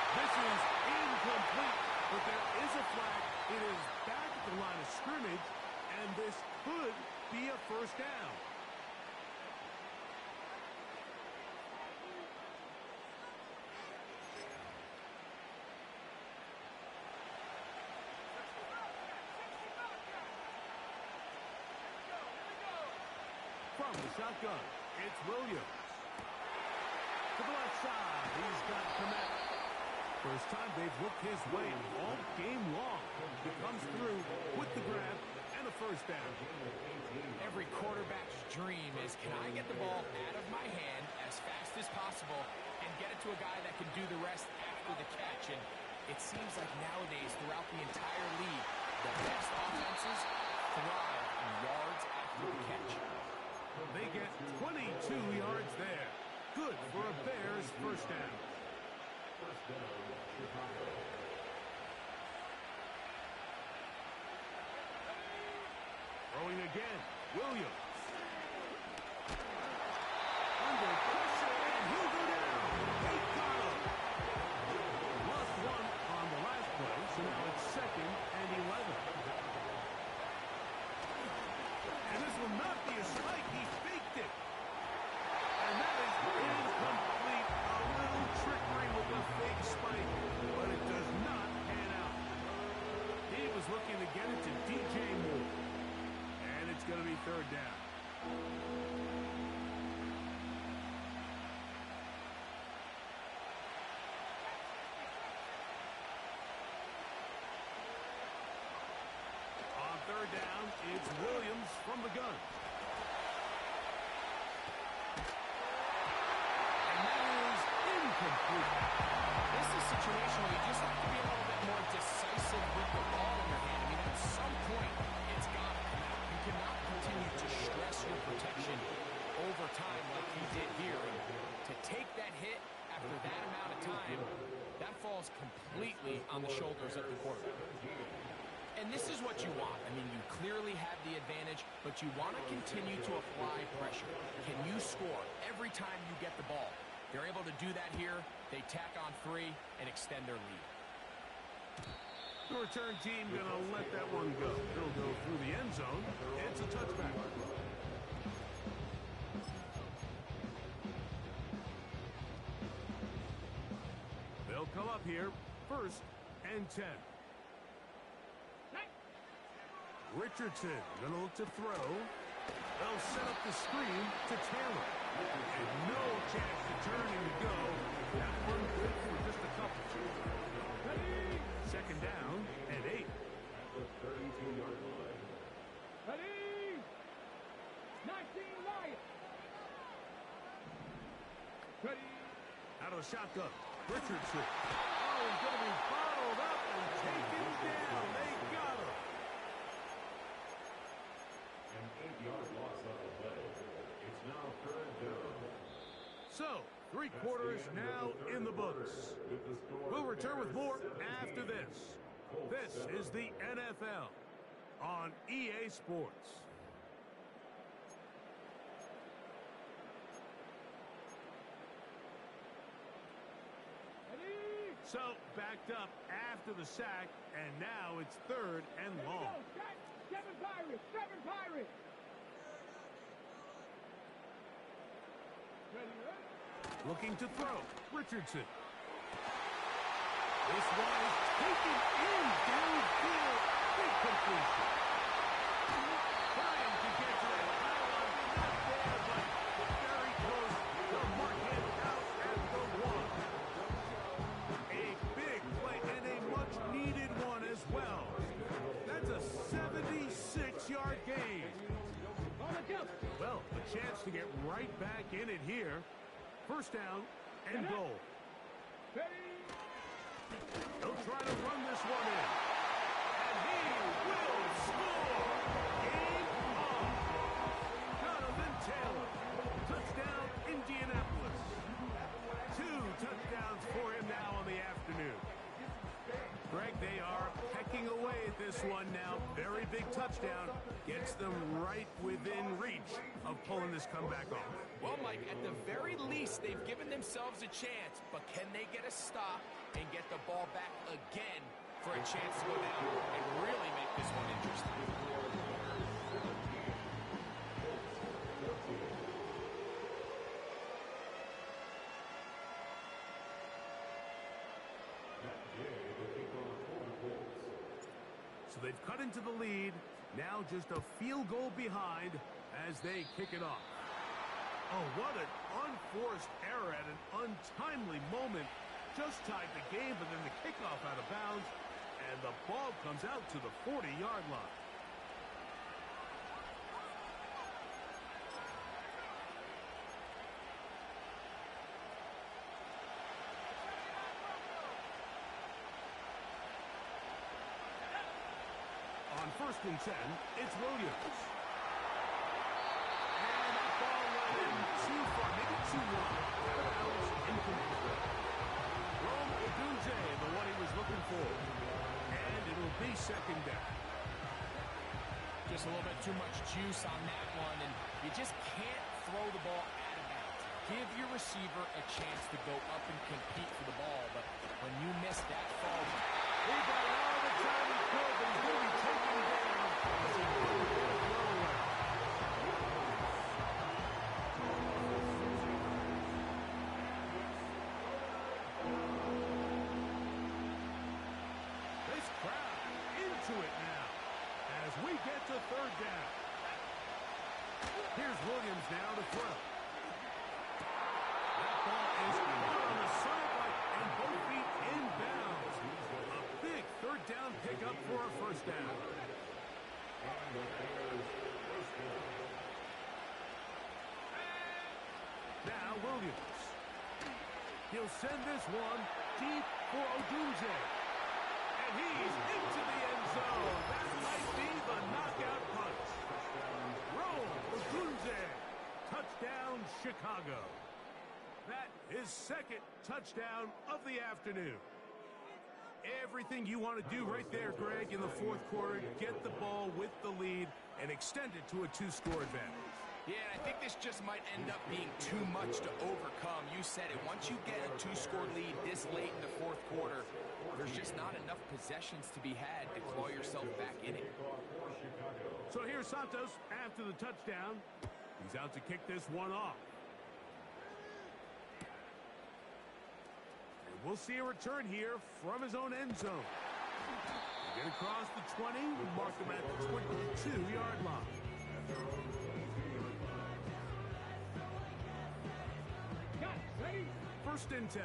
This is incomplete, but there is a flag. It is back at the line of scrimmage, and this could be a first down. From the shotgun, it's Williams. To the left side, he's got Komet. First time they've looked his way all game long. He comes through with the grab and a first down. Every quarterback's dream is, can I get the ball out of my hand as fast as possible and get it to a guy that can do the rest after the catch? And it seems like nowadays, throughout the entire league, the best offenses thrive in yards after the catch. They get 22 yards there. Good for a Bears first down. Throwing again, Williams. Under pressure, and he'll go down. They got him. Lost one on the last play, so now it's 2nd and 11. And this will not be a spike. He faked it. And that is incomplete. A little trickery with a fake spike, but it does not pan out. He was looking to get it to DJ Moore. And it's going to be 3rd down. On 3rd down, it's Williams from the gun. This is a situation where you just have on the shoulders of the quarterback. And this is what you want. I mean, you clearly have the advantage, but you want to continue to apply pressure. Can you score every time you get the ball? They're able to do that here. They tack on 3 and extend their lead. The return team going to let that one go. It'll go through the end zone. It's a touchback. They'll come up here, 1st and 10. Richardson going to look to throw. They'll set up the screen to Taylor. And no chance to turn and to go. That one good for just a couple. 2nd down and 8. The 32-yard line. Ready? 19 Lions. Ready? Out of the shotgun. Richardson. Oh, he's going to be bottled up and taken down. They got him. An 8-yard loss on the play. It's now 3rd down. So, 3 quarters now in the books. We'll return with more after this. This is the NFL on EA Sports. So, backed up after the sack, and now it's 3rd and long. 7 Pirates. 7 Pirates. Looking to throw. Richardson. This one is taken in downfield. Big completion. Trying to get to that pylon. Not there, but very close. They'll mark him out at the 1. A big play and a much-needed one as well. That's a 76-yard gain. Well, a chance to get right back in it here. 1st down and goal. They'll try to run this one in. And he will score. Game on. Jonathan Taylor. Touchdown, Indianapolis. 2 touchdowns for him now on the afternoon. Greg, they are pecking away at this one now. Very big touchdown. Gets them right within reach of pulling this comeback off. Well, Mike, at the very least, they've given themselves a chance, but can they get a stop and get the ball back again for a chance to go down and really make this one interesting? So they've cut into the lead. Now just a field goal behind as they kick it off. Oh, what an unforced error at an untimely moment. Just tied the game, but then the kickoff out of bounds, and the ball comes out to the 40-yard line. On 1st and 10, it's Williams. And that ball went in too far, maybe too long. Out of bounds, incomplete. Rome Odunze, the one he was looking for. And it'll be 2nd down. Just a little bit too much juice on that one, and you just can't throw the ball out of bounds. Give your receiver a chance to go up and compete for the ball, but when you miss that fall, he got all the time he could, but he's going to be taken down. As he goes to the throwaway. This crowd into it now as we get to 3rd down. Here's Williams now to throw. That ball is out on the sideline and both feet inbounds. A big 3rd down pickup for a 1st down. Now Williams. He'll send this one deep for Odunze. And he's into the end zone. That might be the knockout punch. Rome Odunze. Touchdown, Chicago. That is 2nd touchdown of the afternoon. Everything you want to do right there, Greg, in the fourth quarter, get the ball with the lead and extend it to a two-score advantage. Yeah, I think this just might end up being too much to overcome. You said it. Once you get a two-score lead this late in the fourth quarter, there's just not enough possessions to be had to claw yourself back in it. So here's Santos after the touchdown. He's out to kick this one off. And we'll see a return here from his own end zone. Get across the 20, we'll mark him at the 22-yard line. Ready? First and 10.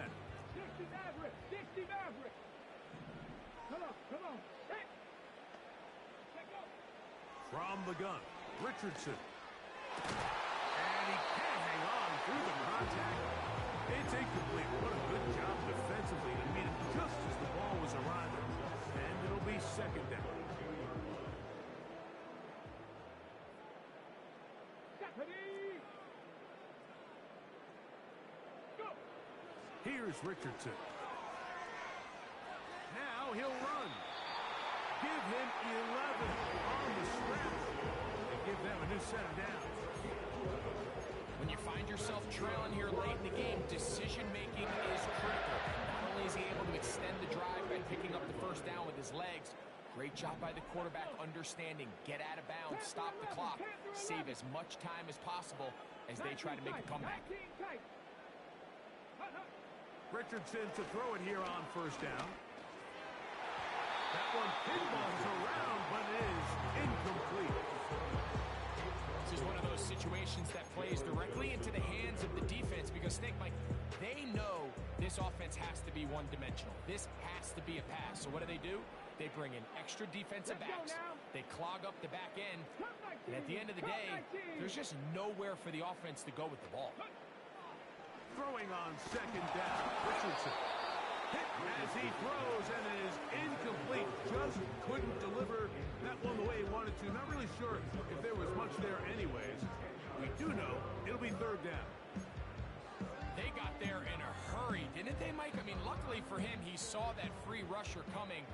60 Maverick. 60 Maverick. Come on. Hey. Go. From the gun, Richardson. And he can't hang on through the contact. It's incomplete. What a good job defensively to meet it just as the ball was arriving. And it'll be second down. Deputy. Go. Here's Richardson. Now he'll run. Give him 11 on the scramble. And give them a new set of downs. When you find yourself trailing here late in the game, decision-making is critical. Not only is he able to extend the drive by picking up the first down with his legs, great job by the quarterback understanding, get out of bounds, stop the clock, save as much time as possible as they try to make a comeback. Richardson to throw it here on first down. That one pinballs around, but it is incomplete. This is one of those situations that plays directly into the hands of the defense because, Snake, Mike, they know this offense has to be one-dimensional. This has to be a pass. So what do? They bring in extra defensive backs. They clog up the back end. And at the end of the day, there's just nowhere for the offense to go with the ball. Throwing on second down, Richardson. Hit as he throws, and it is incomplete. Just couldn't deliver that one the way he wanted to. Not really sure if there was much there anyways. We do know it'll be third down. They got there in a hurry, didn't they, Mike? I mean, luckily for him, he saw that free rusher coming,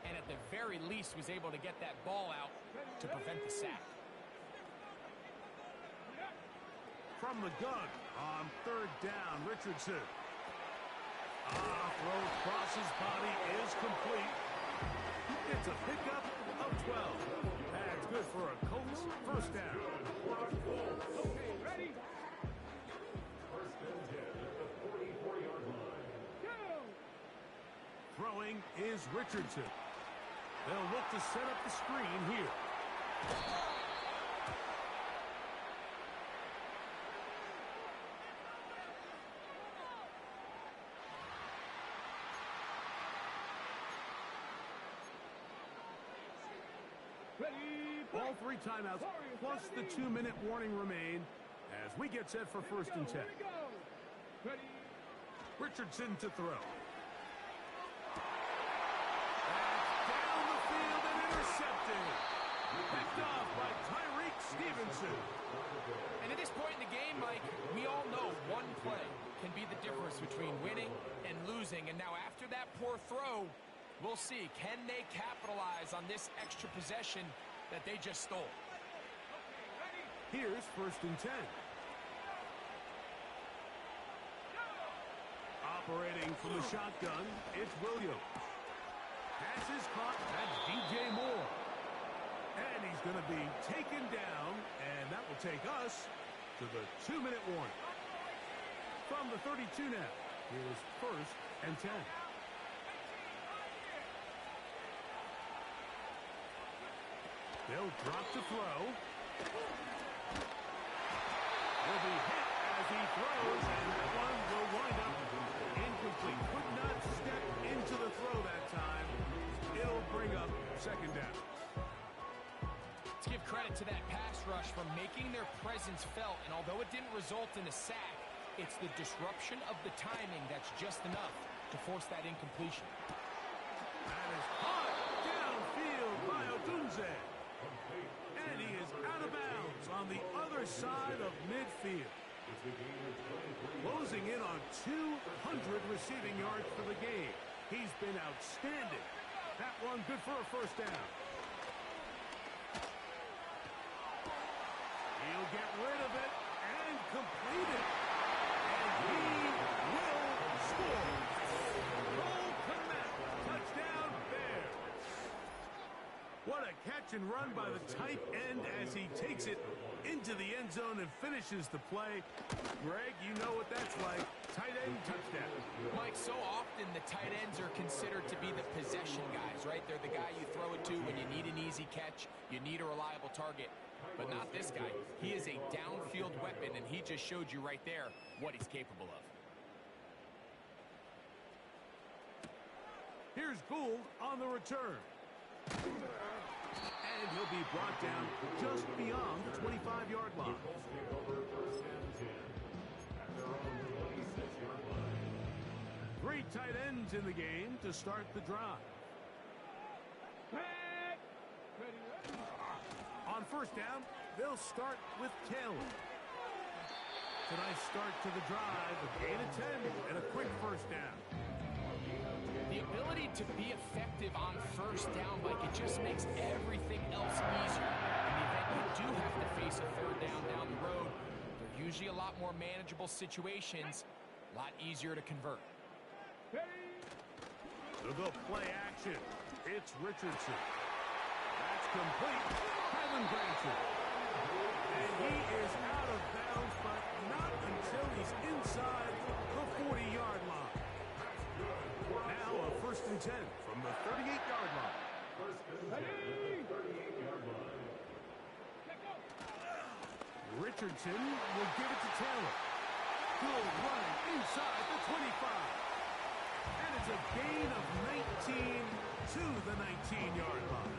and at the very least was able to get that ball out to prevent the sack. From the gun on third down, Richardson. Throw across his body is complete. It's a pickup of 12. That's good for a Colts first down. Okay, ready? First and 10 at the 44-yard line. Go. Throwing is Richardson. They'll look to set up the screen here. Ready? All three timeouts plus the 2-minute warning remain as we get set for first and 10. Here we go. Ready? Richardson to throw. That's down the field and intercepted. Picked off by Tyreek Stevenson. And at this point in the game, Mike, we all know one play can be the difference between winning and losing. And now after that poor throw, we'll see. Can they capitalize on this extra possession that they just stole? Here's first and 10. Operating from the shotgun, it's Williams. Pass is caught. That's DJ Moore. And he's going to be taken down, and that will take us to the 2-minute warning. From the 32 now, here's first and 10. They'll drop to throw. Will be hit as he throws, and that one will wind up incomplete. Could not step into the throw that time. It'll bring up second down. Let's give credit to that pass rush for making their presence felt, and although it didn't result in a sack, it's the disruption of the timing that's just enough to force that incompletion. That is caught downfield by Odunze. And he is out of bounds on the other side of midfield. Closing in on 200 receiving yards for the game. He's been outstanding. That one good for a first down. He'll get rid of it and complete it. And he will score. Touchdown Bears. What a catch and run by the tight end as he takes it into the end zone and finishes the play. Greg, you know what that's like. Tight end touchdown. Mike, so often the tight ends are considered to be the possession guys, right? They're the guy you throw it to when you need an easy catch, you need a reliable target. But not this guy. He is a downfield weapon, and he just showed you right there what he's capable of. Here's Gould on the return. And he'll be brought down just beyond the 25-yard line. Three tight ends in the game to start the drive. On first down, they'll start with Taylor. It's a nice start to the drive, a gain of 10 and a quick first down. The ability to be effective on first down, Mike, it just makes everything else easier. In the event you do have to face a third down the road, they're usually a lot more manageable situations, a lot easier to convert. They'll go play action. It's Richardson. That's complete. Kevin Blanchard. And he is out of bounds, but not until he's inside the 40-yard line. Now a first and 10 from the 38-yard line. Richardson will give it to Taylor. Good running inside the 25. And it's a gain of 19 to the 19-yard line.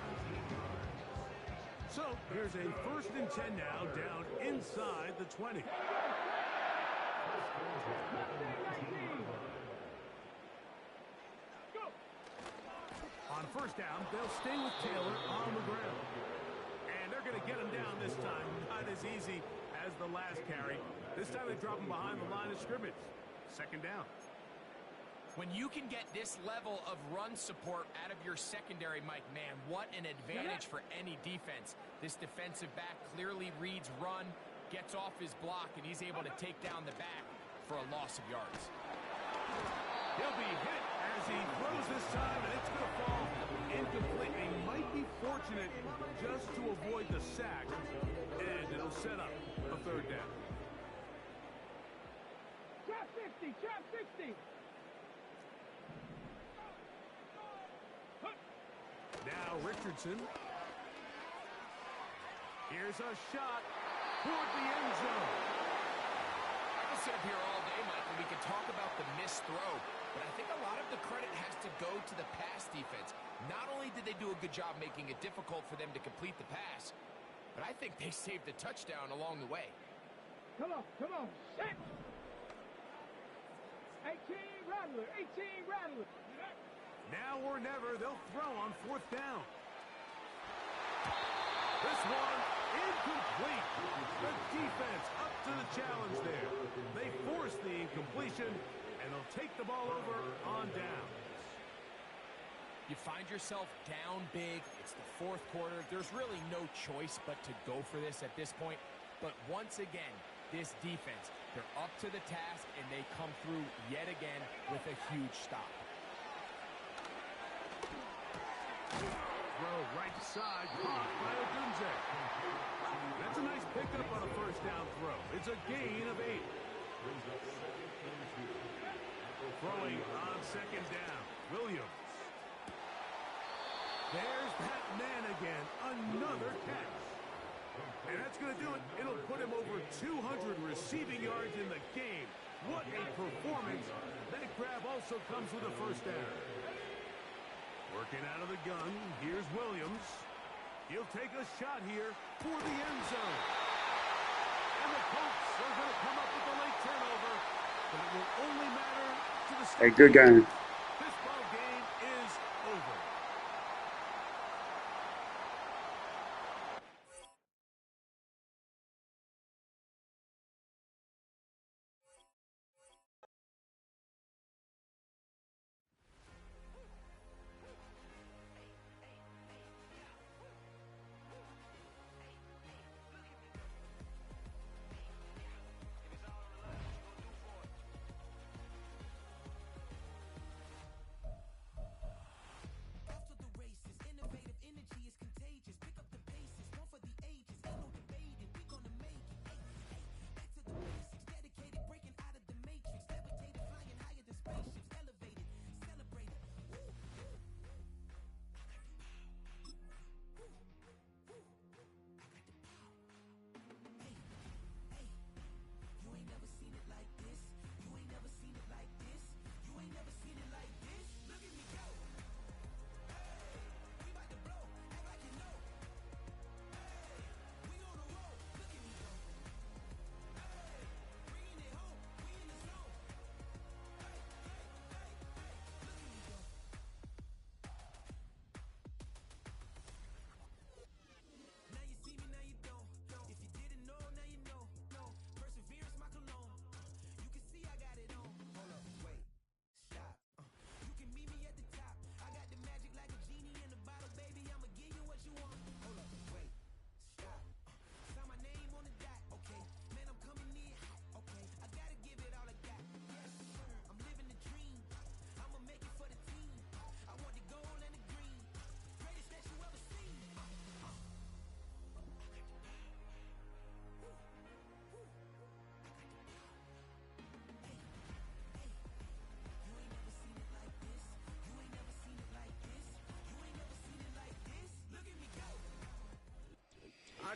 So here's a first and 10 now down inside the 20. On first down, they'll stay with Taylor on the ground. And they're going to get him down this time. Not as easy as the last carry. This time they drop him behind the line of scrimmage. Second down. When you can get this level of run support out of your secondary, Mike, man, what an advantage for any defense. This defensive back clearly reads run, gets off his block, and he's able to take down the back for a loss of yards. He'll be hit as he throws this time, and it's going to fall incomplete. He might be fortunate just to avoid the sack, and it'll set up a third down. Trap 60, trap 60. Now Richardson. Here's a shot toward the end zone. I can sit up here all day, Mike, and we can talk about the missed throw, but I think a lot of the credit has to go to the pass defense. Not only did they do a good job making it difficult for them to complete the pass, but I think they saved a touchdown along the way. Come on, set. 18 Rattler, 18 Rattler. Now or never, they'll throw on fourth down. This one incomplete. The defense up to the challenge there. They force the incompletion, and they'll take the ball over on down. You find yourself down big. It's the fourth quarter. There's really no choice but to go for this at this point. But once again, this defense, they're up to the task, and they come through yet again with a huge stop. Throw right side, caught by Odunze. That's a nice pickup on a first down throw. It's a gain of 8. Throwing on second down, Williams. There's that man again, another catch. And that's going to do it. It'll put him over 200 receiving yards in the game. What a performance. That grab also comes with a first down. Working out of the gun, here's Williams. He'll take a shot here for the end zone. And the Colts are going to come up with a late turnover, but it will only matter to the Hey, good game. This ball game is over.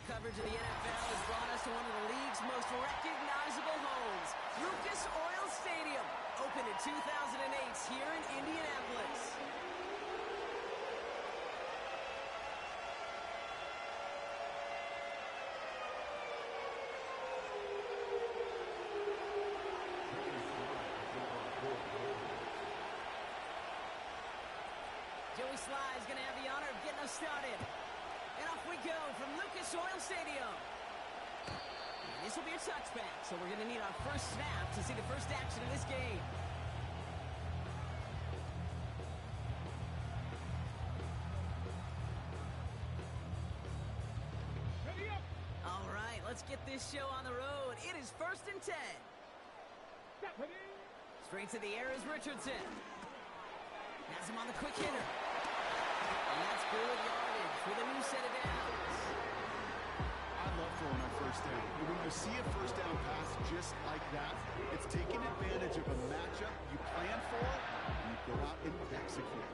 coverage of the NFL has brought us to one of the league's most recognizable homes, Lucas Oil Stadium, opened in 2008 here in Indianapolis. Joey Sly is going to have the honor of getting us started. And off we go from Lucas Oil Stadium. And this will be a touchback, so we're going to need our first snap to see the first action of this game. Ready up. All right, let's get this show on the road. It is 1st and 10. Step ready. Straight to the air is Richardson. Has him on the quick hitter. And that's good yardage with a new set of downs. I love throwing on first down. And when you see a first down pass just like that, it's taking advantage of a matchup you plan for, and you go out and execute.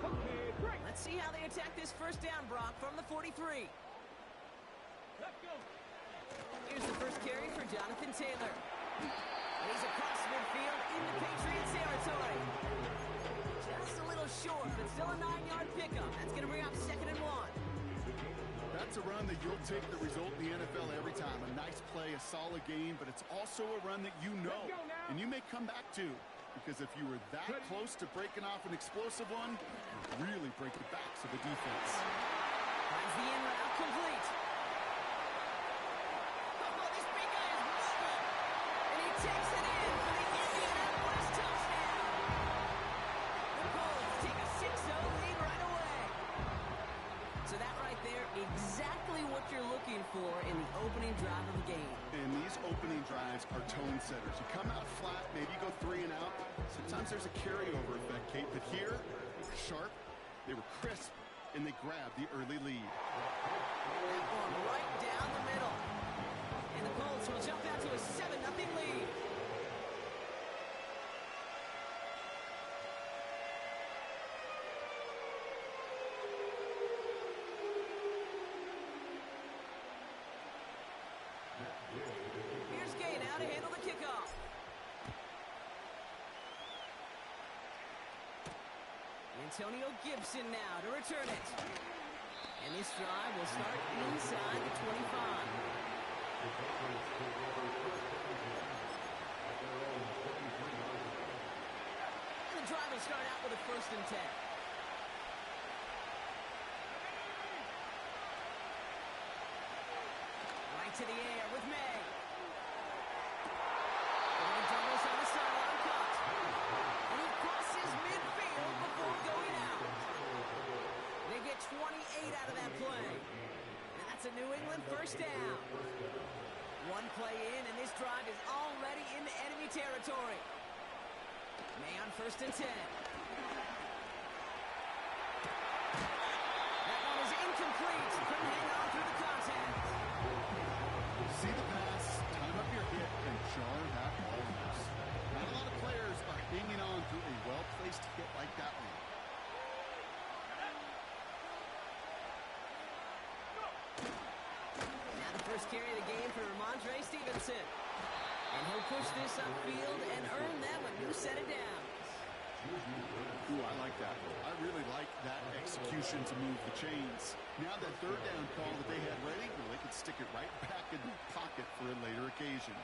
Okay, great. Let's see how they attack this first down, Brock, from the 43. Let's go. Here's the first carry for Jonathan Taylor. And he's across midfield into Patriots territory. Just a little short, but still a 9-yard pickup. That's going to bring up 2nd and 1. That's a run that you'll take the result in the NFL every time. A nice play, a solid game, but it's also a run that you know, and you may come back to. Because if you were that close to breaking off an explosive one, you really break the backs of the defense. Finds the in route complete. Oh, this big guy is moving. And he takes it in for the Indianapolis touchdown. The Colts take a 6-0 lead right away. So that right there, exactly what you're looking for in the opening drive of the game. And these opening drives are tone setters. You come out flat, maybe you go 3 and out. Sometimes there's a carryover effect, Kate, but here, they were sharp, they were crisp, and they grabbed the early lead. That one right down the middle. And the Colts will jump out to a 7-0 lead. Here's Gay now to handle the kickoff. Antonio Gibson now to return it. And this drive will start inside the 25. And the drive will start out with a 1st and 10. Right to the air with May. And Douglas on the sideline cut. And he crosses midfield before going out. They get 28 out of that play. And that's a New England first down. One play in, and this drive is already into enemy territory. May on 1st and 10. That one is incomplete. Couldn't hang on through the contact. See the pass, time up your hit, and jar that ball loose. Not a lot of players are hanging on to a well-placed hit like that one. Now the first carry of the game for Ramondre Stevenson. And he'll push this upfield and earn them a new set of downs. Ooh, I like that. I really like that execution to move the chains. Now that 3rd down call that they had ready, well, they could stick it right back in the pocket for a later occasion.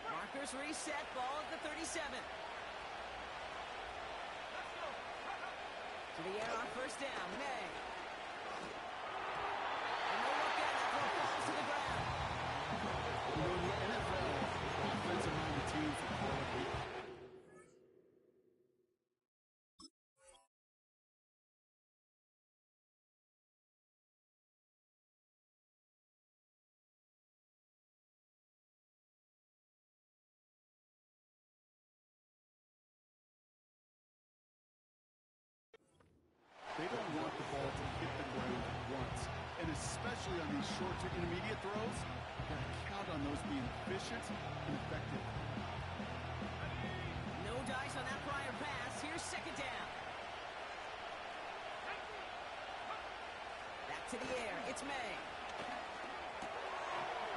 Markers reset, ball at the 37. To the air on 1st down, May. And no look at that throw falls to the ground. You know, in the NFL, offensive-minded teams will call it weak. They don't want the ball to hit the ground once. And especially on these short to intermediate throws, you've got to count on those being efficient and effective. No dice on that prior pass. Here's 2nd down. to the air. It's May.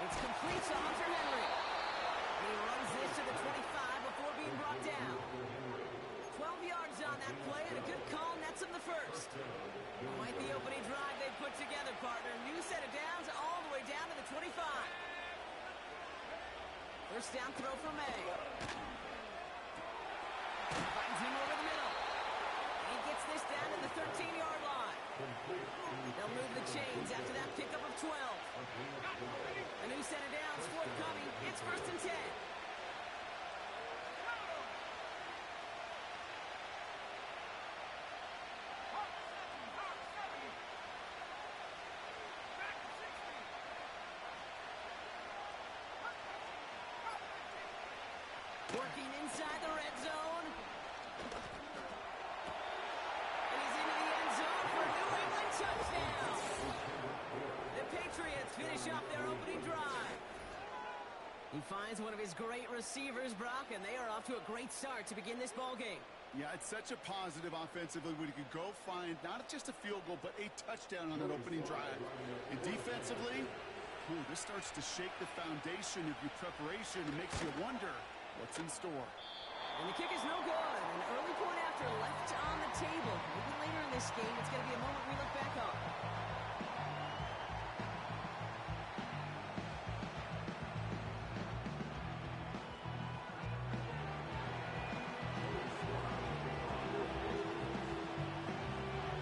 It's complete to Hunter Henry. He runs this to the 25 before being brought down. 12 yards on that play, and a good call nets him the first. Quite the opening drive they put together, partner. New set of downs all the way down to the 25. First down throw for May. Finds him over the middle. And he gets this down to the 13-yard line. They'll move the chains after that pickup of 12. A new set of downs forthcoming. It's first and 10. Working inside the red zone. And he's into the end zone for a New England touchdown. The Patriots finish off their opening drive. He finds one of his great receivers, Brock, and they are off to a great start to begin this ball game. Yeah, it's such a positive offensively when you can go find not just a field goal, but a touchdown on that opening drive. And defensively, this starts to shake the foundation of your preparation and makes you wonder what's in store. And the kick is no good. An early point after left on the table. Maybe later in this game, it's going to be a moment we look back on.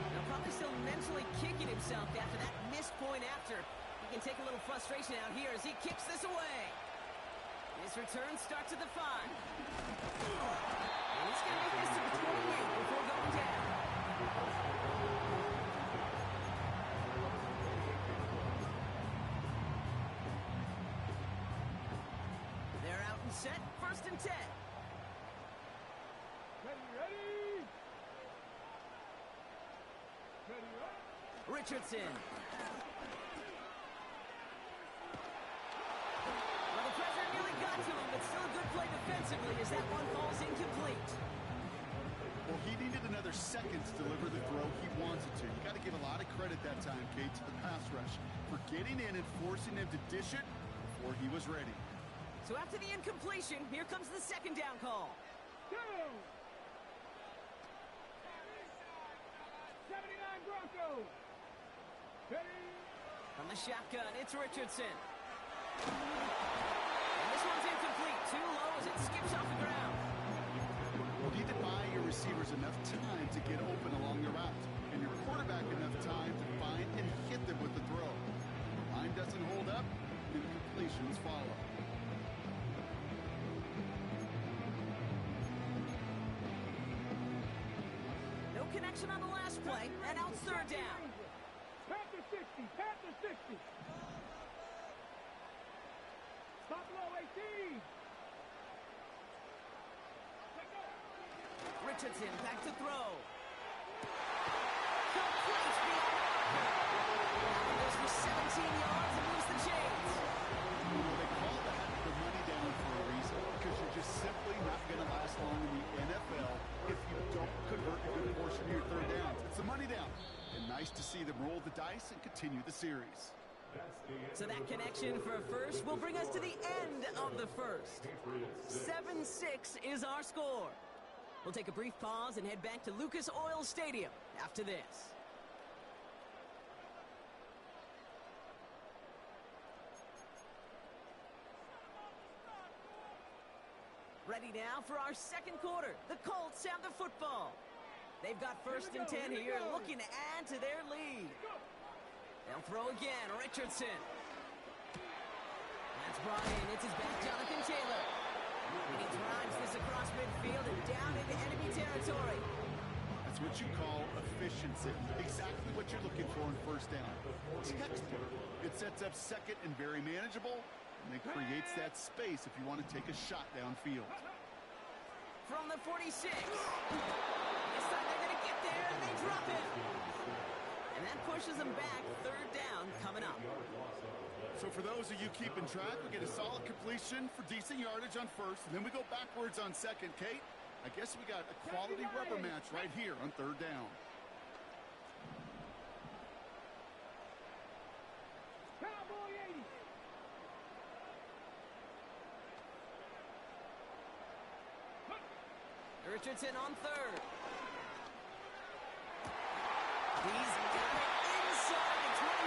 Now probably still mentally kicking himself after that missed point after. He can take a little frustration out here as he kicks this away. His return starts at the 5. And he's going to make this to the 28 before going down. They're out and set. First and 10. Ready? Richardson. Got to him, but still a good play defensively as that one falls incomplete. Well, he needed another second to deliver the throw he wanted to. You got to give a lot of credit that time, Kate, to the pass rush for getting in and forcing him to dish it before he was ready. So after the incompletion, here comes the second down call. Go! 79 Broncos. Ready? From the shotgun, it's Richardson. This one's incomplete. Too low as it skips off the ground. You need to buy your receivers enough time to get open along the route, and your quarterback enough time to find and hit them with the throw. The line doesn't hold up, and completions follow. No connection on the last play, and out third down. Panther 60, Panther 60. Stop low, 18. Richardson back to throw. Complete beyond the marker. He goes for 17 yards and moves the chains. They call that the money down for a reason, because you're just simply not going to last long in the NFL if you don't convert a good portion of your third downs. It's the money down. And nice to see them roll the dice and continue the series. So that connection for a first will bring us to the end of the first. 7-6 is our score. We'll take a brief pause and head back to Lucas Oil Stadium after this. Ready now for our second quarter. The Colts have the football. They've got first and 10 here, looking to add to their lead. They'll throw again, Richardson. That's brought in. It's his back, Jonathan Taylor. And he drives this across midfield and down into enemy territory. That's what you call efficiency. Exactly what you're looking for in first down. Textbook. It sets up second and very manageable, and it creates that space if you want to take a shot downfield. From the 46. This time they're going to get there, and they drop it. And that pushes them back. Third down coming up. So for those of you keeping track, we get a solid completion for decent yardage on first, and then we go backwards on second. Kate, I guess we got a quality rubber match right here on third down. Richardson on third. He's got it inside the 25.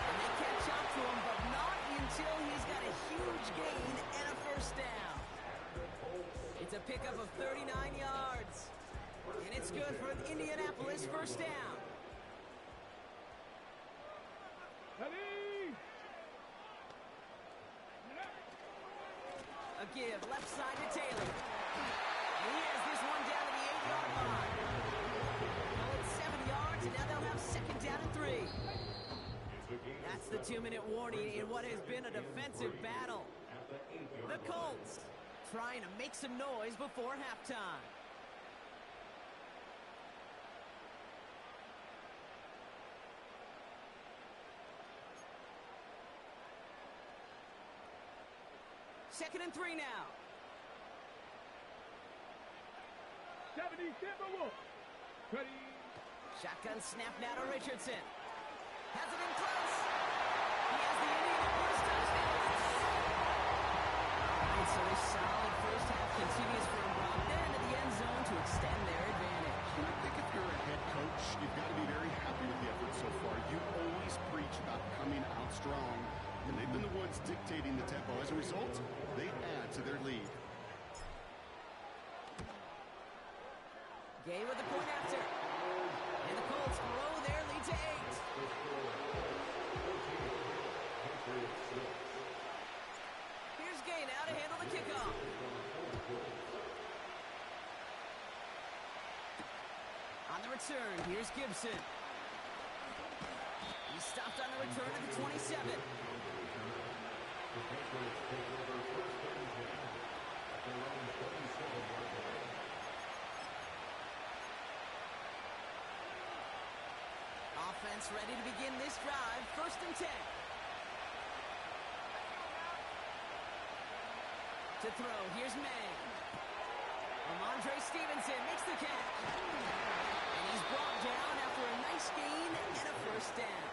And they catch up to him, but not until he's got a huge gain and a first down. It's a pickup of 39 yards. And it's good for an Indianapolis first down. A give left side to Taylor. And he has this one down to the 8-yard line. Well, it's 7 yards, and now they'll have second down and 3. That's the 2-minute warning in what has been a defensive battle. The Colts trying to make some noise before halftime. Second and 3 now. 70, Timberwolves. Ready. Shotgun snap now to Richardson. Has it in close. He has the Indianapolis touchdown. And so a solid first half continues for them, brought them into the end zone to extend their advantage. And I think if you're a head coach, you've got to be very happy with the effort so far. You always preach about coming out strong, and they've been the ones dictating the tempo. As a result, they add to their lead. Gay with the point after. And the Colts grow their lead to 8. Here's Gay now to handle the kickoff. On the return, here's Gibson. He stopped on the return at the 27. Offense ready to begin this drive. First and 10. To throw, here's May. Ramondre Stevenson makes the catch. And he's brought down after a nice gain and a first down.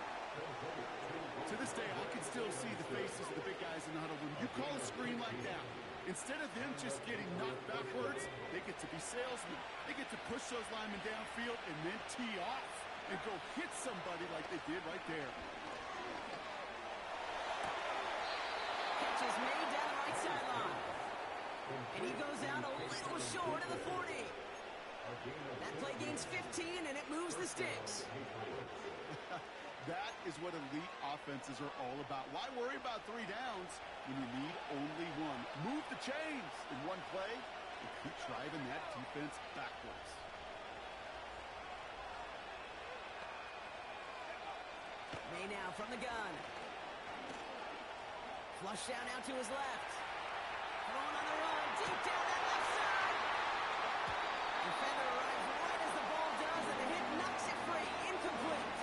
To this day, I can still see the faces of the big guys in the huddle. When you call a screen like that, instead of them just getting knocked backwards, they get to be salesmen. They get to push those linemen downfield and then tee off and go hit somebody like they did right there. Catch is made down the right sideline. And he goes out a little short of the 40. That play gains 15, and it moves the sticks. That is what elite offenses are all about. Why worry about 3 downs when you need only 1? Move the chains in one play and keep driving that defense backwards. May now from the gun. Flush down out to his left. Thrown on the run, deep down that left side. Defender arrives right as the ball does, and the hit knocks it free. Incomplete.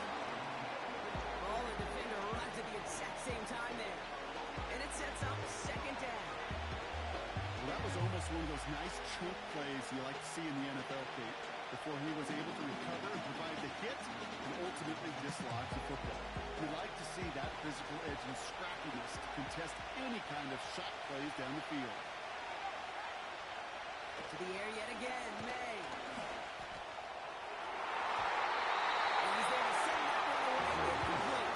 Ball and defender arrives at the exact same time there. And it sets up second down. Well, that was almost one of those nice chunk plays you like to see in the NFL, Kate, before he was able to recover and provide the hit and ultimately dislodge the football. We like to see that physical edge and scrappiness to contest any kind of shot plays down the field. To the air yet again, May. And he's there to send that one away, incomplete.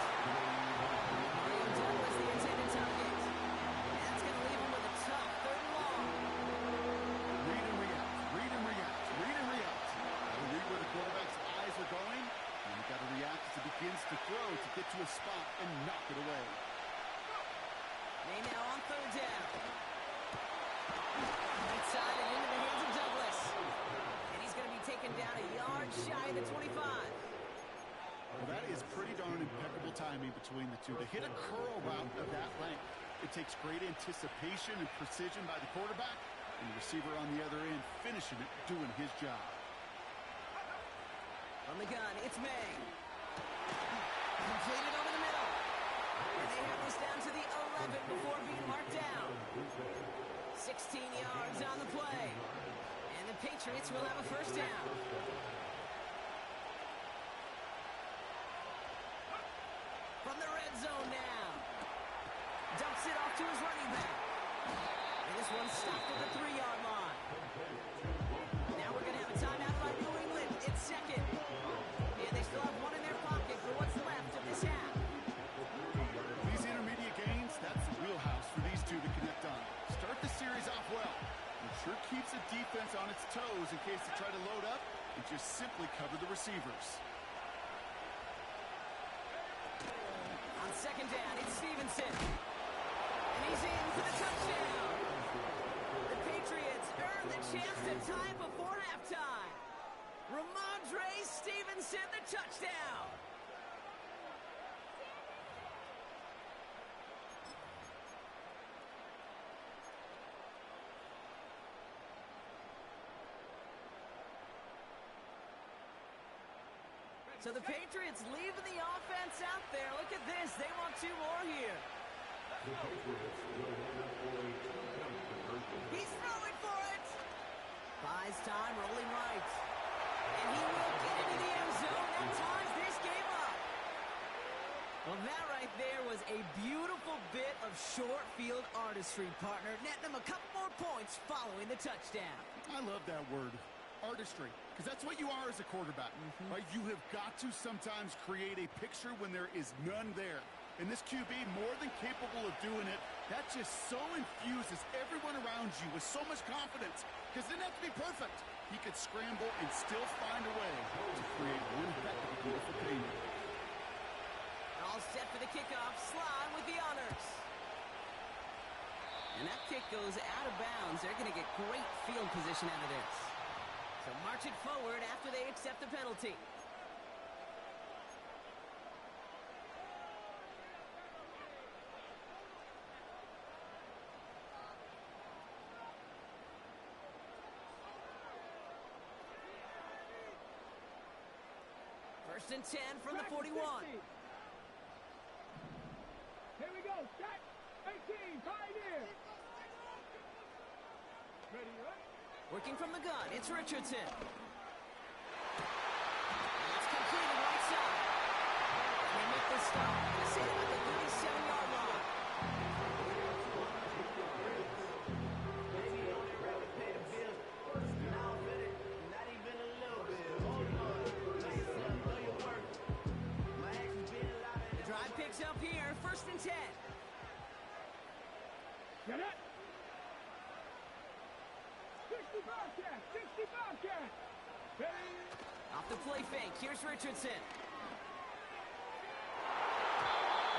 Mario Douglas, the intended target. And that's going to leave him with a tough 3rd and long. Read and react, read and react, read and react. Gotta read where the quarterback's eyes are going, and you gotta react as he begins to throw to get to a spot and knock it away. May now on 3rd down. Right side and into the hands of Douglas. And he's going to be taken down a yard shy of the 25. Well, that is pretty darn impeccable timing between the two. To hit a curl route of that length, it takes great anticipation and precision by the quarterback, and the receiver on the other end finishing it, doing his job. From the gun, it's May. Completed over the middle. And they have this down to the 11 before being marked down. 16 yards on the play. And the Patriots will have a first down. From the red zone now. Dumps it off to his running back. And this one's stopped at the 3-yard line. defense on its toes in case they try to load up and just simply cover the receivers. On second down, it's Stevenson. And he's in for the touchdown. The Patriots earn the chance to tie before halftime. Ramondre Stevenson, the touchdown. So the Patriots leaving the offense out there. Look at this. They want 2 more here. He's throwing for it. Buys time, rolling right. And he will get into the end zone. That ties this game up. Well, that right there was a beautiful bit of short field artistry, partner. Netting them a couple more points following the touchdown. I love that word. Artistry, because that's what you are as a quarterback, right? You have got to sometimes create a picture when there is none there. And this QB, more than capable of doing it, that just so infuses everyone around you with so much confidence, because it didn't have to be perfect. He could scramble and still find a way to create one heck of a beautiful painting. All set for the kickoff. Slime with the honors. And that kick goes out of bounds. They're going to get great field position out of this. So march it forward after they accept the penalty. First and 10 from the 41. Here we go. Set. 18. Pioneer. Ready, right? Working from the gun, it's Richardson. It's completed right side. And they make this stop. This is at the 37-yard line. The drive picks up here, first and 10. Get it. 60 Bobcat! 60 Bobcat! Off the play fake, here's Richardson.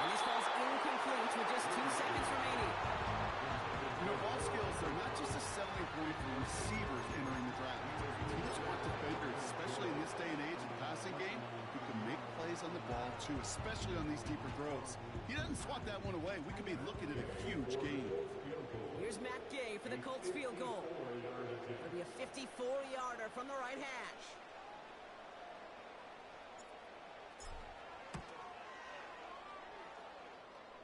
And this ball's incomplete with just 2 seconds remaining. You know, ball skills are not just a selling point for receivers entering the draft. Teams want defenders, especially in this day and age of the passing game, who can make plays on the ball, too, especially on these deeper throws. He doesn't swat that one away. We could be looking at a huge game. Here's Matt Gay for the Colts field goal. It'll be a 54-yarder from the right hash.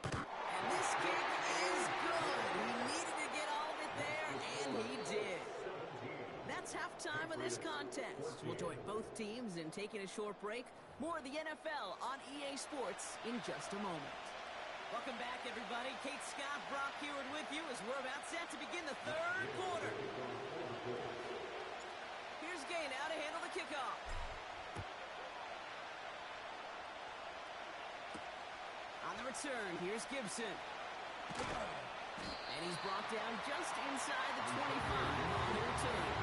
And this kick is good. He needed to get all of it there, and he did. That's halftime of this contest. We'll join both teams in taking a short break. More of the NFL on EA Sports in just a moment. Welcome back, everybody. Kate Scott, Brock Heward with you as we're about set to begin the third quarter. Here's Gay now to handle the kickoff. On the return, here's Gibson. And he's brought down just inside the 25 on the return.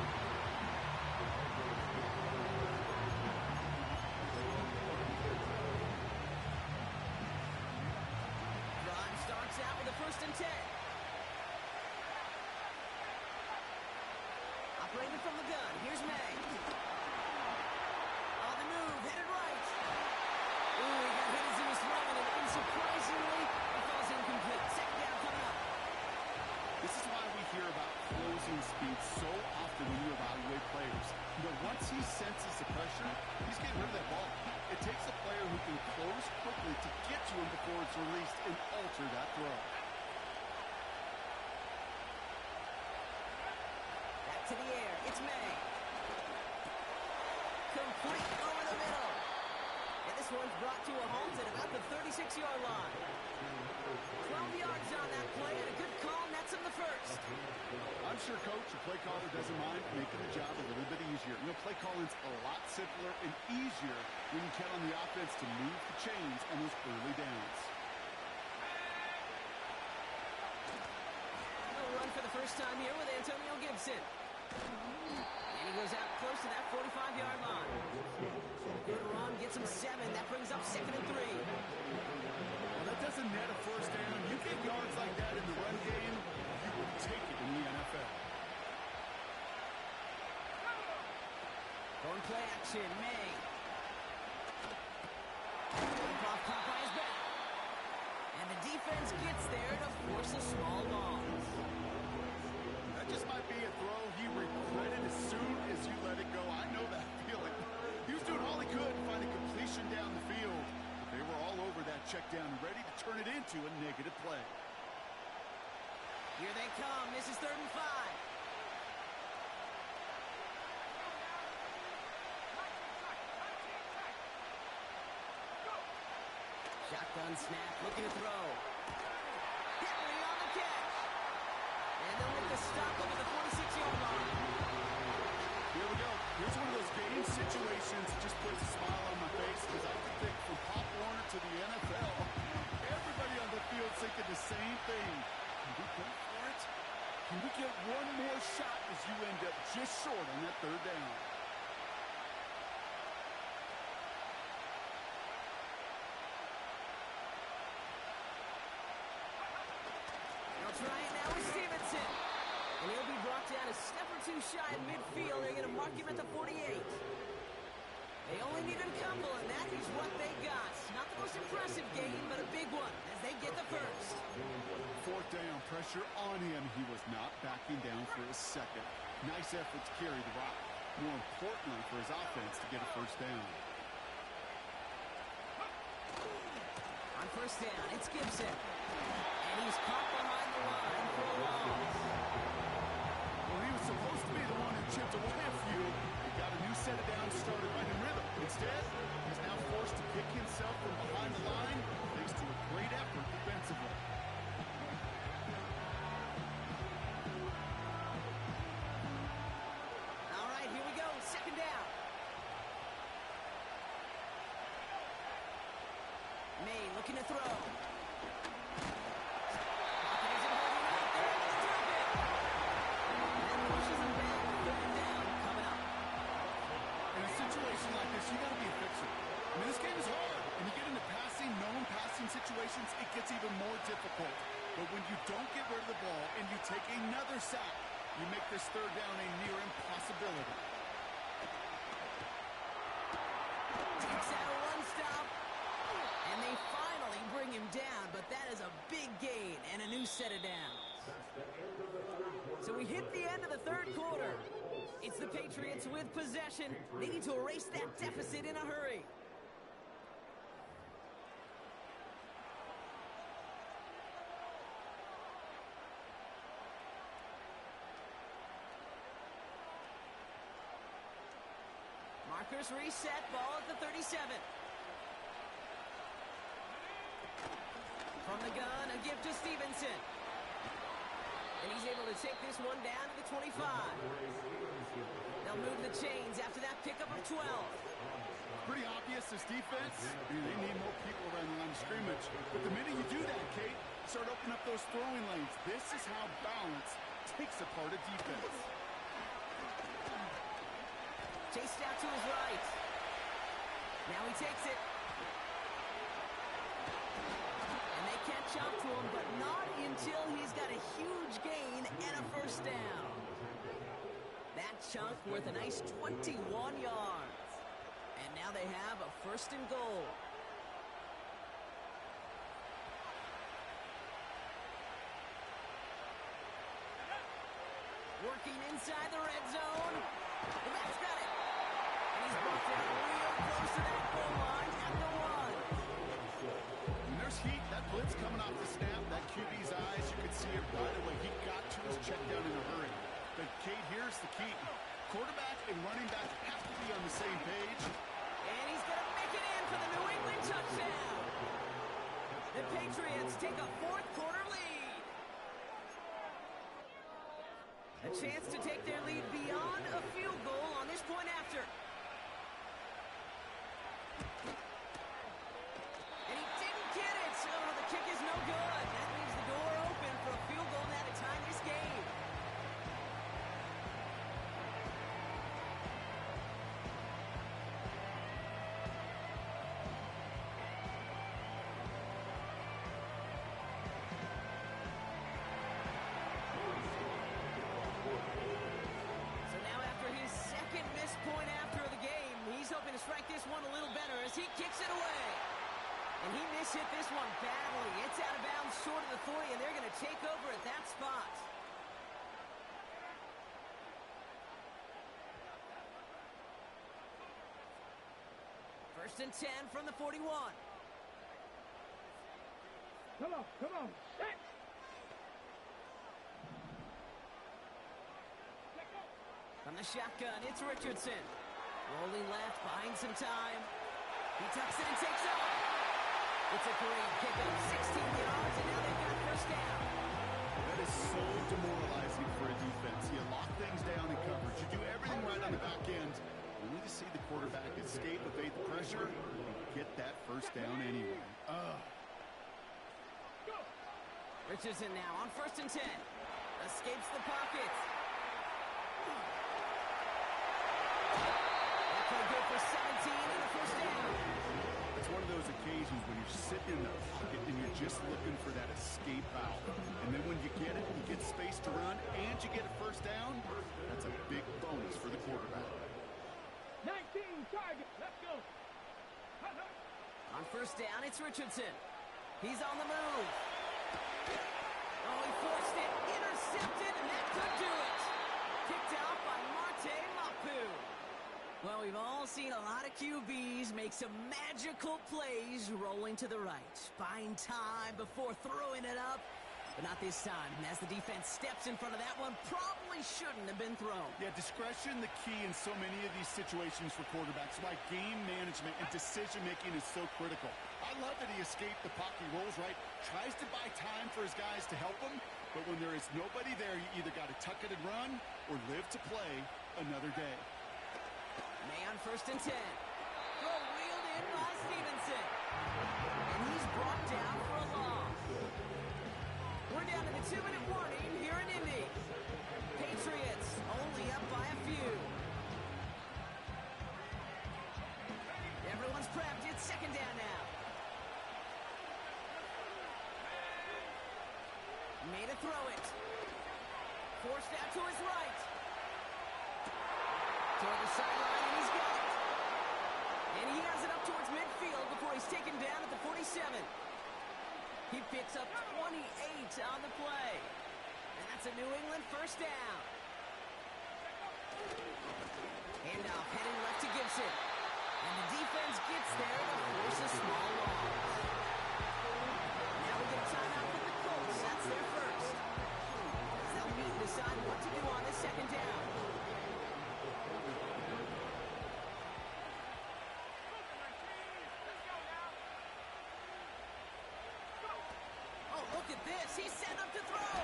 Out with the first and 10. Operating from the gun. Here's May. On the move, headed right. Ooh, he got hit as he was throwing it. Unsurprisingly, it falls incomplete. Second down coming up. This is why we hear about closing speed so often when you evaluate players. You know, once he senses the pressure, he's getting rid of that ball. It takes a player who can close quickly to get to him before it's released and alter that throw. Back to the air. It's May. Complete over the middle. And this one's brought to a halt at about the 36-yard line. 12 yards on that play and a good call nets him the first. I'm sure coach or play caller doesn't mind making the job a little bit easier. You know, play calling's a lot simpler and easier when you count on the offense to move the chains on those early downs. He'll run for the first time here with Antonio Gibson. And he goes out close to that 45-yard line. Good run, gets him 7. That brings up 2nd and 3. Well, that doesn't net a first down. You get yards like that in the run game, you will take it in the NFL. Going play action, May. Off caught by his back. And the defense gets there to force a small loss. That just might be a throw he regretted as soon as you let it go. I know that feeling. He was doing all he could to find a completion down the field. They were all over that check down, ready to turn it into a negative play. Here they come. This is 3rd and 5. Shotgun snap, looking to throw. Henry on the catch. And they'll make the stop over the 46-yard line. Here we go. Here's one of those game situations that just puts a smile on my face because I can think from Pop Warner to the NFL, everybody on the field thinking the same thing. Can we go for it? Can we get one more shot as you end up just short on that 3rd down? They'll try it now with Stevenson. And he'll be brought down a step or 2 shy in midfield. They're going to mark him at the 48. They only need a couple, and that is what they got. Not the most impressive game, but a big one as they get the first. 4th down, pressure on him. He was not backing down for a second. Nice effort to carry the rock. More importantly for his offense to get a first down. On 1st down, it's Gibson. And he's caught behind the line for a loss. Well, he was supposed to be the one who chipped away a few. He got a new set of downs started right in rhythm. Instead, he's now forced to pick himself from behind the line thanks to a great effort defensively. All right, here we go. 2nd down. May looking to throw. You got to be a fixer. I mean, this game is hard. When you get into passing, known passing situations, it gets even more difficult. But when you don't get rid of the ball and you take another sack, you make this 3rd down a near impossibility. Takes out a run stop. And they finally bring him down, but that is a big gain and a new set of downs. So we hit the end of the 3rd quarter. It's the Patriots with possession. They need to erase that deficit in a hurry. Markers reset, ball at the 37. From the gun, a gift to Stevenson. And he's able to take this one down to the 25. They'll move the chains after that pickup of 12. Pretty obvious this defense. They need more people around the line of scrimmage. But the minute you do that, Kate, start opening up those throwing lanes. This is how balance takes apart a defense. Chased out to his right. Now he takes it. And they catch up to him, but not until he's got a huge gain and a first down. That chunk worth a nice 21 yards. And now they have a 1st and goal. Working inside the red zone. The back's got it. And he's brought down real close to that goal line at the 1. When there's heat, that blitz coming off the snap, that QB's eyes, you could see it right away. He got to his check down in a hurry. But, Kate, here's the key. Quarterback and running back have to be on the same page. And he's going to make it in for the New England touchdown. The Patriots take a 4th quarter lead. A chance to take their lead beyond a field goal on this point after. And he didn't get it, so the kick is no good. That leaves the door open for a field goal now to tie this game. kicks it away. And he mishit this one badly. It's out of bounds short of the 40, and they're going to take over at that spot. First and 10 from the 41. Come on. Set. From the shotgun, it's Richardson. Rolling left, buying some time. He tucks it and takes off. It's a great pickup, 16 yards, and now they've got first down. That is so demoralizing for a defense. You lock things down in coverage. You do everything right on the back end, only to see the quarterback escape, evade the pressure, and get that first down anyway. Richardson now on first and 10. Escapes the pocket. That play good for 17 and a first down. It's one of those occasions when you're sitting in the pocket and you're just looking for that escape valve. And then when you get it, you get space to run, and you get a first down, that's a big bonus for the quarterback. 19 target. Let's go. On first down, it's Richardson. He's on the move. Oh, he forced it. Intercepted, and that could do it. Picked out by Marte Mapu. Well, we've all seen a lot of QBs make some magical plays rolling to the right. Buying time before throwing it up. But not this time. And as the defense steps in front of that one, probably shouldn't have been thrown. Yeah, discretion the key in so many of these situations for quarterbacks. Why game management and decision-making is so critical. I love that he escaped the pocket. He rolls right, tries to buy time for his guys to help him. But when there is nobody there, you either got to tuck it and run or live to play another day. May on first and 10. Throw wheeled in by Stevenson. And he's brought down for a loss. We're down to the 2-minute warning here in Indy. Patriots only up by a few. Everyone's prepped. It's second down now. Made a throw it. Forced out to his right. Toward the sideline, and he's got it. And he has it up towards midfield before he's taken down at the 47. He picks up 28 on the play. And that's a New England first down. Handoff heading left to Gibson. And the defense gets there to force a small loss. Now we get a timeout from the Colts. That's their first. As they'll meet and decide what to do on this second down. Look at this. He's set up to throw. Another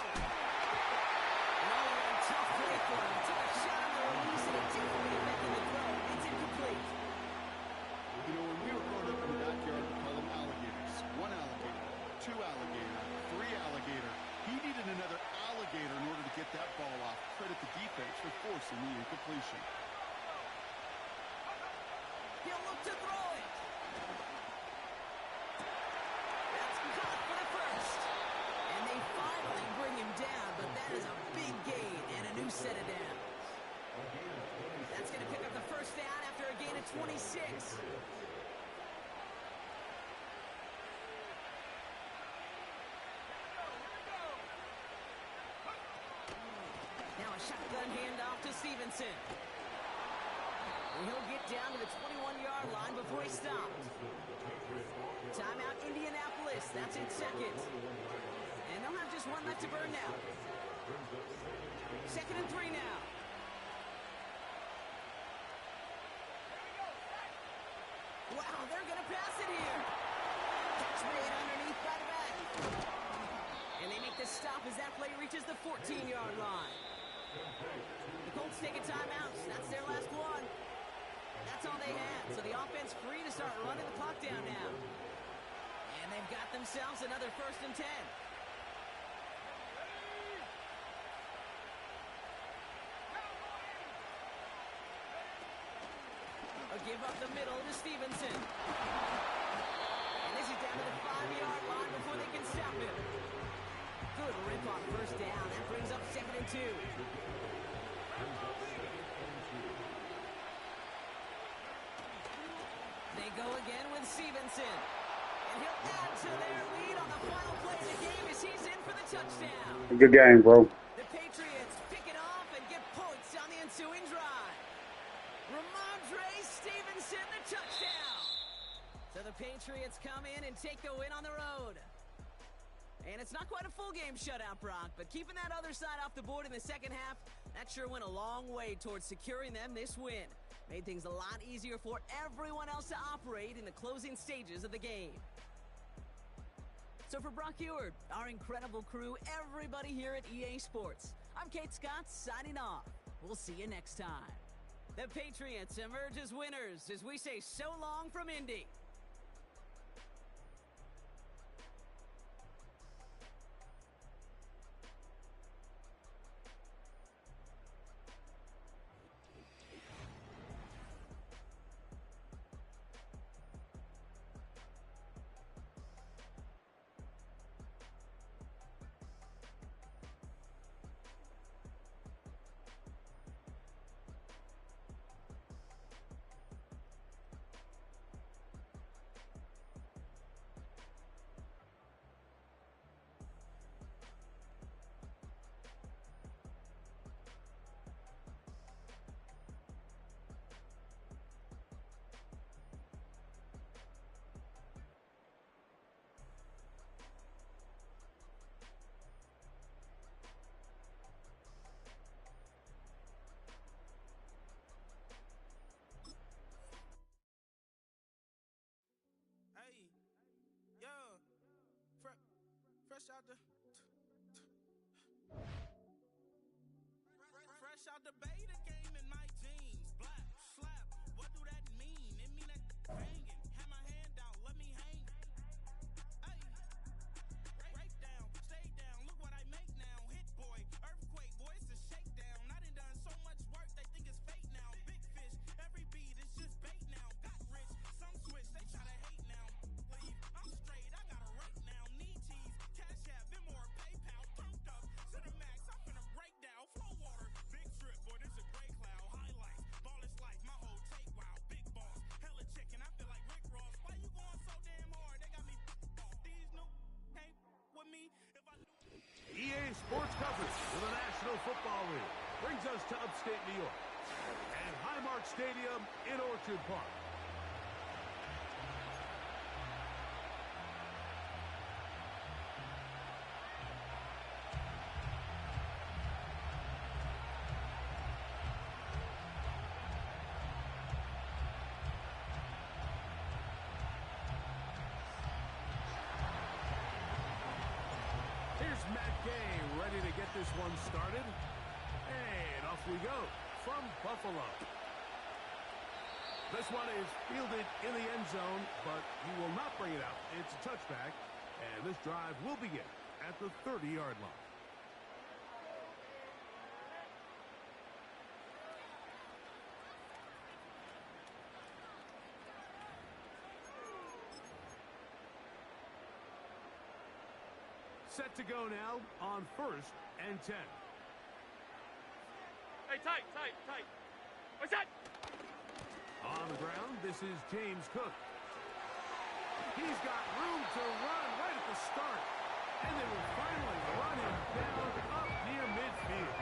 one, tough play for him. Took a shot on the release, and he didn't get back in the throw. It's incomplete. You know, when we were growing up in the backyard, we call them alligators. One alligator, two alligator, three alligator. He needed another alligator in order to get that ball off. Credit the defense for forcing the incompletion. He'll look to throw it. That's caught for the first. And they finally bring him down, but that is a big gain and a new set of downs. That's going to pick up the first down after a gain of 26. Now a shotgun handoff to Stevenson. And he'll get down to the 21-yard line before he stopped. Timeout Indianapolis. That's in second. And they'll have just one left to burn now. Second and 3 now. Wow, they're going to pass it here. Catch made underneath by the back. And they make the stop as that play reaches the 14-yard line. The Colts take a timeout. That's their last one. That's all they had. So the offense free to start running the clock down now. And they've got themselves another first and 10. A give up the middle to Stevenson. And this is down to the 5-yard line before they can stop him. Good rip on first down. That brings up second and 2. They go again with Stevenson. And he'll add to their lead on the final play of the game as he's in for the touchdown. Good game, bro. The Patriots pick it off and get points on the ensuing drive. Ramondre Stevenson, the touchdown. So the Patriots come in and take the win on the road. And it's not quite a full game shutout, Brock, but keeping that other side off the board in the second half, that sure went a long way towards securing them this win. Made things a lot easier for everyone else to operate in the closing stages of the game. So for Brock Eward, our incredible crew, everybody here at EA Sports, I'm Kate Scott signing off. We'll see you next time. The Patriots emerge as winners as we say so long from Indy. Fresh out the beta game in my jeans. Black slap, what do that mean? It mean that banging. Have my hand out, let me hang. Hey, break down, stay down. Look what I make now. Hit boy, earthquake, boy, it's a shakedown. I done done so much work, they think it's fake now. Big fish, every beat is just bait now. Got rich, some switch, they try to hate now. Leave, I'm straight, I got a rate now. Need cheese, cash app, Venmo or PayPal. Turned up, Cinemax, I'm finna break down. Flow water, big trip, boy, this a gray cloud. Highlights, ball is life, my whole take, wow. Big boss, hella chicken, I feel like Rick Ross. Why you going so damn hard? They got me off. These new ain't with me. If I EA Sports coverage for the National Football League brings us to upstate New York and Highmark Stadium in Orchard Park. Here's Matt Gay ready to get this one started. And off we go from Buffalo. This one is fielded in the end zone, but he will not bring it out. It's a touchback, and this drive will begin at the 30-yard line. Set to go now on 1st and 10. Hey, tight. What's that? On the ground, this is James Cook. He's got room to run right at the start. And they will finally run him down up near midfield.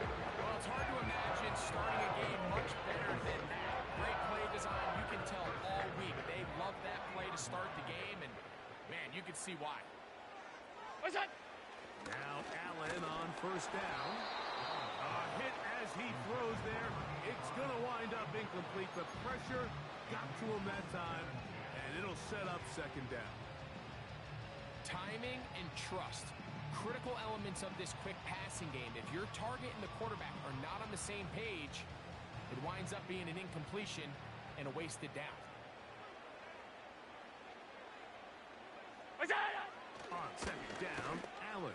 Well, it's hard to imagine starting a game much better than that. Great play design. You can tell all week. They love that play to start the game, and, man, you can see why. What's that? Now Allen on 1st down. A hit as he throws there. It's going to wind up incomplete. The pressure got to him that time, and it'll set up 2nd down. Timing and trust. Critical elements of this quick passing game. If your target and the quarterback are not on the same page, it winds up being an incompletion and a wasted down. What's that? On 2nd down, Allen.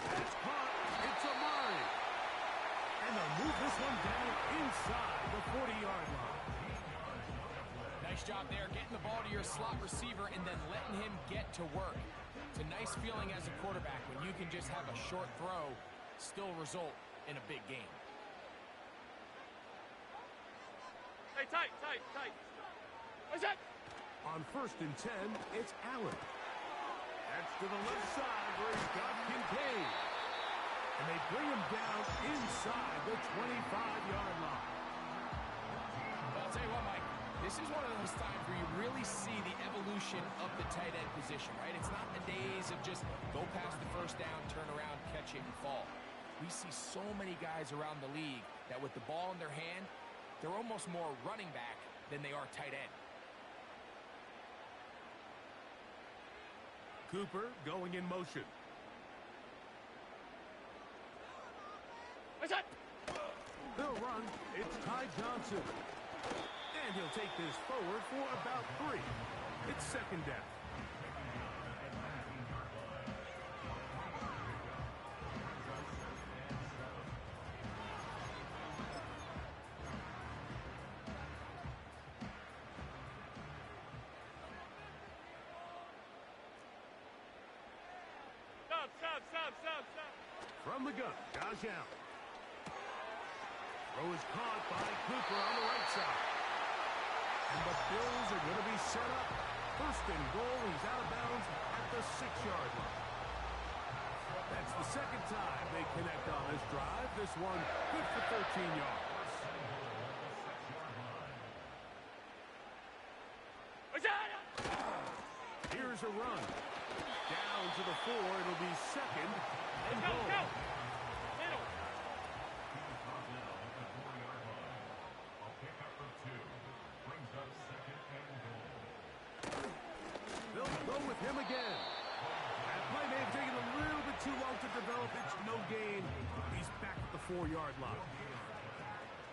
That's caught. It's Amari. And they'll move this one down inside the 40-yard line. Nice job there, getting the ball to your slot receiver and then letting him get to work. It's a nice feeling as a quarterback when you can just have a short throw still result in a big game. Hey, tight. On 1st and 10, it's Allen. That's to the left side where he's got Kincaid. And they bring him down inside the 25-yard line. Well, I'll tell you what, Mike, this is one of those times where you really see the evolution of the tight end position, right? It's not the days of just go past the first down, turn around, catch it, and fall. We see so many guys around the league that with the ball in their hand, they're almost more running back than they are tight end. Cooper going in motion. They'll run. It's Ty Johnson. And he'll take this forward for about 3. It's 2nd down. Stop. From the gun, Josh Allen. Throw is caught by Cooper on the right side. And the Bills are going to be set up. 1st and goal. He's out of bounds at the 6-yard line. That's the 2nd time they connect on this drive. This one good for 13 yards. Here's a run. Down to the 4. It'll be 2nd and goal. They'll go with him again. That play may have taken a little bit too long to develop. It's no gain. He's back at the 4-yard line.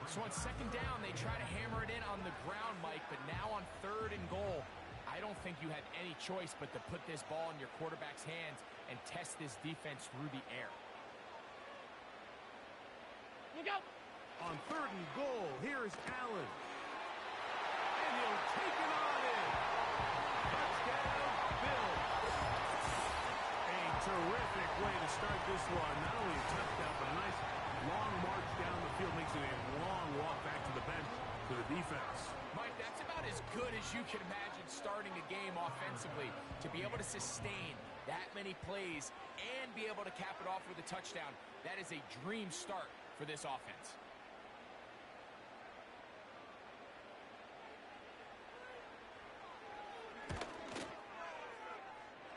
So on 2nd down, they try to hammer it in on the ground, Mike, but now on 3rd and goal, I don't think you had any choice but to put this ball in your quarterback's hands and test this defense through the air. On 3rd and goal, here's Allen. And he'll take it on in. Touchdown, Bills. A terrific way to start this one. Not only a touchdown, but a nice long march down the field. Makes it a long walk back to the bench to the defense. Mike, that's about as good as you can imagine starting a game offensively. To be able to sustain that many plays and be able to cap it off with a touchdown, that is a dream start for this offense.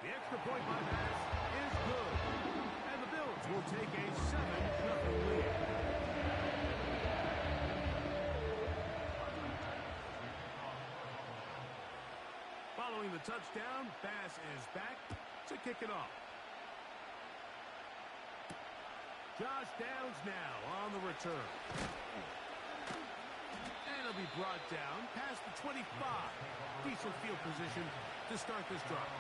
The extra point by pass is good. And the Bills will take a 7-0 lead. Following the touchdown, Bass is back to kick it off. Josh Downs now on the return. And he'll be brought down past the 25. Decent field position to start this drive.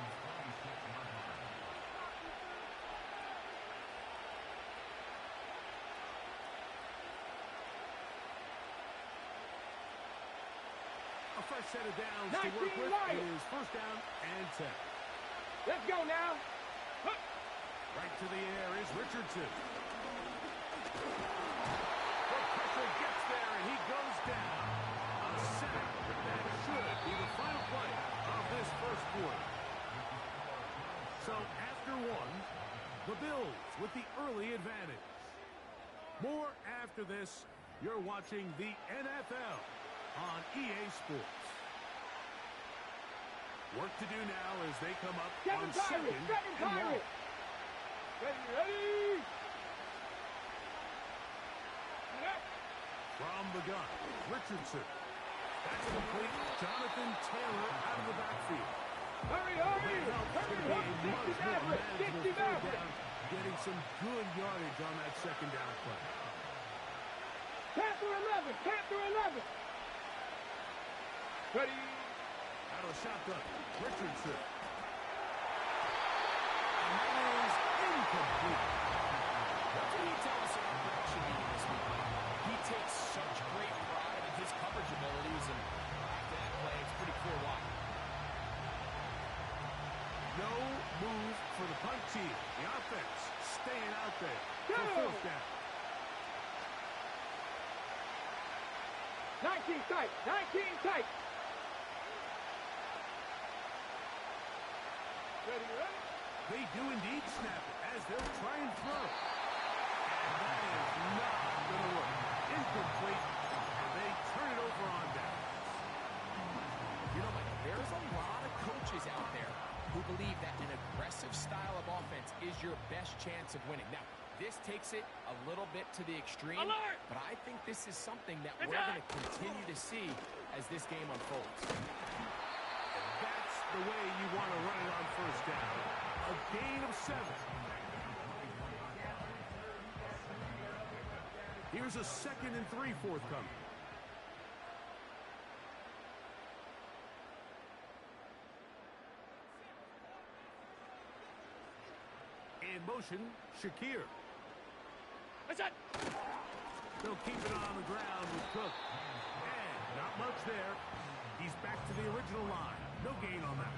A fresh set of downs to work with. It is 1st down and 10. Let's go now. Right to the air is Richardson. The pressure gets there, and he goes down. A sack. That should be the final play of this 1st quarter. So after 1, the Bills with the early advantage. More after this. You're watching the NFL on EA Sports. Work to do now as they come up on 2nd and 1. Ready. From the gun, Richardson. That's complete. Jonathan Taylor out of the backfield. Hurry. Getting some good yardage on that 2nd down play. Panther 11. Ready. Out of the shotgun, Richardson. And that is incomplete. What did he tell us in our production meeting this week? He takes such great pride in his coverage abilities, and after that play, it's pretty clear why. No move for the punt team. The offense staying out there for 4th down. 19 tight. They do indeed snap it as they'll try and throw. And that is not going to work. Incomplete. And they turn it over on down. You know, Mike, there's a lot of coaches out there who believe that an aggressive style of offense is your best chance of winning. Now, this takes it a little bit to the extreme, but I think this is something that we're going to continue to see as this game unfolds. That's the way you want to run it on first down. A gain of 7. Here's a 2nd and 3 forthcoming. In motion, Shakir. They'll keep it on the ground with Cook. And not much there. He's back to the original line. No gain on that.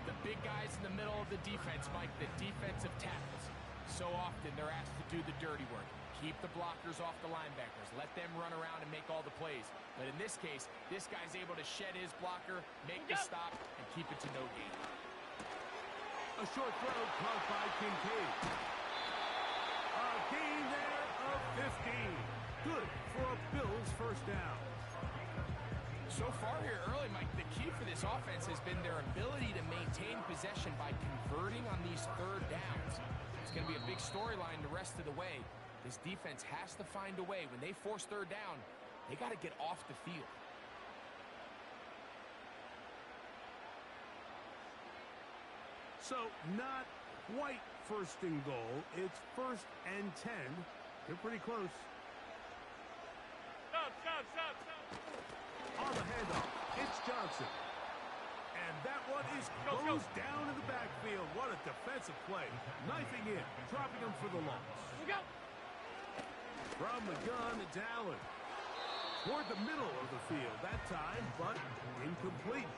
The big guys in the middle of the defense, Mike, the defensive tackles. So often they're asked to do the dirty work. Keep the blockers off the linebackers. Let them run around and make all the plays. But in this case, this guy's able to shed his blocker, make the stop, and keep it to no gain. A short throw caught by Kincaid. A gain there of 15. Good for a Bills first down. So far here early, Mike, the key for this offense has been their ability to maintain possession by converting on these third downs. It's going to be a big storyline the rest of the way. This defense has to find a way. When they force third down, they got to get off the field. So, not quite first and goal. It's 1st and 10. They're pretty close. Stop. On the handoff, it's Johnson. And that one is closed down in the backfield. What a defensive play. Knifing in, dropping him for the loss. From the gun, it's Allen. Toward the middle of the field that time, but incomplete.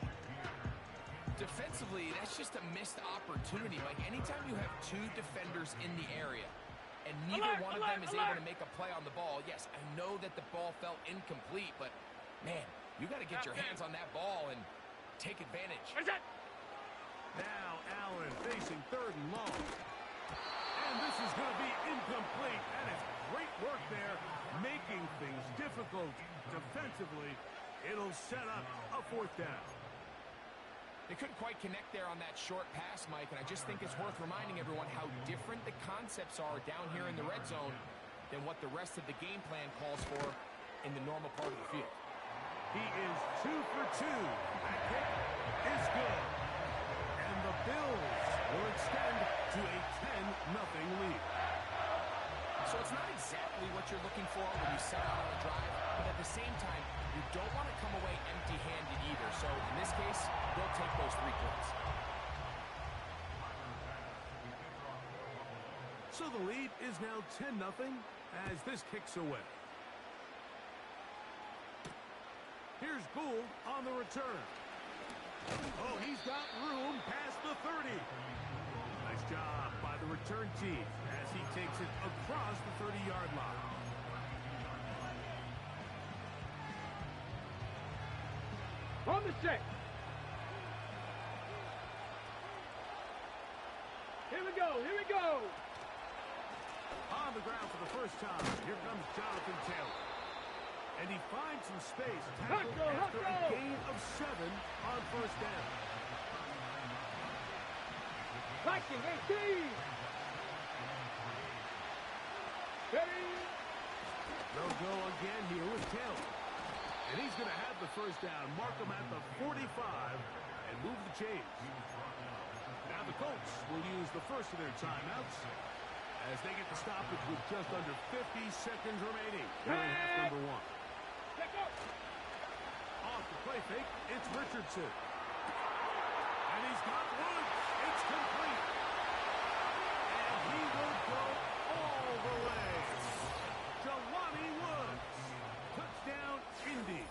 Defensively, that's just a missed opportunity. Like, anytime you have two defenders in the area and neither one of them is able to make a play on the ball, yes, I know that the ball felt incomplete, but, man, you got to get your hands on that ball and take advantage. Now Allen facing 3rd and long. And this is going to be incomplete. And it's great work there, making things difficult defensively. It'll set up a 4th down. They couldn't quite connect there on that short pass, Mike, and I just think it's worth reminding everyone how different the concepts are down here in the red zone than what the rest of the game plan calls for in the normal part of the field. He is 2 for 2. That kick is good. And the Bills will extend to a 10-0 lead. So it's not exactly what you're looking for when you set out on a drive, but at the same time, you don't want to come away empty-handed either. So in this case, they'll take those 3 points. So the lead is now 10-0 as this kicks away. Here's Gould on the return. Oh, he's got room past the 30. Nice job by the return team as he takes it across the 30-yard line. On the check. Here we go. On the ground for the first time, here comes Jonathan Taylor. And he finds some space, tackled after a gain of 7 on first down. Viking 18. Ready. They'll go again here with Taylor. And he's going to have the first down, mark him at the 45, and move the chains. Now the Colts will use the first of their timeouts as they get the stoppage with just under 50 seconds remaining here in half number 1. Off the play fake, it's Richardson. And he's got Woods. It's complete. And he will go all the way. Jelani Woods. Touchdown, Indy.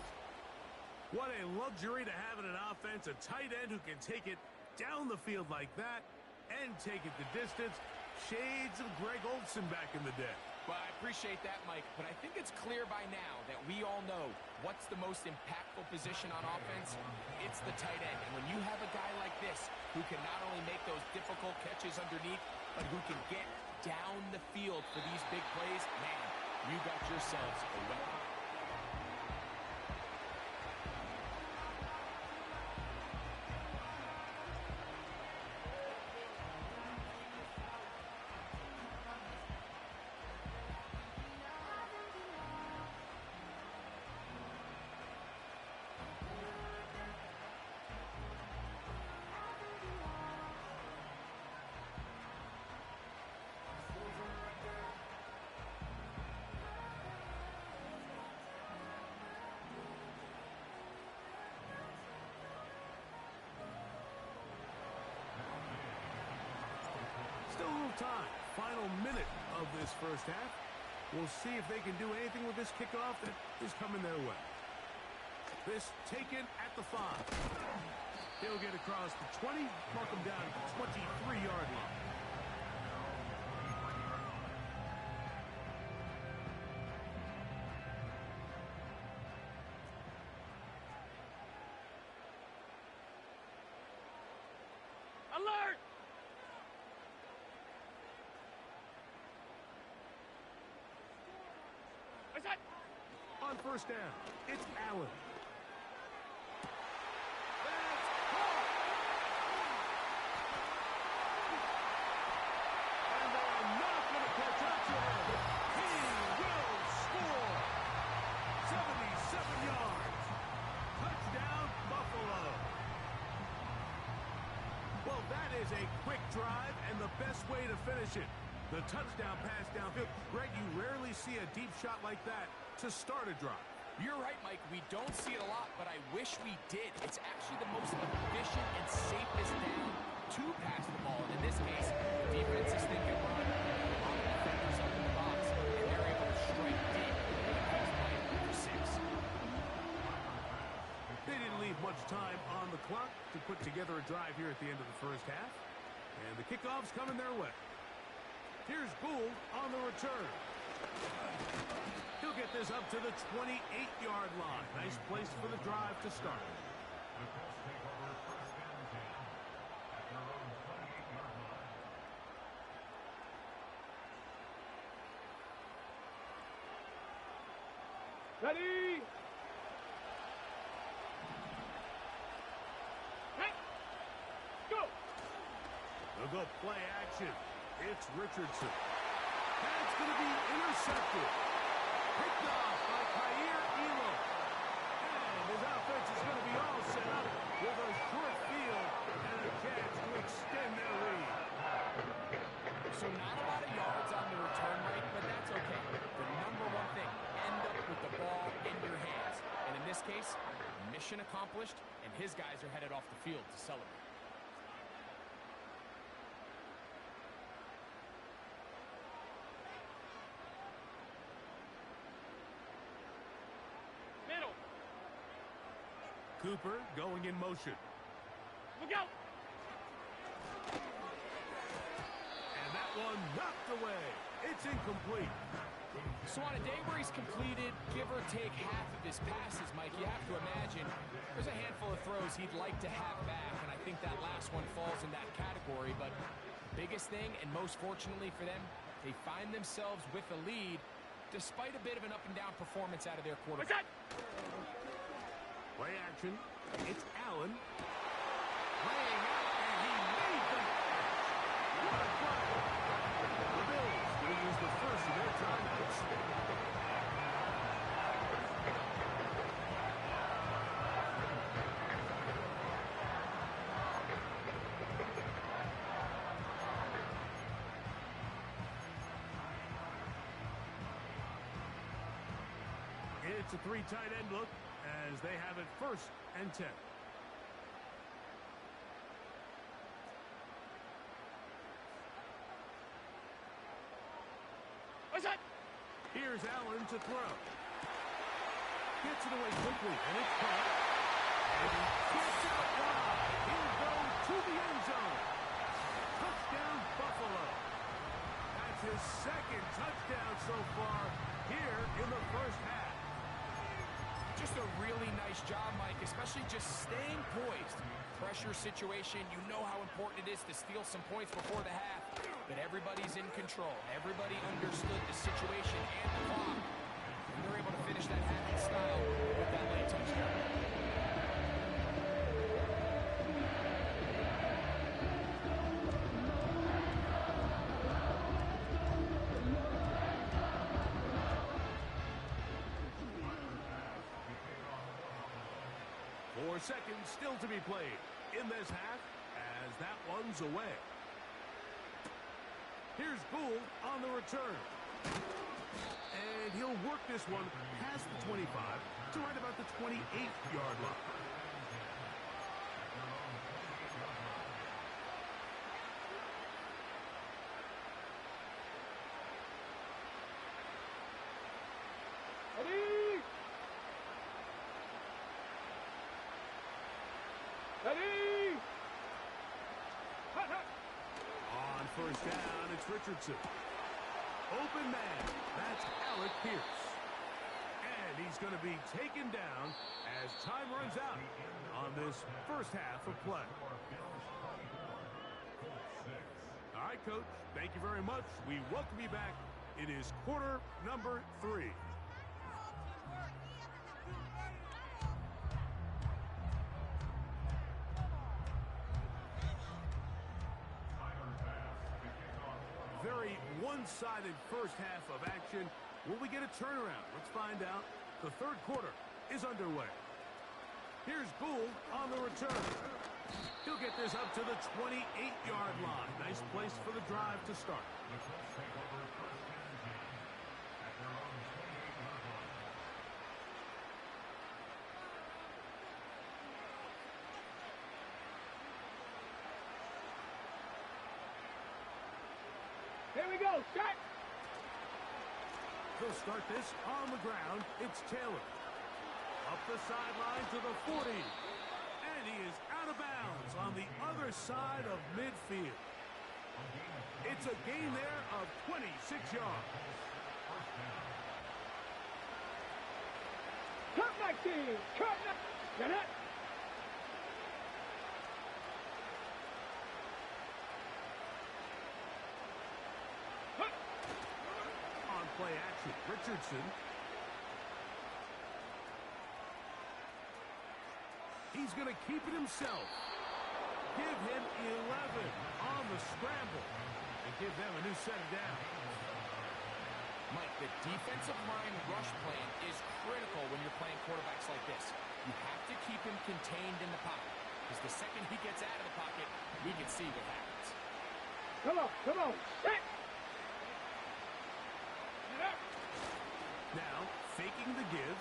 What a luxury to have in an offense, a tight end who can take it down the field like that and take it the distance. Shades of Greg Olsen back in the day. Well, I appreciate that, Mike, but I think it's clear by now that we all know what's the most impactful position on offense. It's the tight end. And when you have a guy like this who can not only make those difficult catches underneath, but who can get down the field for these big plays, man, you got yourselves a weapon. Still a little time. Final minute of this first half. We'll see if they can do anything with this kickoff that is coming their way. This taken at the 5. He'll get across the 20, mark him down at the 23-yard line. Alert! What's that? On first down, it's Allen. And they're not going to catch up to him. He will score. 77 yards. Touchdown, Buffalo. Well, that is a quick drive and the best way to finish it. The touchdown pass downfield. Greg, you rarely see a deep shot like that to start a drive. You're right, Mike. We don't see it a lot, but I wish we did. It's actually the most efficient and safest down to pass the ball. And in this case, the defense is thinking run. A lot of defenders up in the box, and they're able to strike deep with a pass play for 6. They didn't leave much time on the clock to put together a drive here at the end of the first half. And the kickoff's coming their way. Here's Gould on the return. He'll get this up to the 28-yard line. Nice place for the drive to start. The Colts take over first and 10 at their own 28-yard line. Ready? Hey! Go! They'll go play action. It's Richardson. That's going to be intercepted. Picked off by Khair Elam. And his offense is going to be all set up with a short field and a chance to extend their lead. So not a lot of yards on the return, right? But that's okay. The number one thing, end up with the ball in your hands. And in this case, mission accomplished, and his guys are headed off the field to celebrate. Middle. Cooper going in motion. Look out! And that one knocked away. It's incomplete. So on a day where he's completed, give or take half of his passes, Mike, you have to imagine there's a handful of throws he'd like to have back, and I think that last one falls in that category. But the biggest thing, and most fortunately for them, they find themselves with a lead despite a bit of an up-and-down performance out of their What's quarterback. that? Play action. It's Allen. Playing out, and he made the catch. What a play. The Bills going to use the first of their timeouts. It's a 3 tight end look as they have it first and 10. What's that? Here's Allen to throw. Gets it away quickly, and it's caught. And he gets out wide. He'll go to the end zone. Touchdown, Buffalo. That's his his second touchdown so far here in the first half. Just a really nice job, Mike, especially just staying poised. Pressure situation, you know how important it is to steal some points before the half, but everybody's in control. Everybody understood the situation and the clock, and they're able to finish that half in style with that late touchdown. Four seconds still to be played in this half as that one's away. Here's Gould on the return. And he'll work this one past the 25 to right about the 28-yard line. On first down, it's Richardson. Open man, that's Alec Pierce. And he's going to be taken down as time runs out on this first half of play. All right, Coach, thank you very much. We welcome you back. It is quarter number 3. Very one-sided first half of action. Will we get a turnaround? Let's find out. The third quarter is underway. Here's Gould on the return. He'll get this up to the 28-yard line. Nice place for the drive to start. Here we go, shot! They'll start this on the ground. It's Taylor. Up the sideline to the 40. And he is out of bounds on the other side of midfield. It's a gain there of 26 yards. Cut my team! Cut my... Get it? Play action. Richardson. He's going to keep it himself. Give him 11 on the scramble and give them a new set of downs. Mike, the defensive line rush plan is critical when you're playing quarterbacks like this. You have to keep him contained in the pocket, because the second he gets out of the pocket, we can see what happens. Come on, set! Now, faking the give.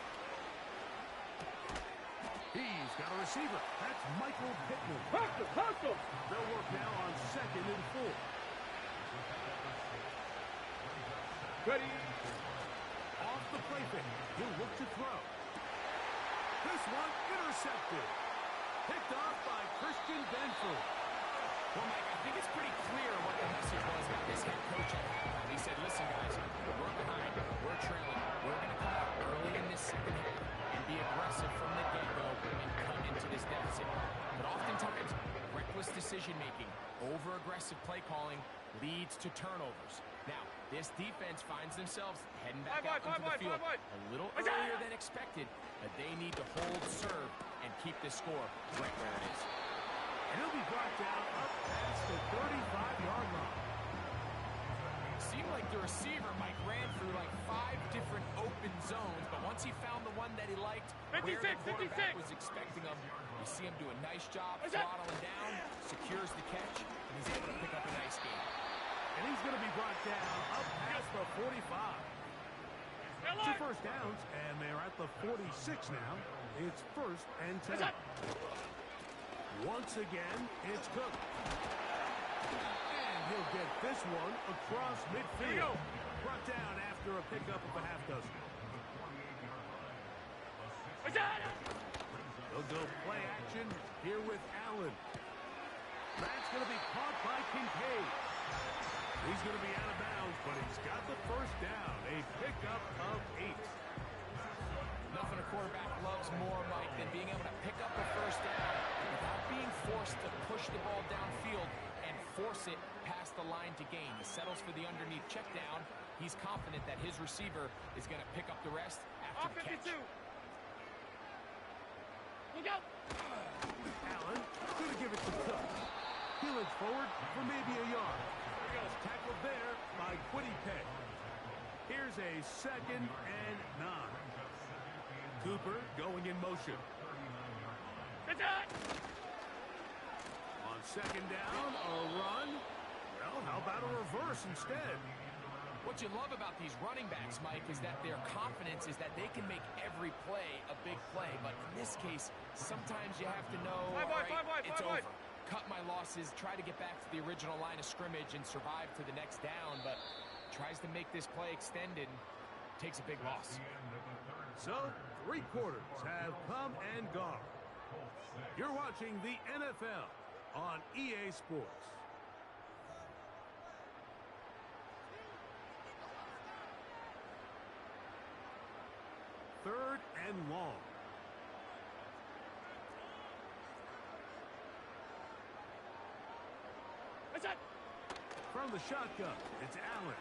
He's got a receiver. That's Michael Pittman. Hustle! They'll work now on 2nd and 4. Ready? Off the play fake. He'll look to throw. This one intercepted. Picked off by Christian Benford. Well, Mike, I think it's pretty clear what the message was by this head coach at halftime. He said, listen, guys, we're behind. We're trailing. We're going to come out early in this second half and be aggressive from the get-go and cut into this deficit. But oftentimes, reckless decision-making, over-aggressive play calling leads to turnovers. Now, this defense finds themselves heading back out into the field a little earlier than expected, but they need to hold serve and keep this score right where it is. And he'll be brought down up past the 35-yard line. Seemed like the receiver, Mike, ran through like 5 different open zones, but once he found the one that he liked, 56, where the quarterback 56. was expecting him, you see him do a nice job throttling down, secures the catch, and he's able to pick up a nice gain. And he's going to be brought down up past the 45. 2 first downs, and they're at the 46 now. It's 1st and 10. Once again, it's Cook. And he'll get this one across midfield. Brought down after a pickup of a half dozen. They'll go play action here with Allen. That's going to be caught by Kincaid. He's going to be out of bounds, but he's got the first down. A pickup of 8. Nothing a quarterback loves more, Mike, than being able to pick up a first down without being forced to push the ball downfield and force it past the line to gain. He settles for the underneath check down. He's confident that his receiver is going to pick up the rest after the catch. Look out! Allen going to give it to Cook. He looks forward for maybe a yard. Tackled there by Quiddy Pay. Here's a 2nd and 9. Cooper going in motion. On 2nd down, a run. Well, how about a reverse instead? What you love about these running backs, Mike, is that their confidence is that they can make every play a big play. But in this case, sometimes you have to know, it's over. Cut my losses, try to get back to the original line of scrimmage and survive to the next down, but tries to make this play extended, takes a big loss. So, 3 quarters have come and gone. You're watching the NFL on EA Sports. Third and long. From the shotgun, it's Allen.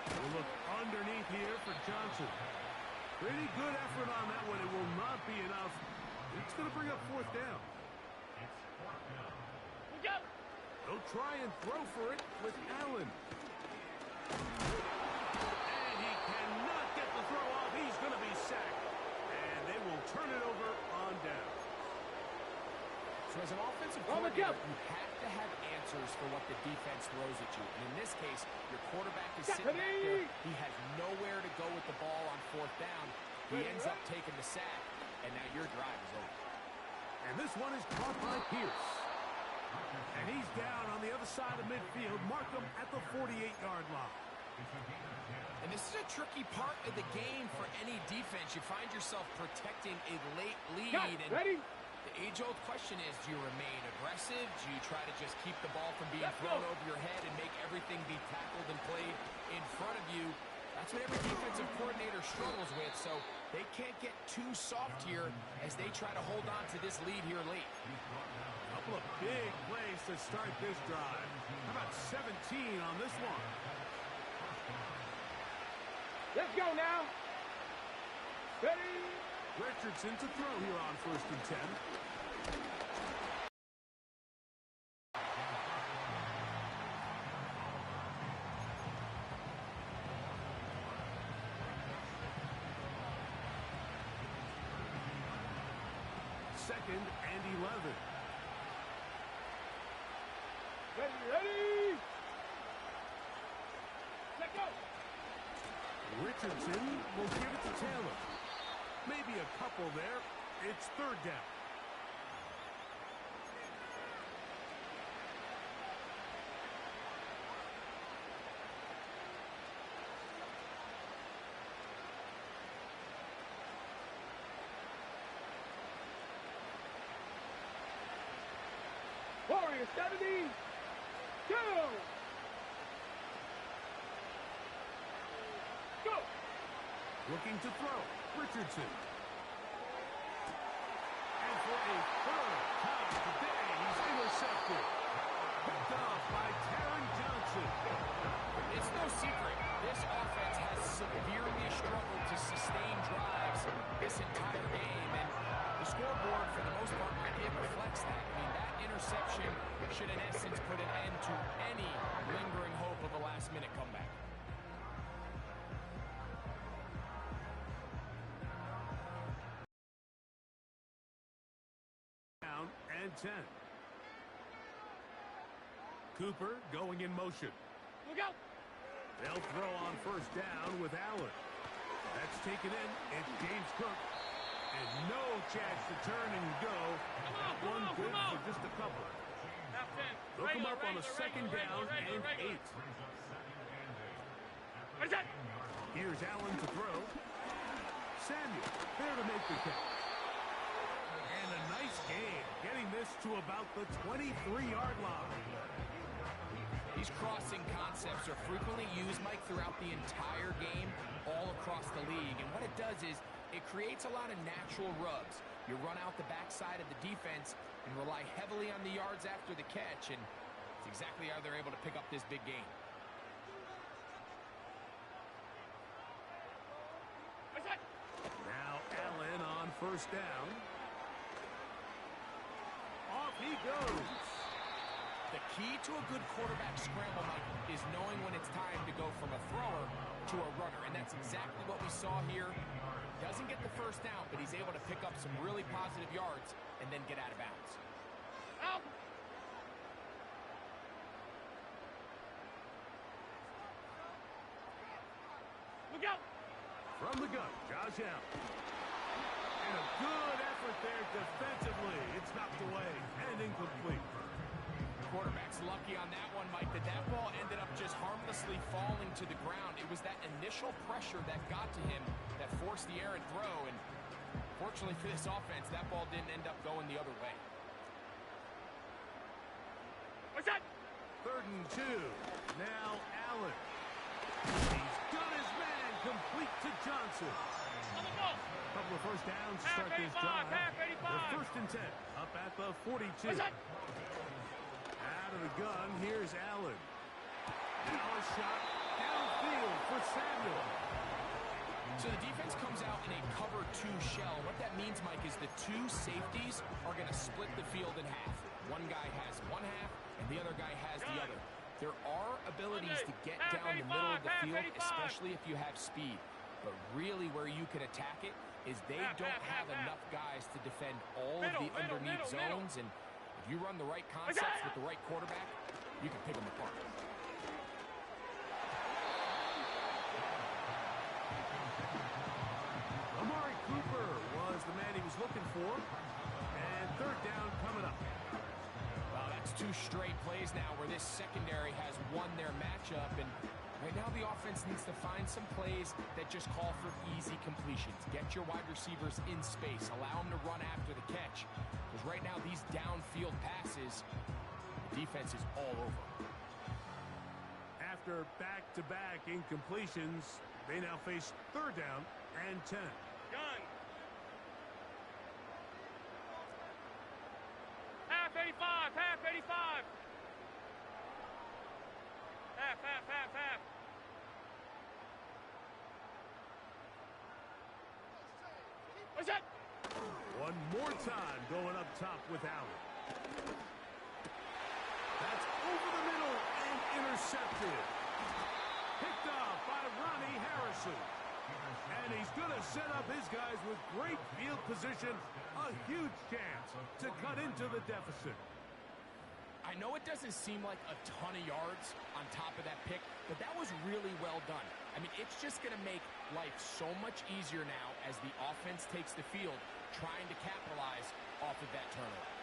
We'll look underneath here for Johnson. Pretty good effort on that one. It will not be enough. It's going to bring up 4th down. They'll try and throw for it with Allen. And he cannot get the throw off. He's going to be sacked. And they will turn it over on down. So as an offensive coordinator, you have to have answers for what the defense throws at you. And in this case, your quarterback is sitting back there. He has nowhere to go with the ball on 4th down. He ends up taking the sack, and now your drive is over. And this one is caught by Pierce. And he's down on the other side of midfield. Mark him at the 48-yard line. And this is a tricky part of the game for any defense. You find yourself protecting a late lead. And the age-old question is, do you remain aggressive? Do you try to just keep the ball from being thrown over your head and make everything be tackled and played in front of you? That's what every defensive coordinator struggles with, so they can't get too soft here as they try to hold on to this lead here late. A couple of big plays to start this drive. How about 17 on this one? Let's go now. Ready? Richardson to throw here on 1st and 10. Second and 11. Ready? Let go. Richardson will give it to Taylor. Maybe a couple there. It's 3rd down. Warrior 72. Go. Looking to throw. Richardson. And for a 3rd time today, he's intercepted. Picked off by Taron Johnson. It's no secret, this offense has severely struggled to sustain drives this entire game, and the scoreboard, for the most part, it reflects that. I mean, that interception should, in essence, put an end to any lingering hope of a last-minute comeback. Down and 10. Cooper going in motion. Look out. They'll throw on 1st down with Allen. That's taken in. It's James Cook. And no chance to turn and go. One good for just a couple. They'll come up on a 2nd down and 8. Here's Allen to throw. Samuel there to make the catch. And a nice game, getting this to about the 23-yard line. These crossing concepts are frequently used, Mike, throughout the entire game, all across the league. And what it does is it creates a lot of natural rubs. You run out the backside of the defense and rely heavily on the yards after the catch, and it's exactly how they're able to pick up this big game. Now Allen on first down. Off he goes. The key to a good quarterback scramble, Mike, is knowing when it's time to go from a thrower to a runner, and that's exactly what we saw here. Doesn't get the first down, but he's able to pick up some really positive yards and then get out of bounds. Out. Look out. From the gun, Josh Allen. And a good effort there defensively. It's knocked away and incomplete. Quarterback's lucky on that one, Mike, that ball ended up just harmlessly falling to the ground. It was that initial pressure that got to him that forced the errant throw, and fortunately for this offense, that ball didn't end up going the other way. What's that? 3rd and 2. Now Allen. He's got his man complete to Johnson. On the ball. Couple of first downs to Half start this 85, drive. half 85. They're 1st and 10, up at the 42. What's that? Out of the gun, here's Allen. Now a shot downfield for Samuel. So the defense comes out in a cover 2 shell. What that means, Mike, is the 2 safeties are going to split the field in half. One guy has one half, and the other guy has the other. There are abilities to get down the middle of the field, especially if you have speed. But really where you can attack it is they don't have enough guys to defend all of the underneath zones. And if you run the right concepts with the right quarterback, you can pick them apart. Amari Cooper was the man he was looking for. And 3rd down coming up. Wow, that's 2 straight plays now where this secondary has won their matchup. And right now the offense needs to find some plays that just call for easy completions. Get your wide receivers in space. Allow them to run after the catch. Because right now these downfield passes, the defense is all over. After back-to-back incompletions, they now face 3rd down and 10. Gun. Half 85, half 85. Half. What's that? One more time going up top with Allen. That's over the middle and intercepted. Picked off by Ronnie Harrison. And he's going to set up his guys with great field position. A huge chance to cut into the deficit. I know it doesn't seem like a ton of yards on top of that pick, but that was really well done. I mean, it's just going to make life so much easier now as the offense takes the field, trying to capitalize off of that turnover.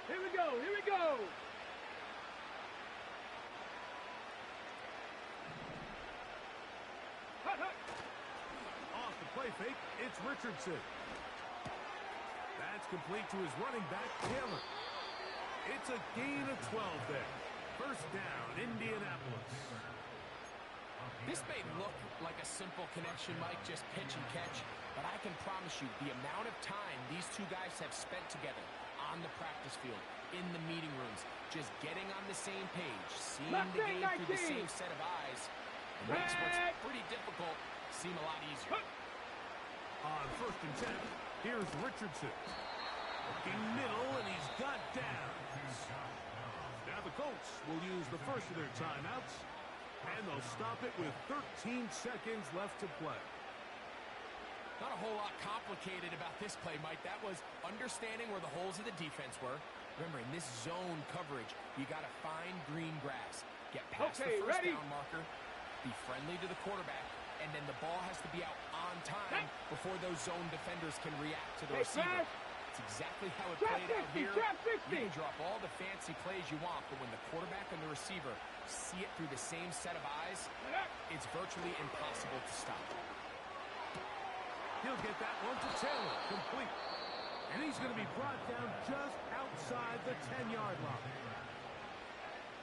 Here we go. Off the play fake, it's Richardson. That's complete to his running back, Taylor. It's a gain of 12 there. 1st down, Indianapolis. This may look like a simple connection, Mike, just pitch and catch, but I can promise you the amount of time these 2 guys have spent together on the practice field, in the meeting rooms, just getting on the same page, seeing the game through the same set of eyes, makes what's pretty difficult seem a lot easier. On 1st and 10, here's Richardson. Working middle, and he's got down. Now the Colts will use the first of their timeouts, and they'll stop it with 13 seconds left to play. Not a whole lot complicated about this play, Mike. That was understanding where the holes of the defense were. Remember, in this zone coverage, you got to find green grass. Get past the first down marker, be friendly to the quarterback, and then the ball has to be out on time before those zone defenders can react to the receiver. It's exactly how it played out here. You can drop all the fancy plays you want, but when the quarterback and the receiver see it through the same set of eyes, it's virtually impossible to stop. He'll get that one to Taylor, complete. And he's going to be brought down just outside the 10-yard line.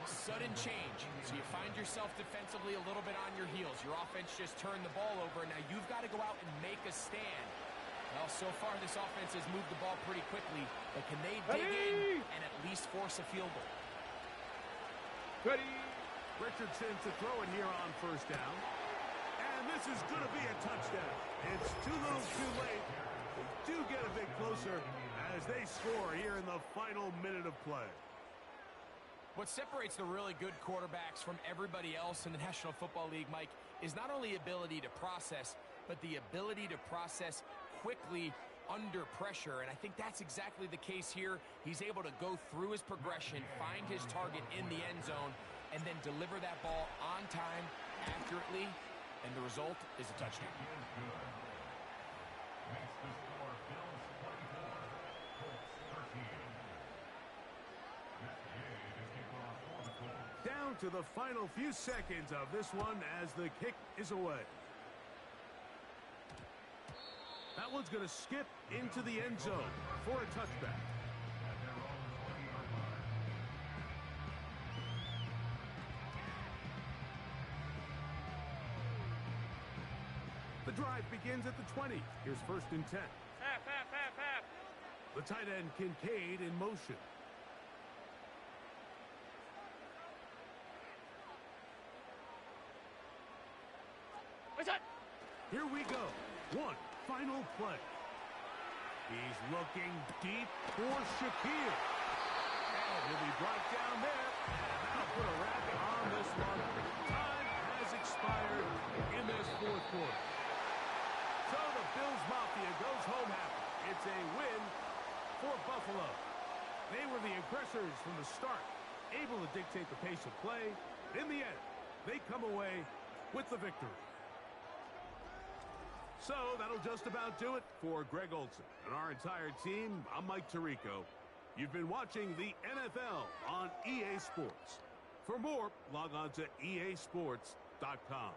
Sudden change. So you find yourself defensively a little bit on your heels. Your offense just turned the ball over. Now you've got to go out and make a stand. Well, so far this offense has moved the ball pretty quickly, but can they dig in and at least force a field goal? Ready. Richardson to throw it here on first down. And this is going to be a touchdown. It's too little too late. They do get a bit closer as they score here in the final minute of play. What separates the really good quarterbacks from everybody else in the National Football League, Mike, is not only ability to process, but the ability to process quickly under pressure. And I think that's exactly the case here. He's able to go through his progression, find his target in the end zone, and then deliver that ball on time, accurately, and the result is a touchdown. Makes the score Bills 24, Colts 13. Down to the final few seconds of this one as the kick is away. That one's going to skip into the end zone for a touchback. The drive begins at the 20. Here's 1st and 10. Half. The tight end Kincaid in motion. Here we go. One final play. He's looking deep for Shakir. And he'll be brought down there. And that'll put a wrap on this one. Time has expired in this 4th quarter. So the Bills Mafia goes home happy. It's a win for Buffalo. They were the aggressors from the start, able to dictate the pace of play. In the end, they come away with the victory. So that'll just about do it for Greg Olson and our entire team. I'm Mike Tirico. You've been watching the NFL on EA Sports. For more, log on to easports.com.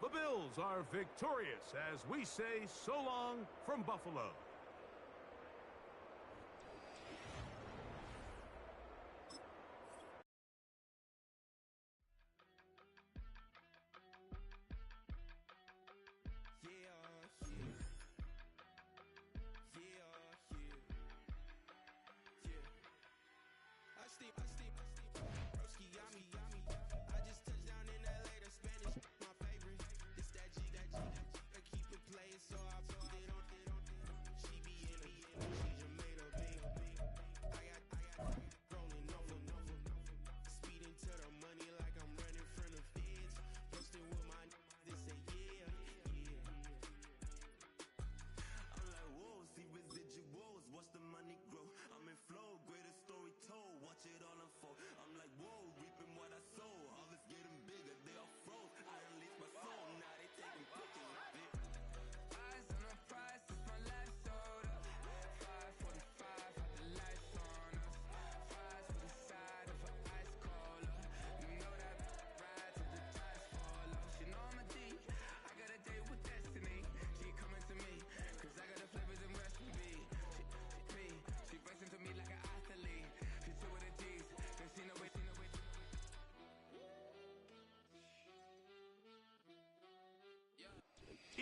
The Bills are victorious as we say so long from Buffalo.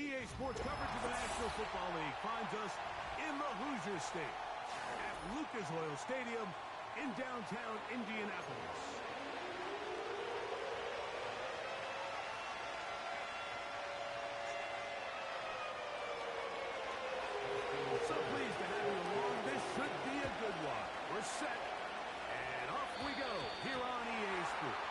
EA Sports coverage of the National Football League finds us in the Hoosier State at Lucas Oil Stadium in downtown Indianapolis. So pleased to have you along. This should be a good one. We're set, and off we go here on EA Sports.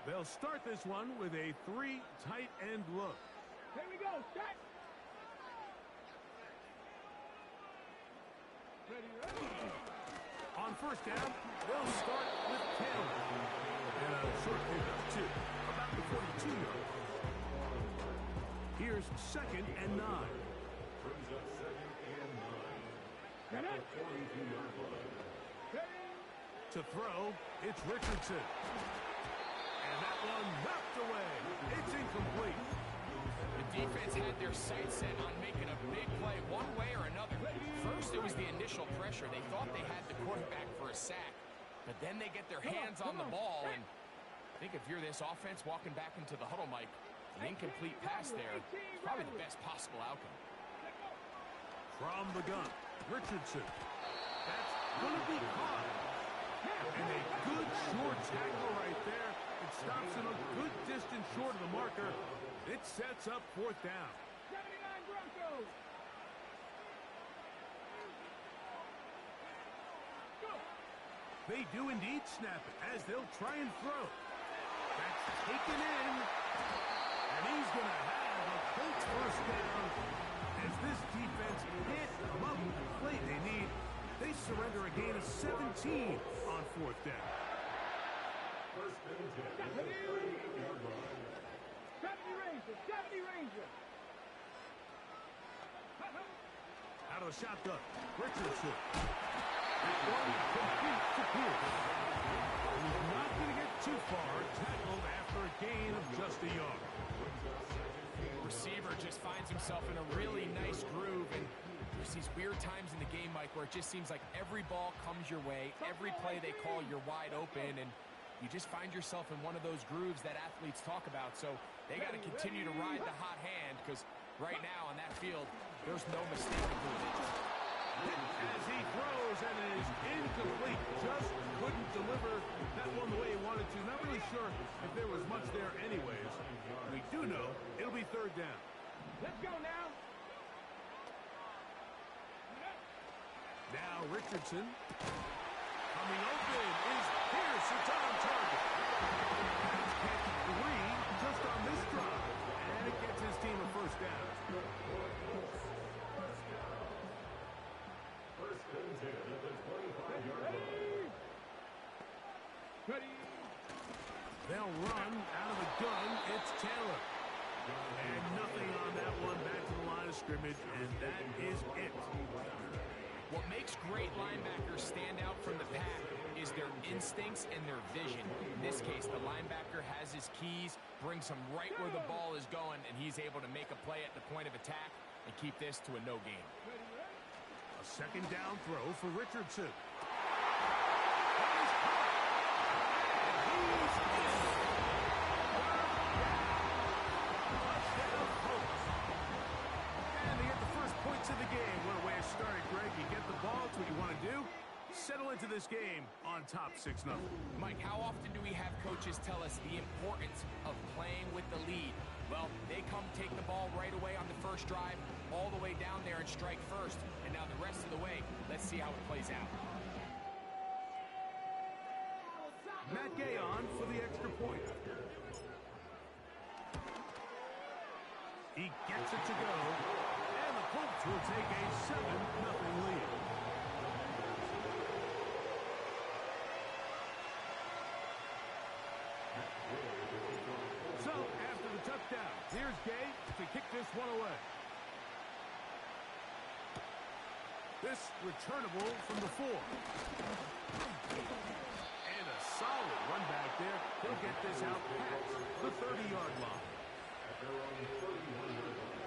They'll start this one with a 3 tight end look. Here we go, set. Ready. On first down, they'll start with 10. And a short pickup, too, about the 42-yard. Here's 2nd and 9. To throw, it's Richardson. And that one knocked away. It's incomplete. The defense had their sights set on making a big play one way or another. First, it was the initial pressure. They thought they had the quarterback for a sack. But then they get their hands on the ball, and I think if you're this offense walking back into the huddle, Mike, an incomplete pass there is probably the best possible outcome. From the gun, Richardson. That's going to be caught. And a good short tackle right there. It stops him a good distance short of the marker. It sets up fourth down. 79 Broncos. They do indeed snap it as they'll try and throw. That's taken in. And he's going to have a Colts first down. As this defense hit them up with the play they need, they surrender a gain of 17 on fourth down. First and 10 at the 38-yard line. 70 Rangers. Out of the shotgun, Richardson. One complete to Pierce. He's not going to get too far, tackled after a gain of just a yard. Receiver just finds himself in a really nice groove, and there's these weird times in the game, Mike, where it just seems like every ball comes your way, every play they call, you're wide open, and you just find yourself in one of those grooves that athletes talk about. So they got to continue to ride the hot hand, because right now on that field, there's no mistake in who it is. As he throws, and it is incomplete. Just couldn't deliver that one the way he wanted to. Not really sure if there was much there anyways. We do know it'll be third down. Let's go now. Now Richardson. Coming open is Pierce. It's on target. That's catch 3 just on this drive. And it gets his team a first down. First and 10 at the 25-yard line. Ready. They'll run out of the gun. It's Taylor. And nothing on that one. Back to the line of scrimmage, and that is it. What makes great linebackers stand out from the pack is their instincts and their vision. In this case, the linebacker has his keys, brings him right where the ball is going, and he's able to make a play at the point of attack and keep this to a no gain. A second down throw for Richardson. Touchdown, Colts. And they get the first points of the game. What a way to start it, Greg. You get the ball. It's what you want to do. Settle into this game on top 6-0. Mike, how often do we have coaches tell us the importance of playing with the lead? Well, they come take the ball right away on the first drive, all the way down there and strike first. And now the rest of the way, let's see how it plays out. Matt Gay on for the extra point. He gets it to go, and the Colts will take a 7-0 lead. So, after the touchdown, here's Gay to kick this one away. This returnable from the 4. And a solid run back there. He'll get this out past the 30-yard line. At their own 31-yard line.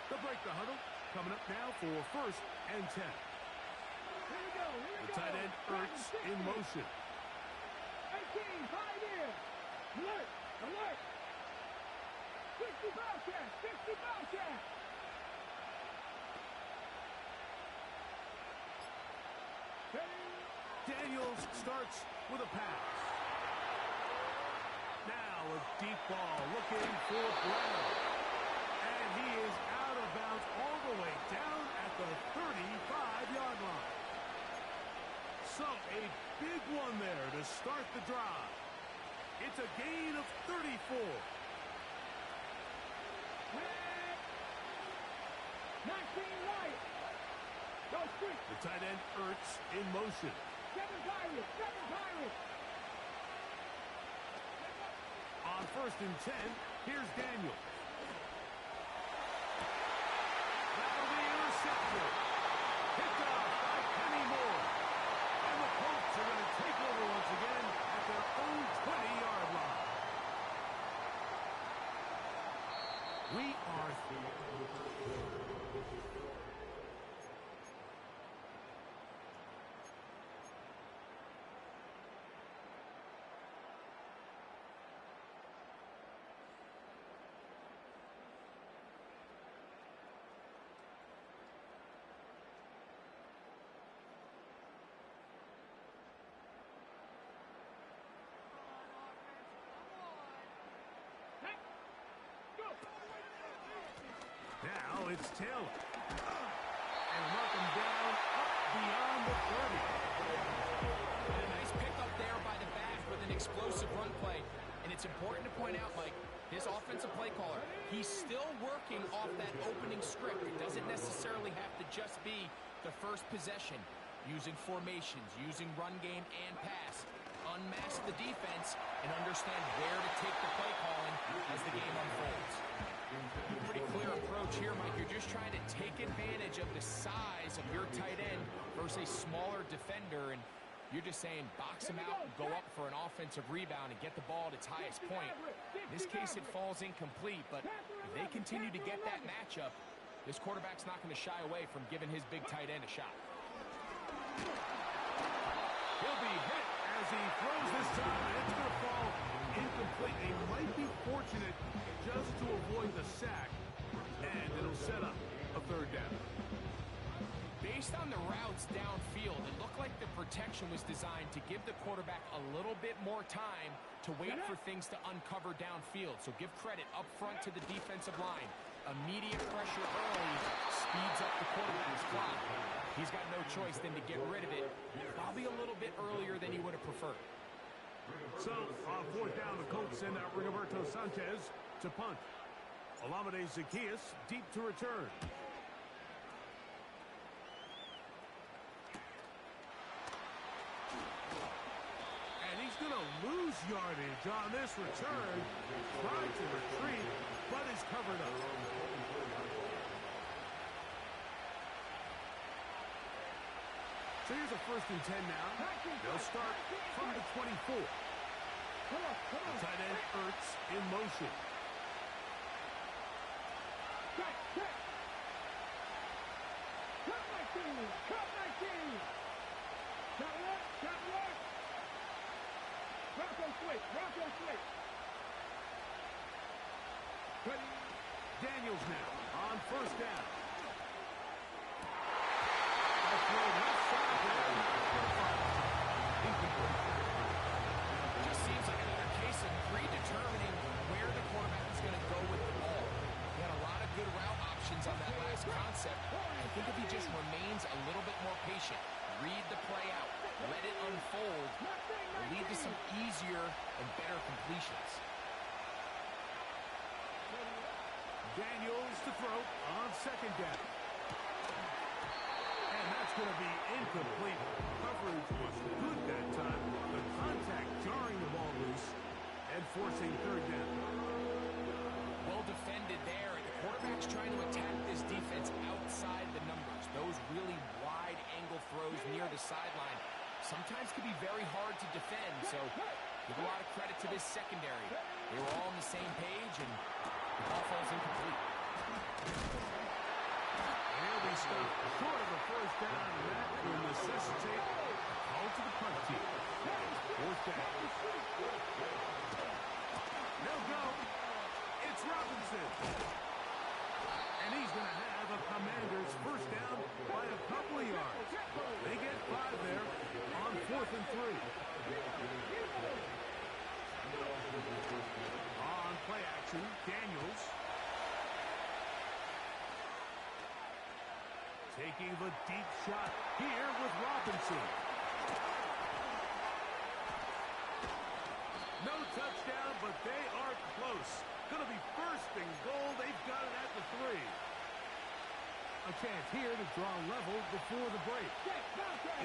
They'll break the huddle. Coming up now for first and 10. Here we go. The tight end Ertz in motion. 18, 5 here. Alert, alert. 60 Bobcat, 60 Bobcat. Daniels starts with a pass. Now a deep ball looking for Brown. And he is out of bounds all the way down at the 35-yard line. So a big one there to start the drive. It's a gain of 34. 19 right. The tight end Ertz in motion. On 1st and 10, here's Daniel. That'll be intercepted. Picked off by Kenny Moore. And the Colts are going to take over once again at their own 20-yard line. We are now it's Taylor. And knock him down up beyond the 30. And a nice pickup there by the back with an explosive run play. And it's important to point out, Mike, his offensive play caller, he's still working off that opening script. It doesn't necessarily have to just be the first possession. Using formations, using run game and pass. Unmask the defense and understand where to take the play calling as the game unfolds. Pretty clear approach here, Mike. You're just trying to take advantage of the size of your tight end versus a smaller defender, and you're just saying box him out and go up for an offensive rebound and get the ball at its highest point. In this case, it falls incomplete, but if they continue to get that matchup, this quarterback's not going to shy away from giving his big tight end a shot. He'll be hit as he throws this time, and it's going to fall incomplete. They might be fortunate just to avoid the sack, and it'll set up a 3rd down. Based on the routes downfield, it looked like the protection was designed to give the quarterback a little bit more time to wait for things to uncover downfield. So give credit up front to the defensive line. Immediate pressure early speeds up the quarterback's clock. He's got no choice than to get rid of it, probably a little bit earlier than he would have preferred. So, on 4th down, the Colts send out Rigoberto Sanchez to punt. Olamide Zaccheaus deep to return. And he's going to lose yardage on this return. Tried to retreat, but is covered up. So here's a 1st and 10 now. They'll start from the 24. The tight end Ertz in motion. Daniels now on 1st down. Just seems like another case of predetermining where the quarterback is going to go with the ball. He had a lot of good route options on that last concept. I think if he just remains a little bit more patient, read the play out, let it unfold, will lead to some easier and better completions. Daniels to throw on 2nd down. And that's going to be incomplete. Coverage was good that time. The contact jarring the ball loose and forcing 3rd down. Well defended there. The quarterback's trying to attack this defense outside the numbers. Those really wide angle throws near the sideline sometimes can be very hard to defend. So give a lot of credit to this secondary. They were all on the same page, and the ball falls incomplete. And he'll be stopped short of the 1st down, and that will necessitate a call to the punt team. 4th down. They'll go. It's Robinson. And he's going to have a Commanders 1st down by a couple of yards. They get 5 there on 4th and 3. On play action, Daniels. Taking the deep shot here with Robinson. No touchdown, but they are close. Going to be 1st and goal. They've got it at the 3. A chance here to draw level before the break.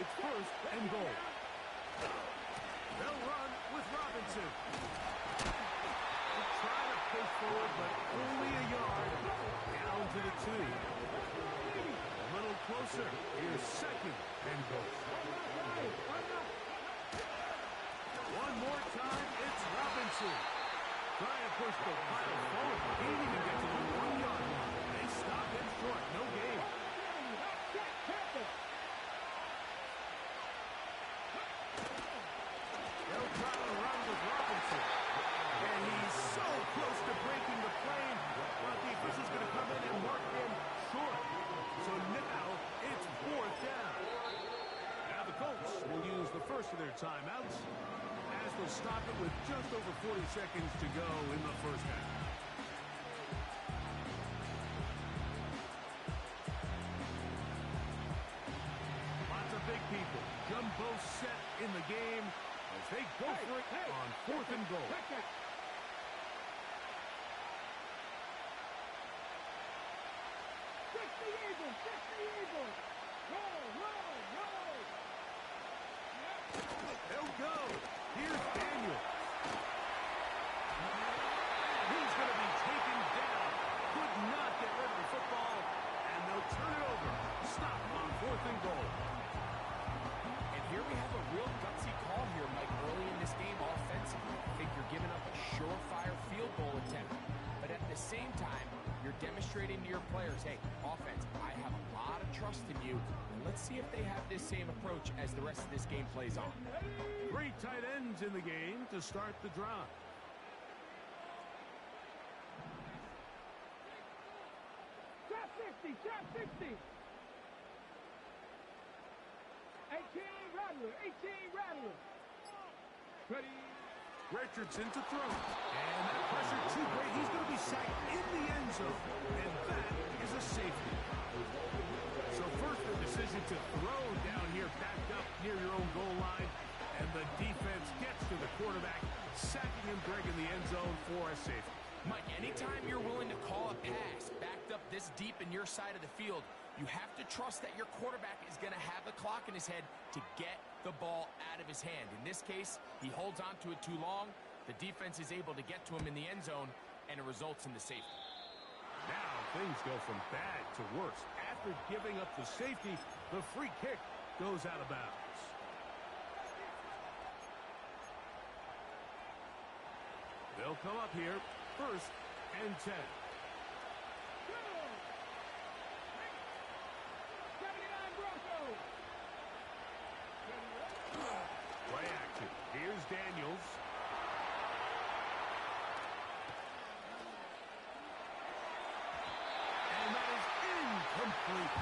It's first and goal. They'll run with Robinson. Try to push forward, but only a yard. Down to the 2. A little closer. Here's second and goal. One more time, it's Robinson. Trying to push the pile forward. He didn't even get to the 1-yard line. They stop him short. No gain. They'll try to run with Robinson. And he's so close to breaking the play. Well, the official's going to come in and mark him short. So now it's 4th down. Now the Colts will use the first of their timeouts as they'll stop it with just over 40 seconds to go in the first half. Lots of big people. Jumbo set in the game as they go for it on 4th and goal. They'll go. Here's Daniel. He's going to be taken down. Could not get rid of the football. And they'll turn it over. Stop on 4th and goal. And here we have a real gutsy call here, Mike, early in this game offensively. I think you're giving up a surefire field goal attempt. But at the same time, you're demonstrating to your players, hey, offense, I have a lot of trust in you. And let's see if they have this same approach as the rest of this game plays on. 3 tight ends in the game to start the drive. Shot 60, shot 60. 18 Rattler, 18 Rattler. Ready. Richardson to throw. And that pressure too great. He's going to be sacked in the end zone. And that is a safety. So first the decision to throw down here, backed up near your own goal line. And the defense gets to the quarterback, sacking him, dragging the end zone for a safety. Mike, anytime you're willing to call a pass backed up this deep in your side of the field, you have to trust that your quarterback is going to have the clock in his head to get the ball out of his hand. In this case, he holds on to it too long. The defense is able to get to him in the end zone, and it results in the safety. Now things go from bad to worse. After giving up the safety, the free kick goes out of bounds. They'll come up here, 1st and 10. 79 Broncos. Play action. Here's Daniels. And that is incomplete.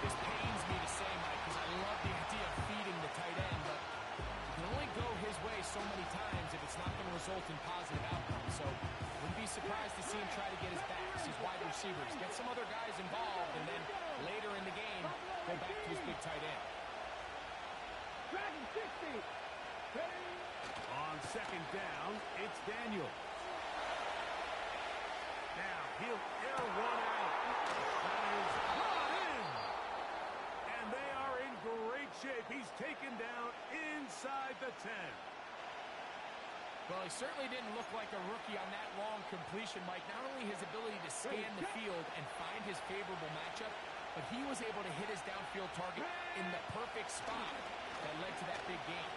This pains me to say, Mike, because I love the idea of feeding the tight end, but you can only go his way so many times if it's not going to result in positive outcomes. So wouldn't be surprised to see him try to get his backs, his wide receivers, get some other guys involved, and then later in the game, go back to his big tight end. Dragon 60. Ready. On 2nd down, it's Daniel. Now he'll air one out. That is brought in. And they are in great shape. He's taken down inside the 10. Well, he certainly didn't look like a rookie on that long completion, Mike. Not only his ability to scan the field and find his favorable matchup, but he was able to hit his downfield target in the perfect spot that led to that big game.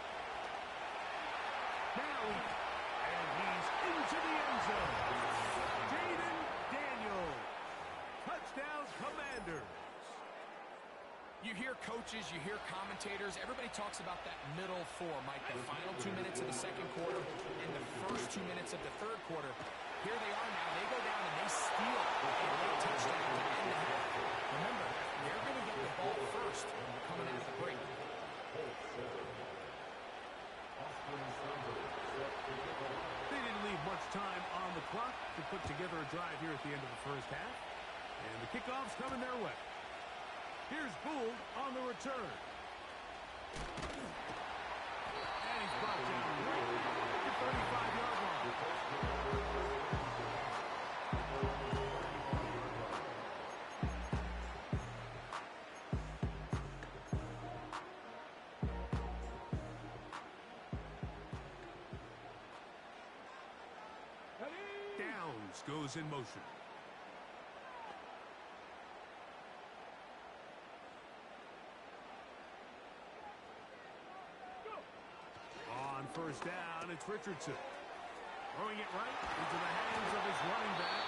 Now, and he's into the end zone. Jaden Daniel. Touchdown, Commanders. You hear coaches, you hear commentators, everybody talks about that middle 4, Mike, the final 2 minutes of the second quarter and the first 2 minutes of the third quarter. Here they are now. They go down and they steal a late touchdown to end the half. Remember, they're going to get the ball first coming in at the break. They didn't leave much time on the clock to put together a drive here at the end of the first half. And the kickoff's coming their way. Here's Gould on the return. And he's brought down right at the 35-yard line. offense goes in motion. On first down, it's Richardson. Throwing it right into the hands of his running back.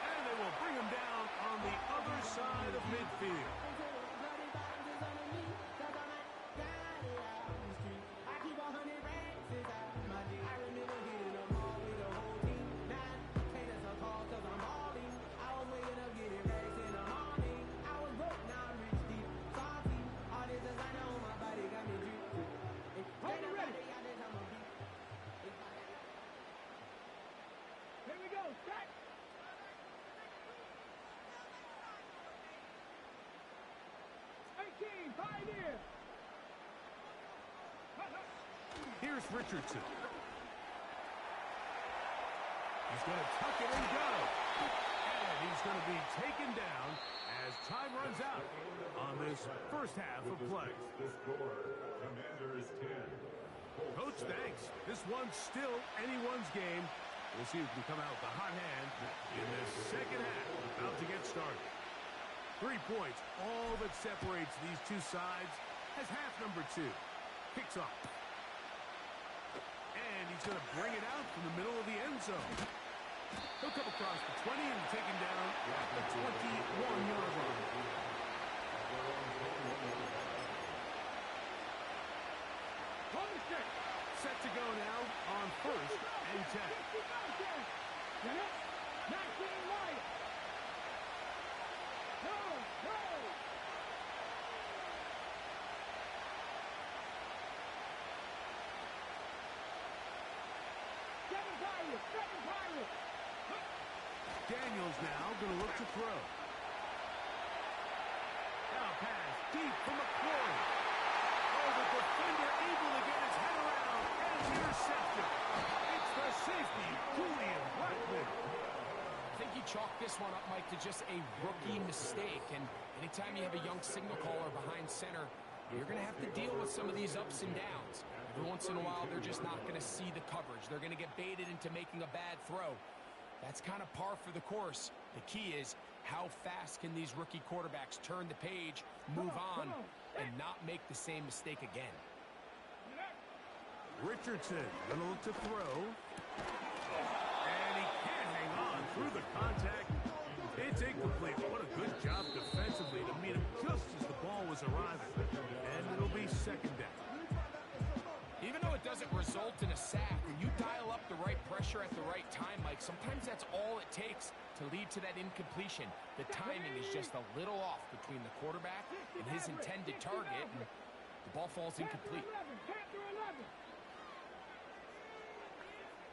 And they will bring him down on the other side of midfield. Here's Richardson. He's going to tuck it and go. And he's going to be taken down as time runs out on this first half of play. The score, Commanders 10. Coach, thanks. This one's still anyone's game. We'll see who can come out with the hot hand in this second half. About to get started. 3 points, all that separates these two sides as half number 2. Kicks off. And he's going to bring it out from the middle of the end zone. He'll come across the 20 and taken down at the 21-yard line. Set to go now on first and 10. Daniels now going to look to throw. Now pass deep from McCoy. Oh, the defender able to get his head around and intercepted. It's the safety, Julian Blackman. I think he chalked this one up, Mike, to just a rookie mistake. And anytime you have a young signal caller behind center, you're going to have to deal with some of these ups and downs. Every once in a while, they're just not going to see the coverage. They're going to get baited into making a bad throw. That's kind of par for the course. The key is how fast can these rookie quarterbacks turn the page, move on, and not make the same mistake again. Richardson going to look to throw. And he can't hang on through the contact. It's incomplete. What a good job defensively to meet him just as the ball was arriving. And it'll be second down. Even though it doesn't result in a sack, when you dial up the right pressure at the right time, Mike, sometimes that's all it takes to lead to that incompletion. The timing is just a little off between the quarterback and his intended target, and the ball falls incomplete.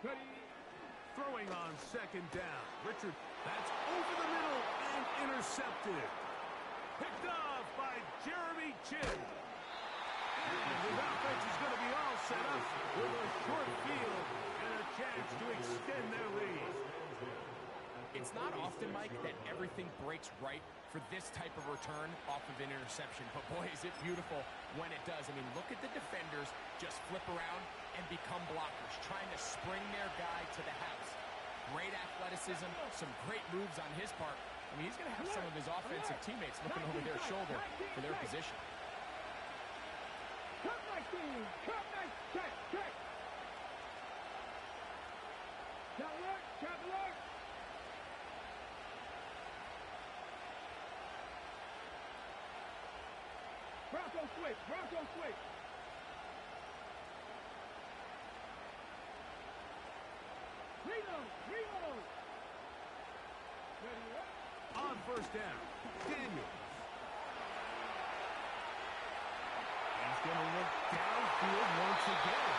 Throwing on second down. Richard, that's over the middle and intercepted. Picked off by Jeremy Chin. And the offense is going to be all set up with a short field and a chance to extend their lead. It's not often, Mike, that everything breaks right for this type of return off of an interception. But boy, is it beautiful when it does. I mean, look at the defenders just flip around and become blockers, trying to spring their guy to the house. Great athleticism, some great moves on his part. I mean, he's going to have some of his offensive teammates looking over their shoulder for their position. Bronco switch. Reload. On first down, Daniels. He's going to look downfield once again.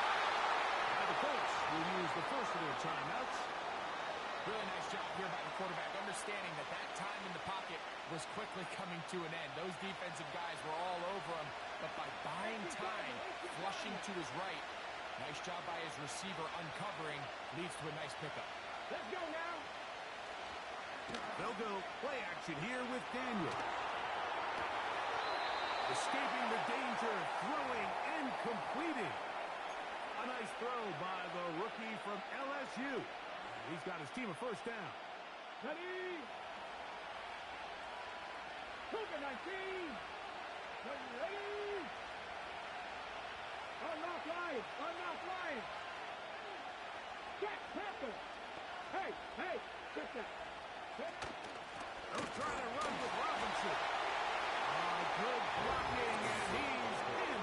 Now the Colts will use the first of their timeouts. Really nice job here by the quarterback, understanding that that time in the pocket was quickly coming to an end. Those defensive guys were all over him, but by buying time, flushing to his right, nice job by his receiver uncovering, leads to a nice pickup. Let's go now. They'll go play action here with Daniel. Escaping the danger, throwing and completing. A nice throw by the rookie from LSU. He's got his team of a first down. Ready? Cougar 19. Ready? Unlock line. Unlock line. Check, Panther. Hey, check that. They'll try to run with Robinson. Good blocking, and he's in.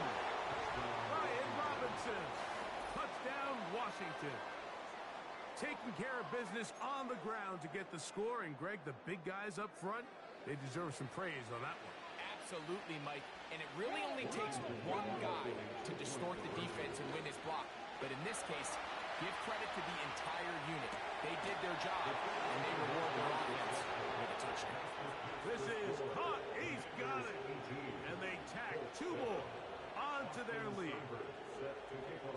Brian Robinson. Touchdown, Washington. Taking care of business on the ground to get the score. And, Greg, the big guys up front, they deserve some praise on that one. Absolutely, Mike. And it really only takes one guy to distort the defense and win his block. But in this case, give credit to the entire unit. They did their job, and they reward their offense with a touchdown. This is hot. He's got it. And they tack two more onto their lead.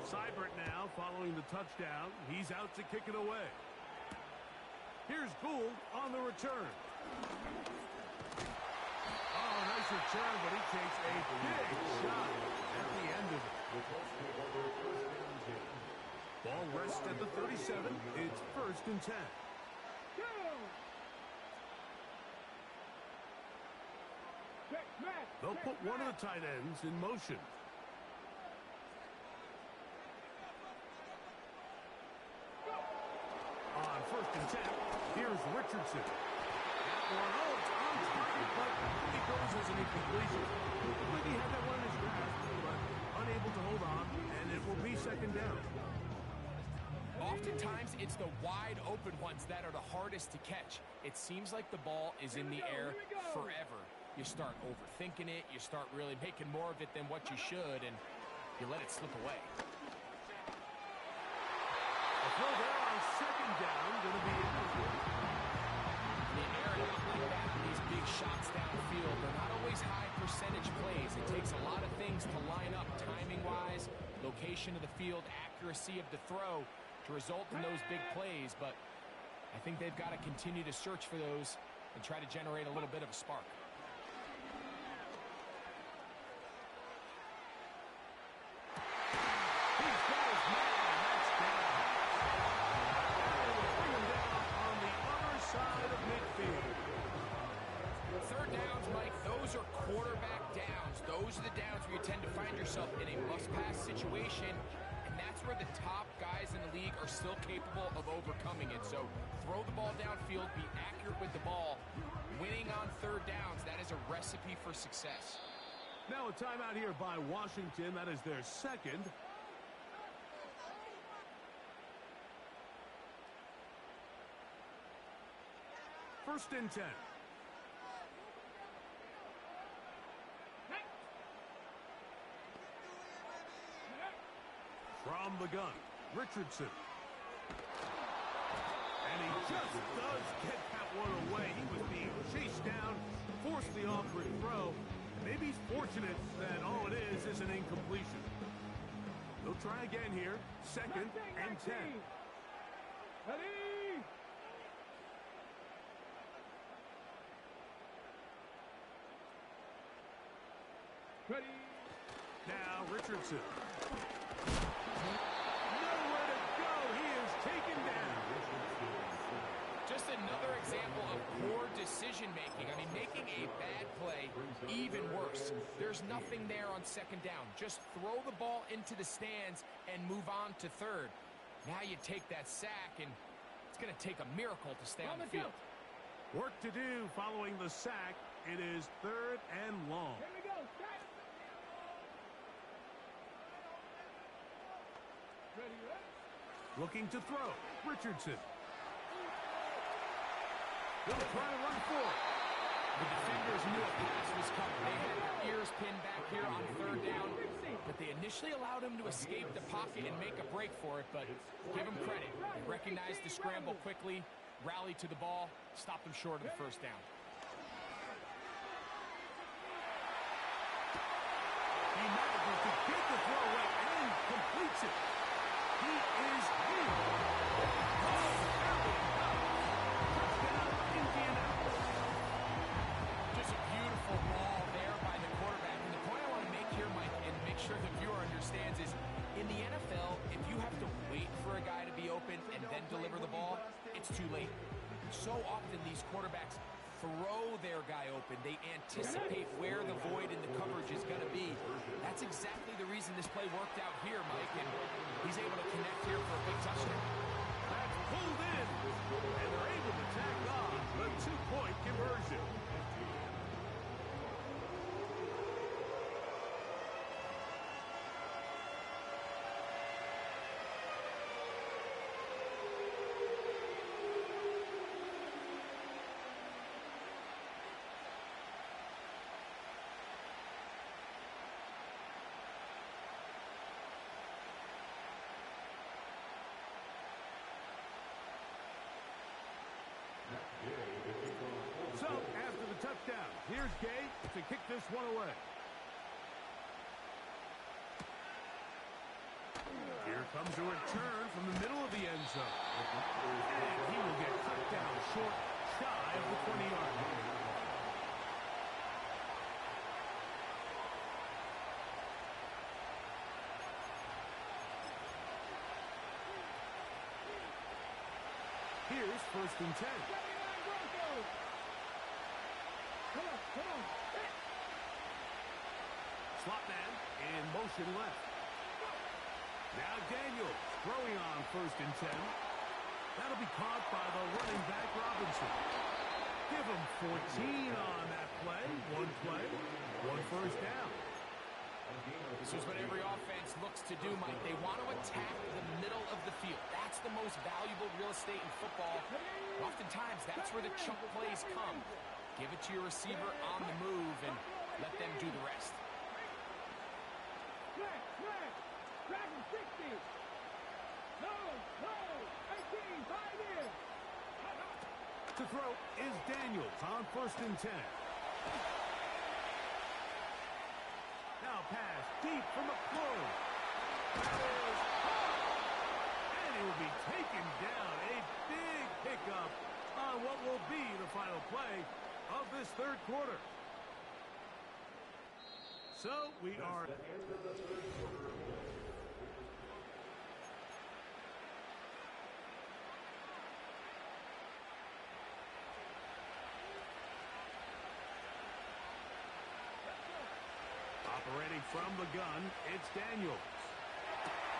Seibert now following the touchdown. He's out to kick it away. Here's Gould on the return. Oh, nice return, but he takes a big shot at the end of it. Ball rests at the 37. It's 1st and 10. They'll put one of the tight ends in motion. On 1st and 10, here's Richardson. That one, it's on target, but it goes as an incompletion. Looked like he had that one in his grasp, but unable to hold on, and it will be 2nd down. Oftentimes, it's the wide open ones that are the hardest to catch. It seems like the ball is in the air forever. You start overthinking it, you start really making more of it than what you should, and you let it slip away. A throw there on 2nd down, going to be incomplete. The air it out like that on these big shots downfield, they're not always high percentage plays. It takes a lot of things to line up timing-wise, location of the field, accuracy of the throw to result in those big plays, but I think they've got to continue to search for those and try to generate a little bit of a spark. Quarterback downs. Those are the downs where you tend to find yourself in a must-pass situation, and that's where the top guys in the league are still capable of overcoming it. So throw the ball downfield, be accurate with the ball. Winning on 3rd downs, that is a recipe for success. Now a timeout here by Washington. That is their 2nd. First and 10. From the gun, Richardson. And he just does get that one away. He was being chased down, forced the awkward throw. Maybe he's fortunate that all it is an incompletion. They'll try again here, 2nd and 10. Ready? Ready? Now Richardson. Nowhere to go. He is taken down. Just another example of poor decision-making. I mean, making a bad play even worse. There's nothing there on 2nd down. Just throw the ball into the stands and move on to 3rd. Now you take that sack, and it's going to take a miracle to stay on the field. Work to do following the sack. It is 3rd and long. Here we go. Ready? Looking to throw. Richardson. They'll try to run for it. The defenders knew a pass was coming. They had their ears pinned back here on 3rd down, but they initially allowed him to escape the pocket and make a break for it, but give them credit. They recognized the scramble quickly, rallied to the ball, stopped them short of the 1st down. He manages to get the throw away and completes it. He is in. Touchdown, Indianapolis. Just a beautiful ball there by the quarterback. And the point I want to make here, Mike, and make sure the viewer understands is In the NFL, if you have to wait for a guy to be open and then deliver the ball, it's too late. So often these quarterbacks throw their guy open. They anticipate where the void in the coverage is going to be. That's exactly the reason this play worked out here, Mike, and he's able to connect here for a big touchdown. That's pulled in, and they're able to tack on the 2-point conversion. So, after the touchdown, here's Gay to kick this one away. Here comes a return from the middle of the end zone. And he will get cut down short, shy of the 20-yard line. Here's 1st and 10. Slot man in motion left. Now Daniels throwing on 1st and 10. That'll be caught by the running back Robinson. Give him 14 on that play. One play, 1 first down. This is what every offense looks to do, Mike. They want to attack the middle of the field. That's the most valuable real estate in football. Oftentimes, that's where the chunk plays come. Give it to your receiver on the move and let them do the rest. Dragon 60. No, 18, 5 in. To throw is Daniels on 1st and 10. Now pass deep for McClure. That is caught. And he will be taken down. A big pickup on what will be the final play of this 3rd quarter. So we are... Operating from the gun, it's Daniels.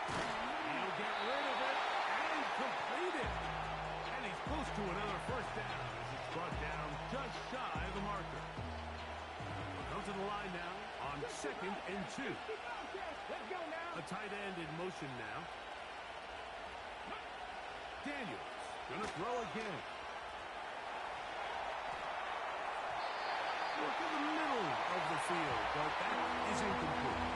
He'll get rid of it and complete it. And he's close to another 1st down as it's brought down just shy of the marker. We'll come to the line now on 2nd and 2. Let's go now. A tight end in motion now. Daniels gonna throw again. Look at the middle of the field, but that is incomplete.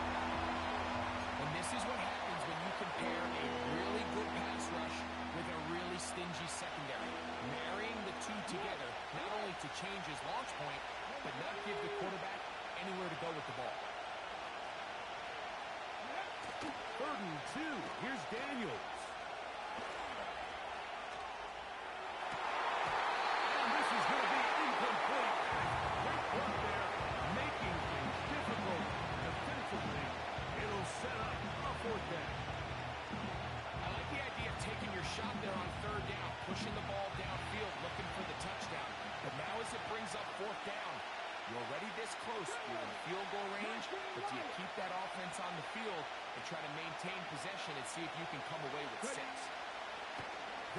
And this is what happens when you compare a really good pass rush with a really stingy secondary. Marrying the two together, not only to change his launch point, but not give the quarterback anywhere to go with the ball. 3rd and 2. Here's Daniels. And this is going to be incomplete. Great work there, making things difficult defensively. It'll set up a 4th down. I like the idea of taking your shot there on 3rd down, pushing the ball downfield, looking for the touchdown. But now as it brings up 4th down, you're already this close. You're in field goal range, but do you keep that offense on the field and try to maintain possession and see if you can come away with 6?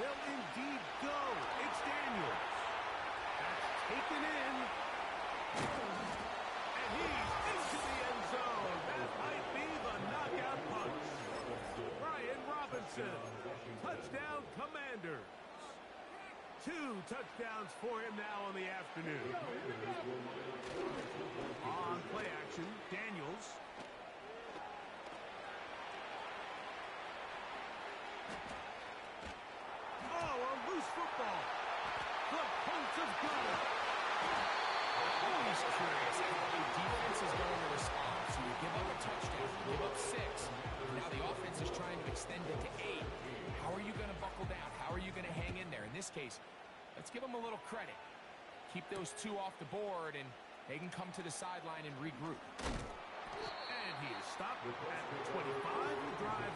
They'll indeed go. It's Daniels. That's taken in. And he's into the end zone. That might be the knockout punch. Brian Robinson. Touchdown Commanders. 2 touchdowns for him now on the afternoon. On play action, Daniels. Oh, a loose football. The Colts have got it. Always curious how the defense is going to respond. So you give up a touchdown, you give up 6. Now the offense is trying to extend it to 8. How are you going to buckle down? How are you going to hang in there? In this case, let's give them a little credit. Keep those 2 off the board, and they can come to the sideline and regroup. And he is stopped at the 25. The drive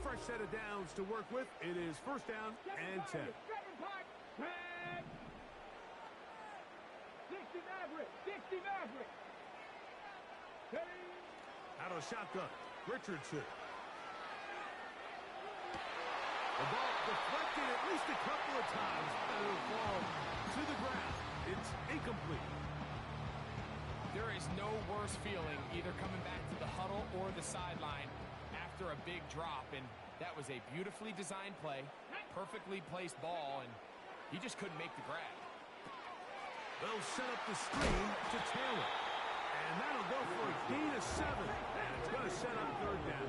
fresh set of downs to work with. It is first down and 10. 60 Maverick. 60 Maverick. Out of shotgun, Richardson. The ball deflected at least a couple of times, and it'll fall to the ground. It's incomplete. There is no worse feeling either coming back to the huddle or the sideline after a big drop, and that was a beautifully designed play, perfectly placed ball, and he just couldn't make the grab. They'll set up the screen to Taylor, and that'll go for a gain of 7, and it's going to set up third down.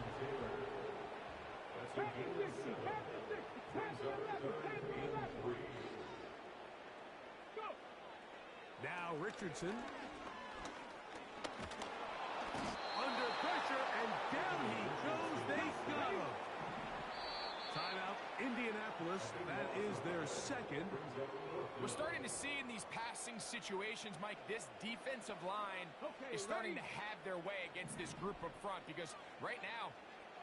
Now Richardson. Under pressure, and down he goes. They got him. Timeout, Indianapolis. That is their second. We're starting to see in these passing situations, Mike, this defensive line is starting to have their way against this group up front, because right now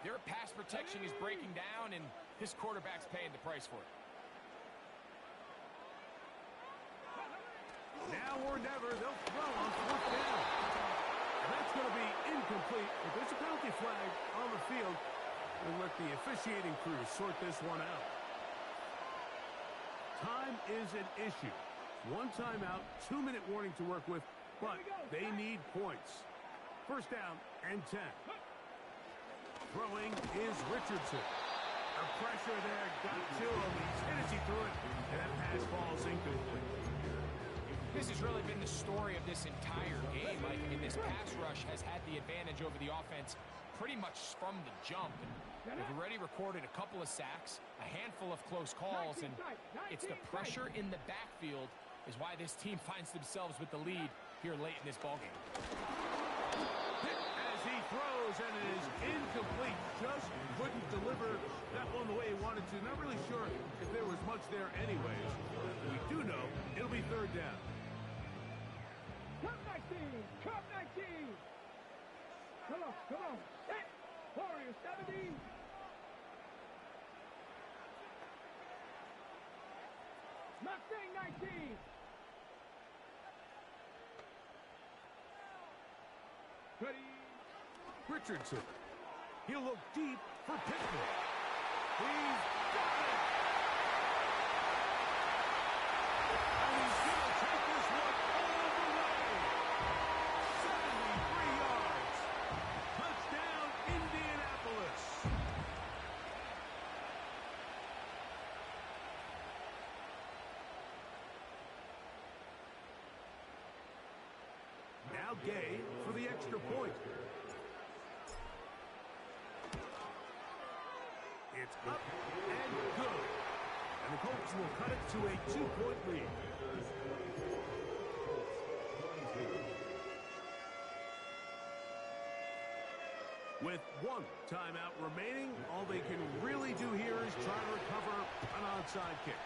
their pass protection is breaking down, and this quarterback's paying the price for it. Now or never, they'll throw on fourth down. And that's going to be incomplete. If there's a penalty flag on the field, we'll let the officiating crew sort this one out. Time is an issue. 1 timeout, 2-minute warning to work with, but they need points. First down and 10. Throwing is Richardson. The pressure there got to him. He's hit as he threw it, and that pass falls incomplete. This has really been the story of this entire game, Mike. I mean, this pass rush has had the advantage over the offense pretty much from the jump. And they've already recorded a couple of sacks, a handful of close calls, and it's the pressure in the backfield is why this team finds themselves with the lead here late in this ballgame. As he throws, and it is incomplete. Just couldn't deliver that one the way he wanted to. Not really sure if there was much there anyways. We do know it'll be third down. Come 19! Come 19! Come on, come on. Hey, Warriors 70. Mustang 19. Ready. Richardson. He'll look deep for Pittman. He's got it! And he's going to take this one all the way. 73 yards. Touchdown, Indianapolis. Now Gay for the extra point. It's up and good. And the Colts will cut it to a 2-point lead. With 1 timeout remaining, all they can really do here is try to recover an onside kick.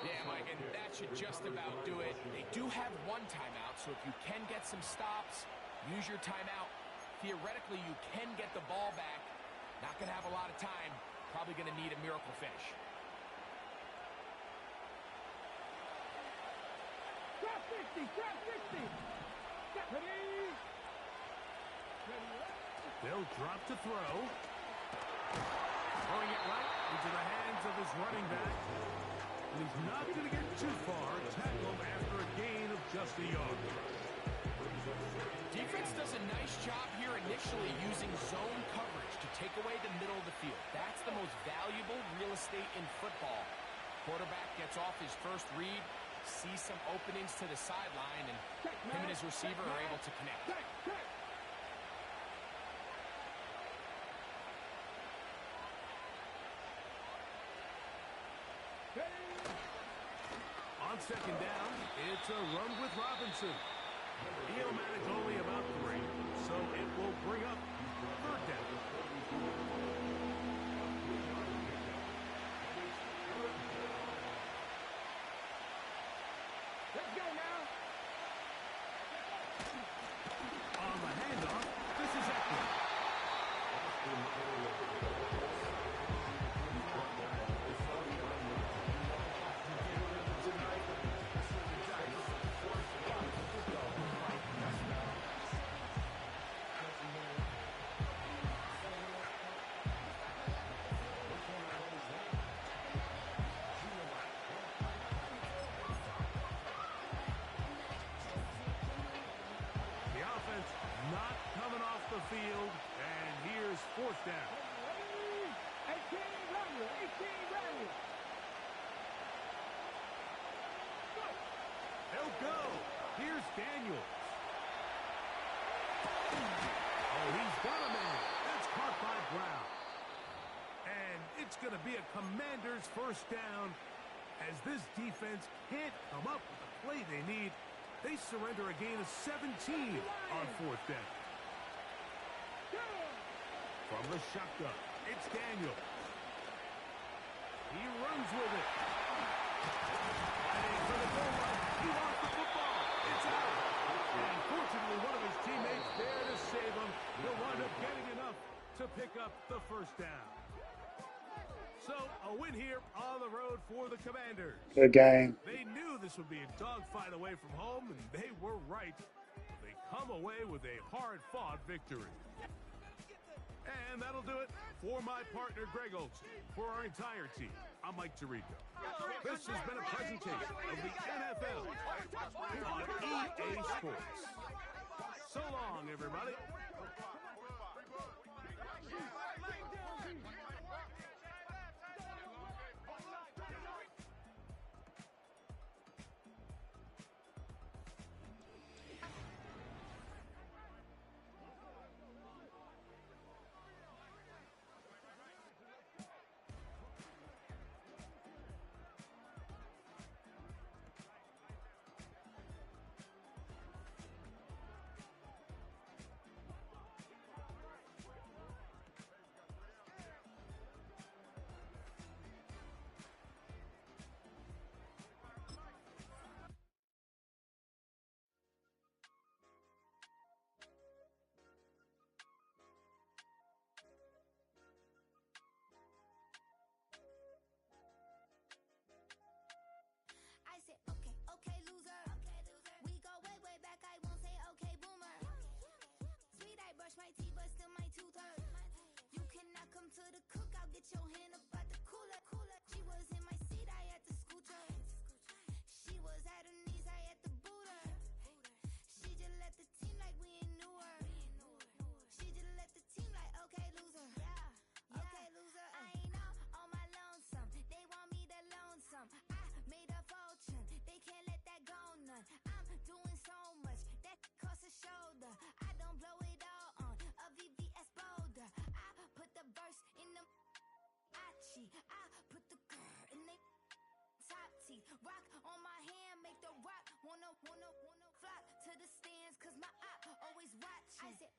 Yeah, Mike, and that should just about do it. They do have 1 timeout, so if you can get some stops, use your timeout. Theoretically, you can get the ball back. Not going to have a lot of time. Probably going to need a miracle finish. Drop 60! Drop 60! Ready. They'll drop to throw. Throwing it right into the hands of his running back. And he's not going to get too far. Tackle him after a gain of just a yard. Defense does a nice job here initially using zone coverage to take away the middle of the field. That's the most valuable real estate in football. Quarterback gets off his first read, sees some openings to the sideline, and him and his receiver are able to connect. On second down, it's a run with Robinson. He'll manage only about 3, so it will bring up third down. Let's go now. On the handoff, this is Eckler. Daniels. Oh, he's got a man. That's caught by Brown. And it's going to be a Commanders first down as this defense can't come up with the play they need. They surrender a gain of 17 on fourth down. From the shotgun, it's Daniel. He runs with it. Heading for the goal line. He lost the football. It's out. And fortunately, one of his teammates there to save him. He'll wind up getting enough to pick up the first down. So, a win here on the road for the Commanders. Good game. They knew this would be a dogfight away from home, and they were right. They come away with a hard-fought victory. And that'll do it for my partner, Greg Olson. For our entire team, I'm Mike Tirico. This has been a presentation of the NFL on EA Sports. So long, everybody. I said, okay, okay, loser. We go way, way back. I won't say okay, boomer. Sweet, I brush my teeth, but still my tooth hurt. You cannot come to the cookout, get your hand up out the cooler. She was in my seat, I had to scoot her. She was at her knees, I had to boot her. She just let the team like we ain't knew her. She just let the team like, okay, loser. Yeah, okay, loser. I ain't on my lonesome. They want me to loan some. I made a fortune. They can't let that go none. I'm doing so much that costs a shoulder. I don't blow it all on a VVS boulder. I put the verse in the Achi. I put the girl in the top teeth. Rock on my hand, make the rock wanna flock to the stands, cause my eye always watching. I said,